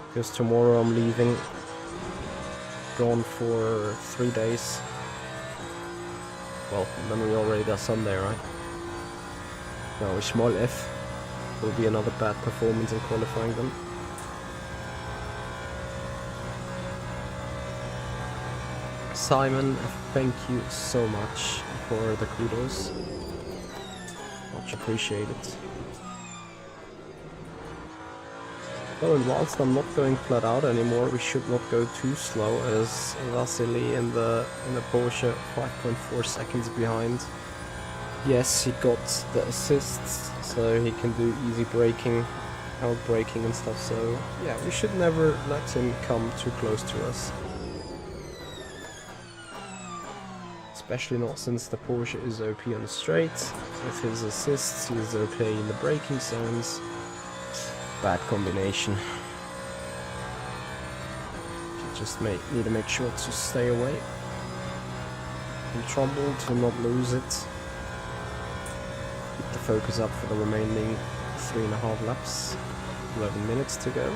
Because tomorrow I'm leaving. Gone for 3 days. Well, then we already got Sunday, right? Now we small F. Will be another bad performance in qualifying them. Simon, thank you so much for the kudos. Much appreciated. Oh, and whilst I'm not going flat out anymore, we should not go too slow, as Vasily in the Porsche 5.4 seconds behind. Yes, he got the assists, so he can do easy braking, out braking and stuff, so yeah, we should never let him come too close to us. Especially not since the Porsche is OP on the straight. With his assists, he is OP in the braking zones. Bad combination. You just need to make sure to stay away from trouble to not lose it. Keep the focus up for the remaining 3.5 laps. 11 minutes to go.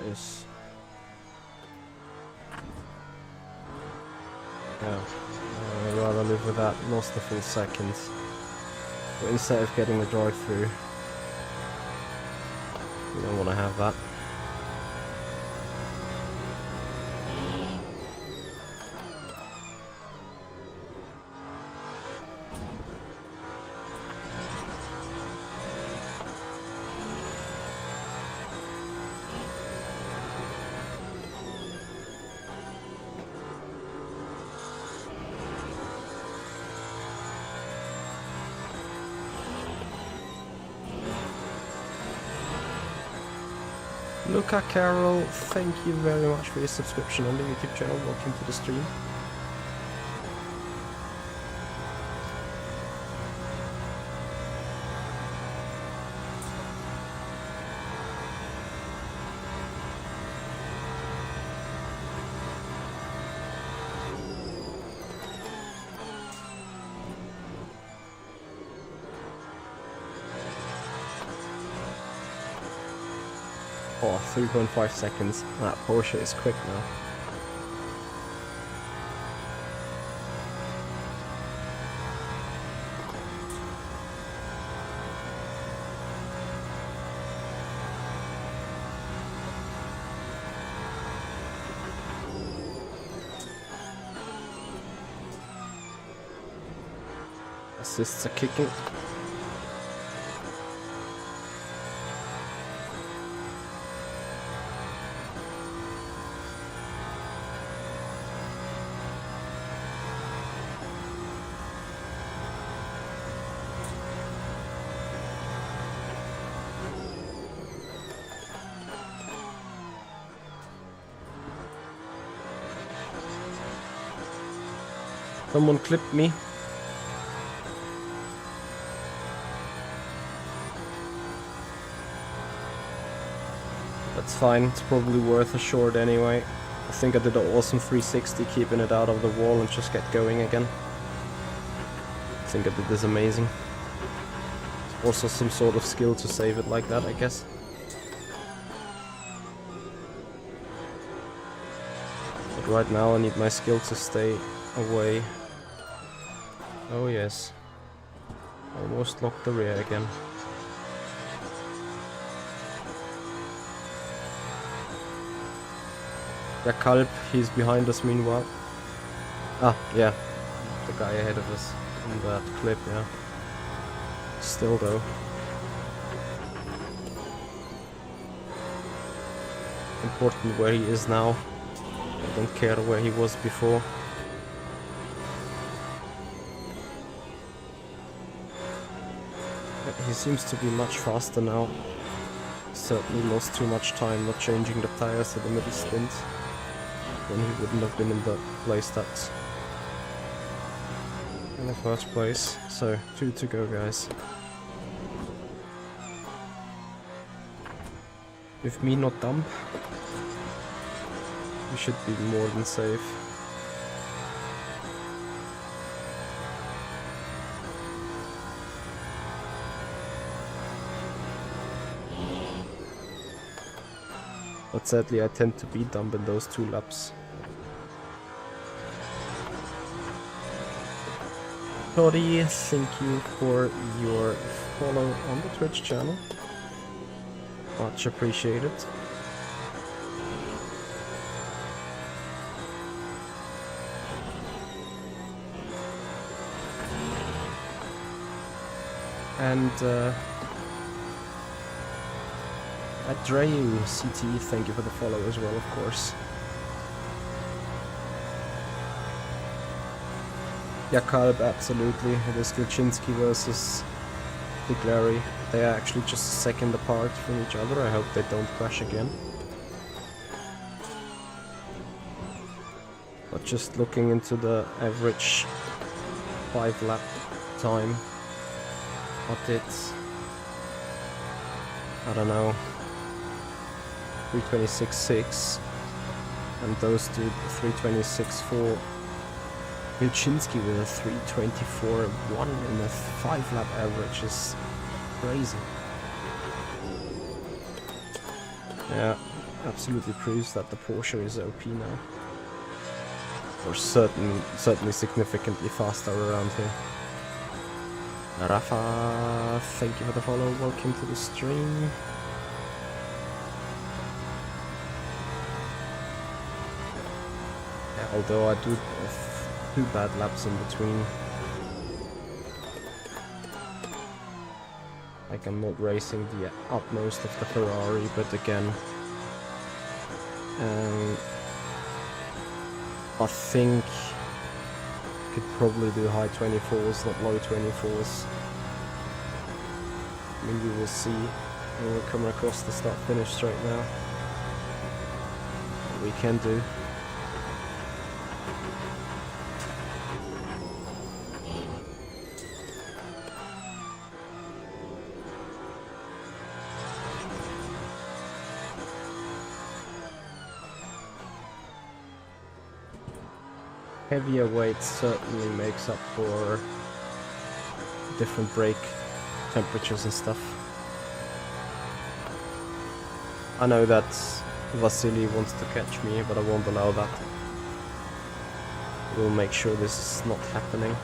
Nice. Yeah, I'd rather live with that. Lost a full second. But instead of getting the drive-through, you don't want to have that. Luca Carroll, thank you very much for your subscription on the YouTube channel. Welcome to the stream. Oh, 3.5 seconds. That Porsche is quick now. Assists are kicking. Someone clipped me. That's fine, it's probably worth a short anyway. I think I did an awesome 360 keeping it out of the wall and just get going again. I think I did this amazing. Also some sort of skill to save it like that, I guess. right now I need my skill to stay away. Oh yes. Almost locked the rear again. Der Kalb, he's behind us meanwhile. Ah, yeah. The guy ahead of us in that clip, yeah. Still though. Important where he is now. I don't care where he was before. He seems to be much faster now. Certainly lost too much time not changing the tires at the middle stint. Then he wouldn't have been in the place that's in the first place. So 2 to go, guys. With me not dump, we should be more than safe. But sadly I tend to be dumb in those 2 laps. Cody, thank you for your follow on the Twitch channel. Much appreciated. And Dreyu CT, thank you for the follow as well, of course. Yeah, Kalb, absolutely. It is Wilczynski versus Big Larry. They are actually just a second apart from each other. I hope they don't crash again. But just looking into the average 5 lap time, what it's, I don't know, 3:26.6, and those two 3:26.4. Wilczynski with a 3:24.1 in the 5 lap average is crazy. Yeah, absolutely proves that the Porsche is OP now. Or certainly significantly faster around here. Rafa, thank you for the follow, welcome to the stream. Yeah, although I do 2 bad laps in between. Like I'm not racing the utmost of the Ferrari, but again, I think could probably do high 24s, not low 24s. I mean, we will see when we're coming across the start-finish straight now. What we can do. Heavier weight certainly makes up for different brake temperatures and stuff. I know that Vasily wants to catch me, but I won't allow that. We'll make sure this is not happening.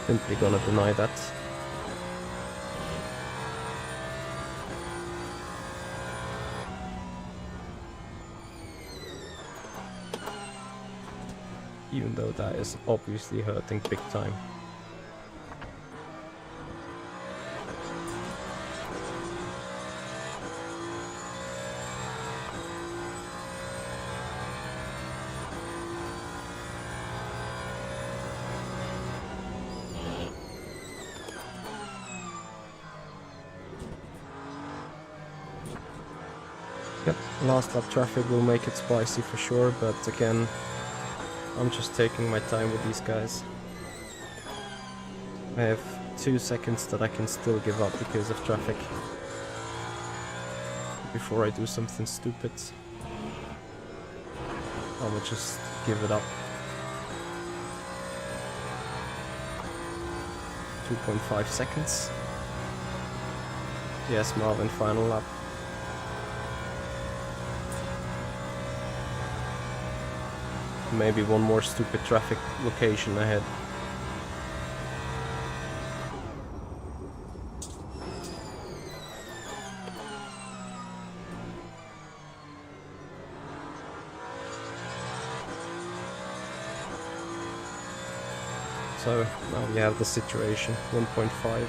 Simply gonna deny that. Even though that is obviously hurting big time. Yep, last lap traffic will make it spicy for sure, but again, I'm just taking my time with these guys. I have 2 seconds that I can still give up because of traffic before I do something stupid. I'ma just give it up. 2.5 seconds. Yes, Marvin, final lap. Maybe one more stupid traffic location ahead. So now we have the situation, 1.5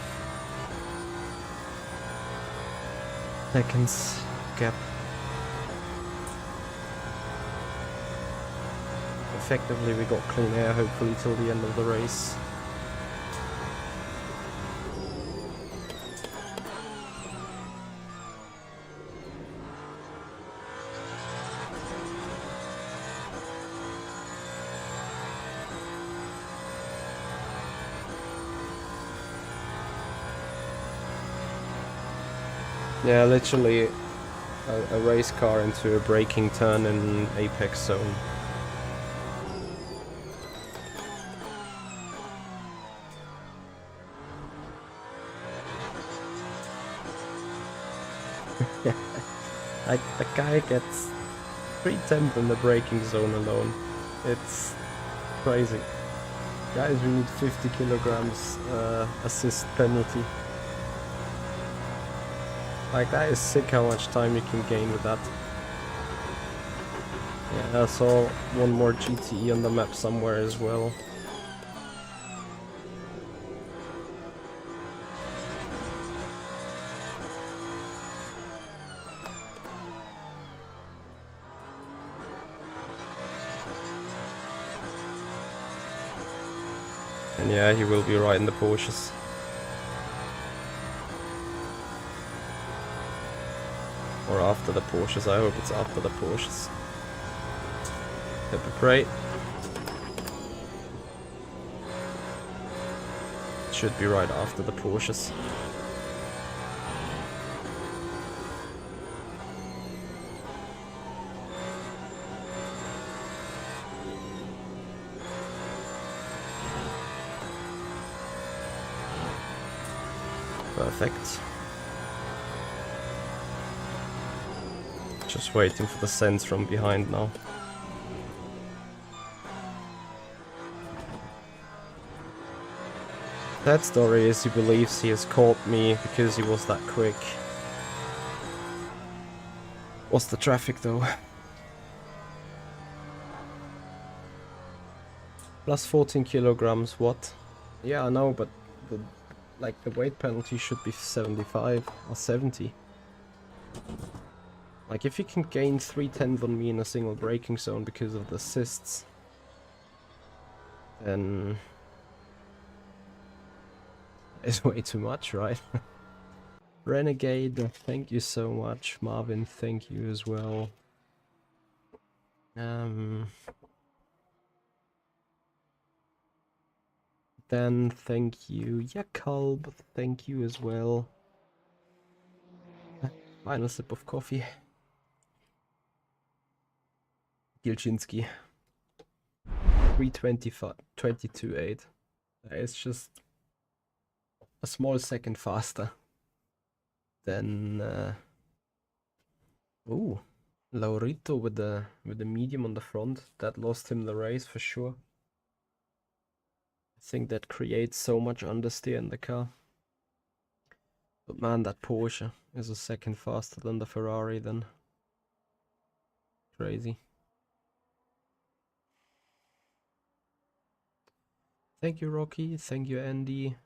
seconds gap. Effectively we got clean air hopefully till the end of the race. Yeah, literally a race car into a braking turn in apex zone. Like, the guy gets 3/10 in the braking zone alone. It's crazy. Guys, we need 50 kilograms assist penalty. Like, that is sick how much time you can gain with that. Yeah, I saw one more GTE on the map somewhere as well. And yeah, he will be right in the Porsches. Or after the Porsches, I hope it's after the Porsches. Hope and pray. Should be right after the Porsches. Perfect. Just waiting for the sense from behind now. That story is he believes he has caught me because he was that quick. What's the traffic though? Plus 14 kilograms, what? Yeah, I know, but the weight penalty should be 75 or 70. Like, if you can gain 3/10 on me in a single braking zone because of the assists, then it's way too much, right? Renegade, thank you so much. Marvin, thank you as well. Dan, thank you. Yakalb, thank you as well. Final sip of coffee. Gilchinski. 325, 22.8. It's just a small second faster than ooh, Laurito with the medium on the front. That lost him the race for sure. I think that creates so much understeer in the car. But man, that Porsche is a second faster than the Ferrari then. Crazy. Thank you, Rocky. Thank you, Andy.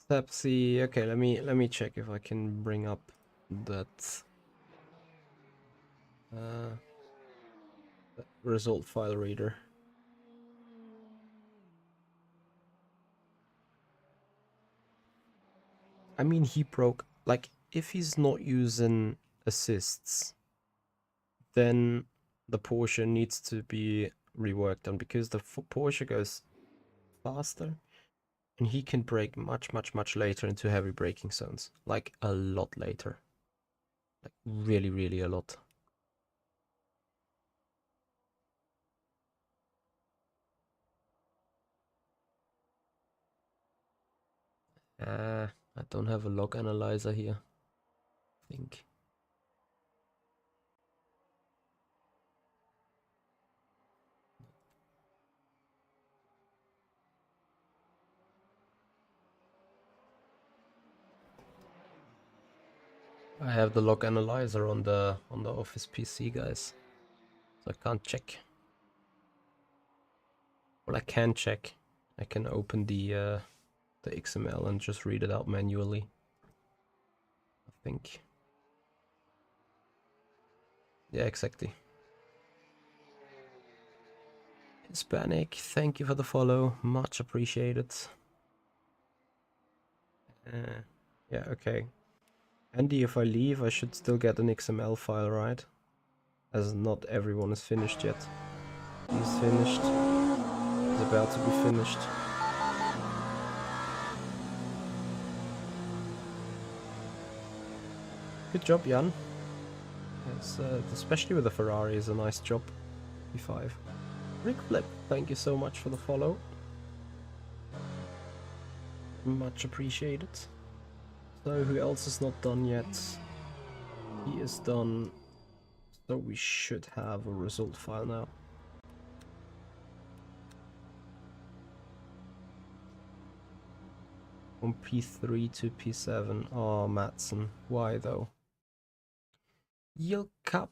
Pepsi. Okay, let me check if I can bring up that result file reader. I mean, he broke, like, if he's not using assists, then the Porsche needs to be reworked on, because the Porsche goes faster and he can brake much later into heavy braking zones, like a lot later. Like really, really a lot. I don't have a log analyzer here, I think. I have the log analyzer on the office PC, guys, so I can't check. Well, I can check. I can open the XML and just read it out manually, I think. Yeah, exactly. Hispanic, thank you for the follow, much appreciated. Yeah, okay. Andy, if I leave, I should still get an XML file, right? As not everyone is finished yet. He's finished. He's about to be finished. Good job, Jan. It's, especially with the Ferrari, is a nice job. P5. Rick Flip, thank you so much for the follow. Much appreciated. So, who else is not done yet? He is done. So we should have a result file now. From P3 to P7. Oh, Matson. Why though? Yilka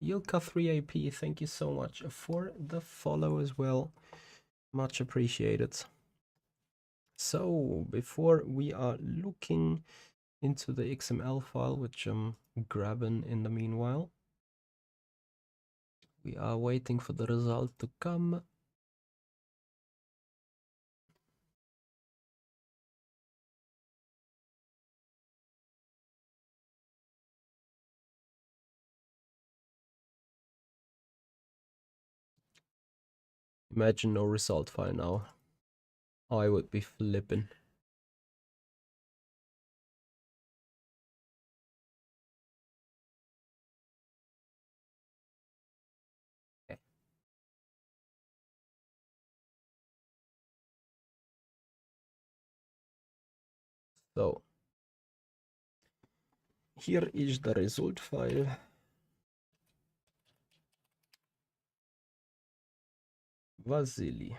3AP, thank you so much for the follow as well. Much appreciated. So, before we are looking into the XML file, which I'm grabbing in the meanwhile, we are waiting for the result to come. Imagine no result file now. I would be flipping. So, here is the result file. Vasily.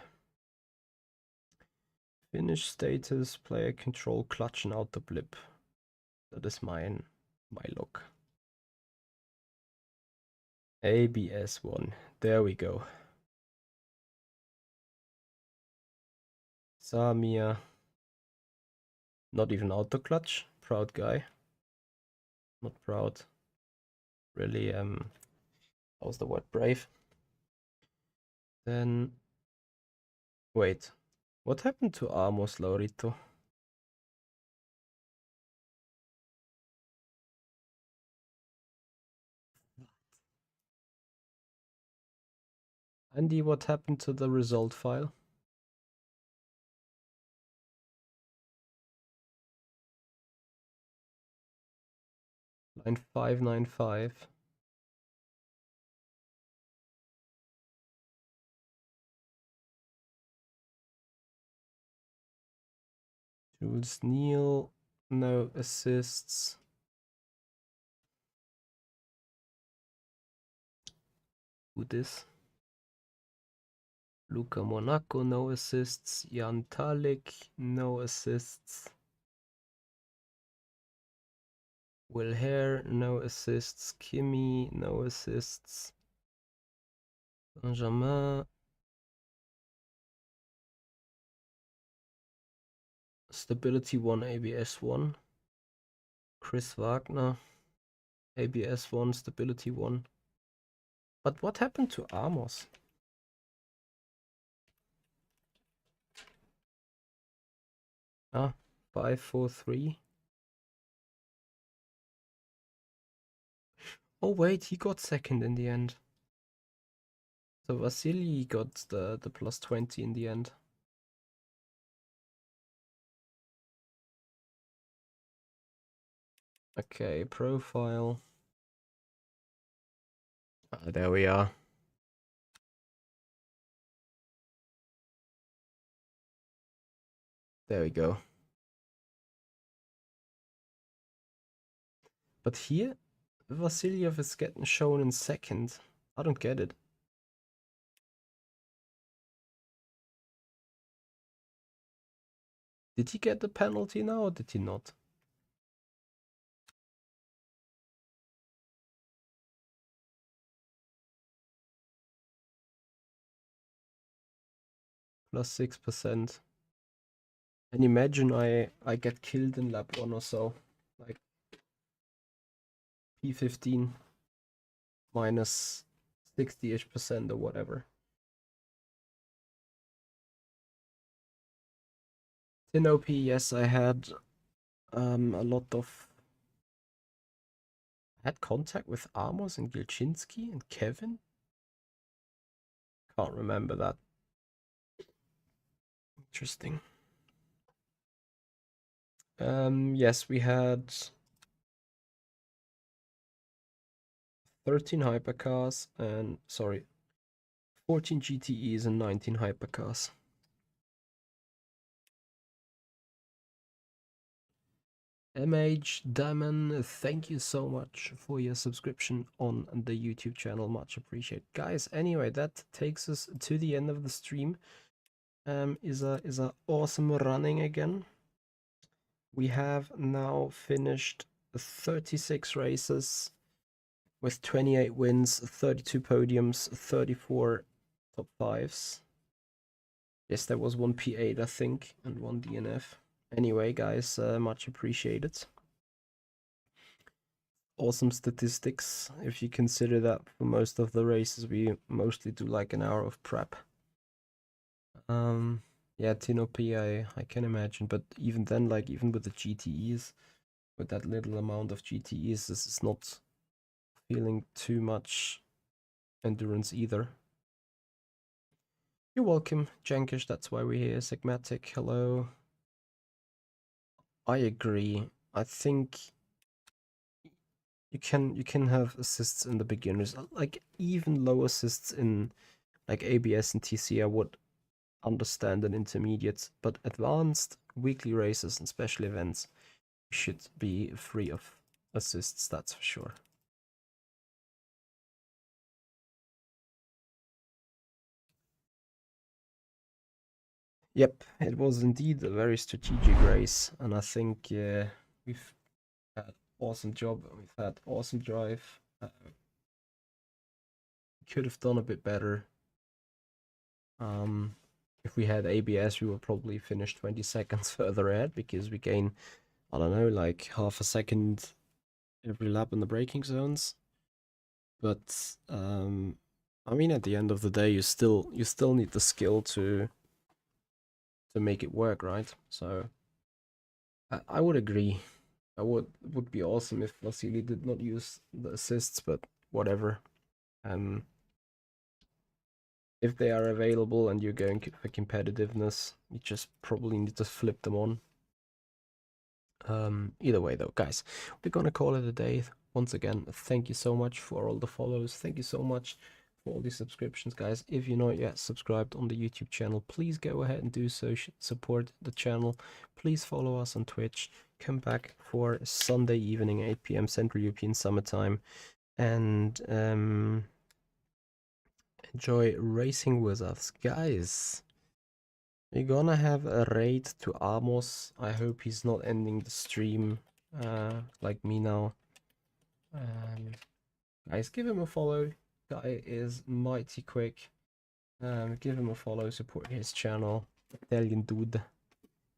Finish status, player control, clutch and auto blip. That is my log. ABS1. There we go. Samir. Not even auto clutch. Proud guy. Not proud. Really, how's the word? Brave. Then, wait. What happened to Amos Laurito? Andy, what happened to the result file? Line 595. Jules Neal, no assists. Who this? Luca Monaco, no assists. Jan Talik, no assists. Will Hare, no assists. Kimi, no assists. Benjamin. Stability 1, ABS 1. Chris Wagner, ABS 1, Stability 1. But what happened to Amos? Ah, 543. Oh wait, he got second in the end. So Vasily got the plus 20 in the end. Okay, profile. There we are. There we go. But here, Vasilyev is getting shown in second. I don't get it. Did he get the penalty now or did he not? Plus 6%. And imagine I get killed in lap 1 or so. Like P15 minus 60-ish% or whatever. In OP, yes, I had a lot of... I had contact with Amos and Gilchinski and Kevin. Can't remember that. Interesting. Yes, we had 13 hypercars and 14 GTEs and 19 hypercars. MH Diamond, thank you so much for your subscription on the YouTube channel. Much appreciated. Guys, anyway, that takes us to the end of the stream. Is a awesome running again. We have now finished 36 races with 28 wins, 32 podiums, 34 top 5s. Yes, there was one P8, I think, and one DNF. Anyway, guys, much appreciated. Awesome statistics, if you consider that for most of the races we mostly do like an hour of prep. Yeah, Tino P, I can imagine, but even then, like, even with the GTEs, with that little amount of GTEs, this is not feeling too much endurance either. You're welcome, Jankish, that's why we're here. Sigmatic, hello. I agree. I think you can have assists in the beginners, like even low assists in like ABS and TC I would understand in intermediates, but advanced weekly races and special events should be free of assists, that's for sure. Yep, it was indeed a very strategic race, and I think we've had awesome job, we've had awesome drive. Could have done a bit better. If we had ABS, we would probably finish 20 seconds further ahead because we gain, I don't know, like half a second every lap in the braking zones. But I mean, at the end of the day, you still need the skill to make it work, right? So I would agree. Would be awesome if Vasily did not use the assists, but whatever. If they are available and you're going for competitiveness, you just probably need to flip them on. Either way though, guys, we're gonna call it a day. Once again, thank you so much for all the follows. Thank you so much for all the subscriptions, guys. If you're not yet subscribed on the YouTube channel, please go ahead and do so. Support the channel. Please follow us on Twitch. Come back for Sunday evening, 8 p.m. Central European Summertime, and enjoy racing with us, guys. We're gonna have a raid to Amos. I hope he's not ending the stream like me now. Guys, give him a follow. Guy is mighty quick. Give him a follow, support his channel. Italian dude.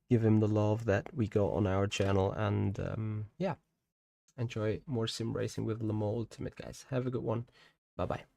Give him the love that we got on our channel, and yeah. Enjoy more sim racing with Le Mans Ultimate, guys. Have a good one. Bye bye.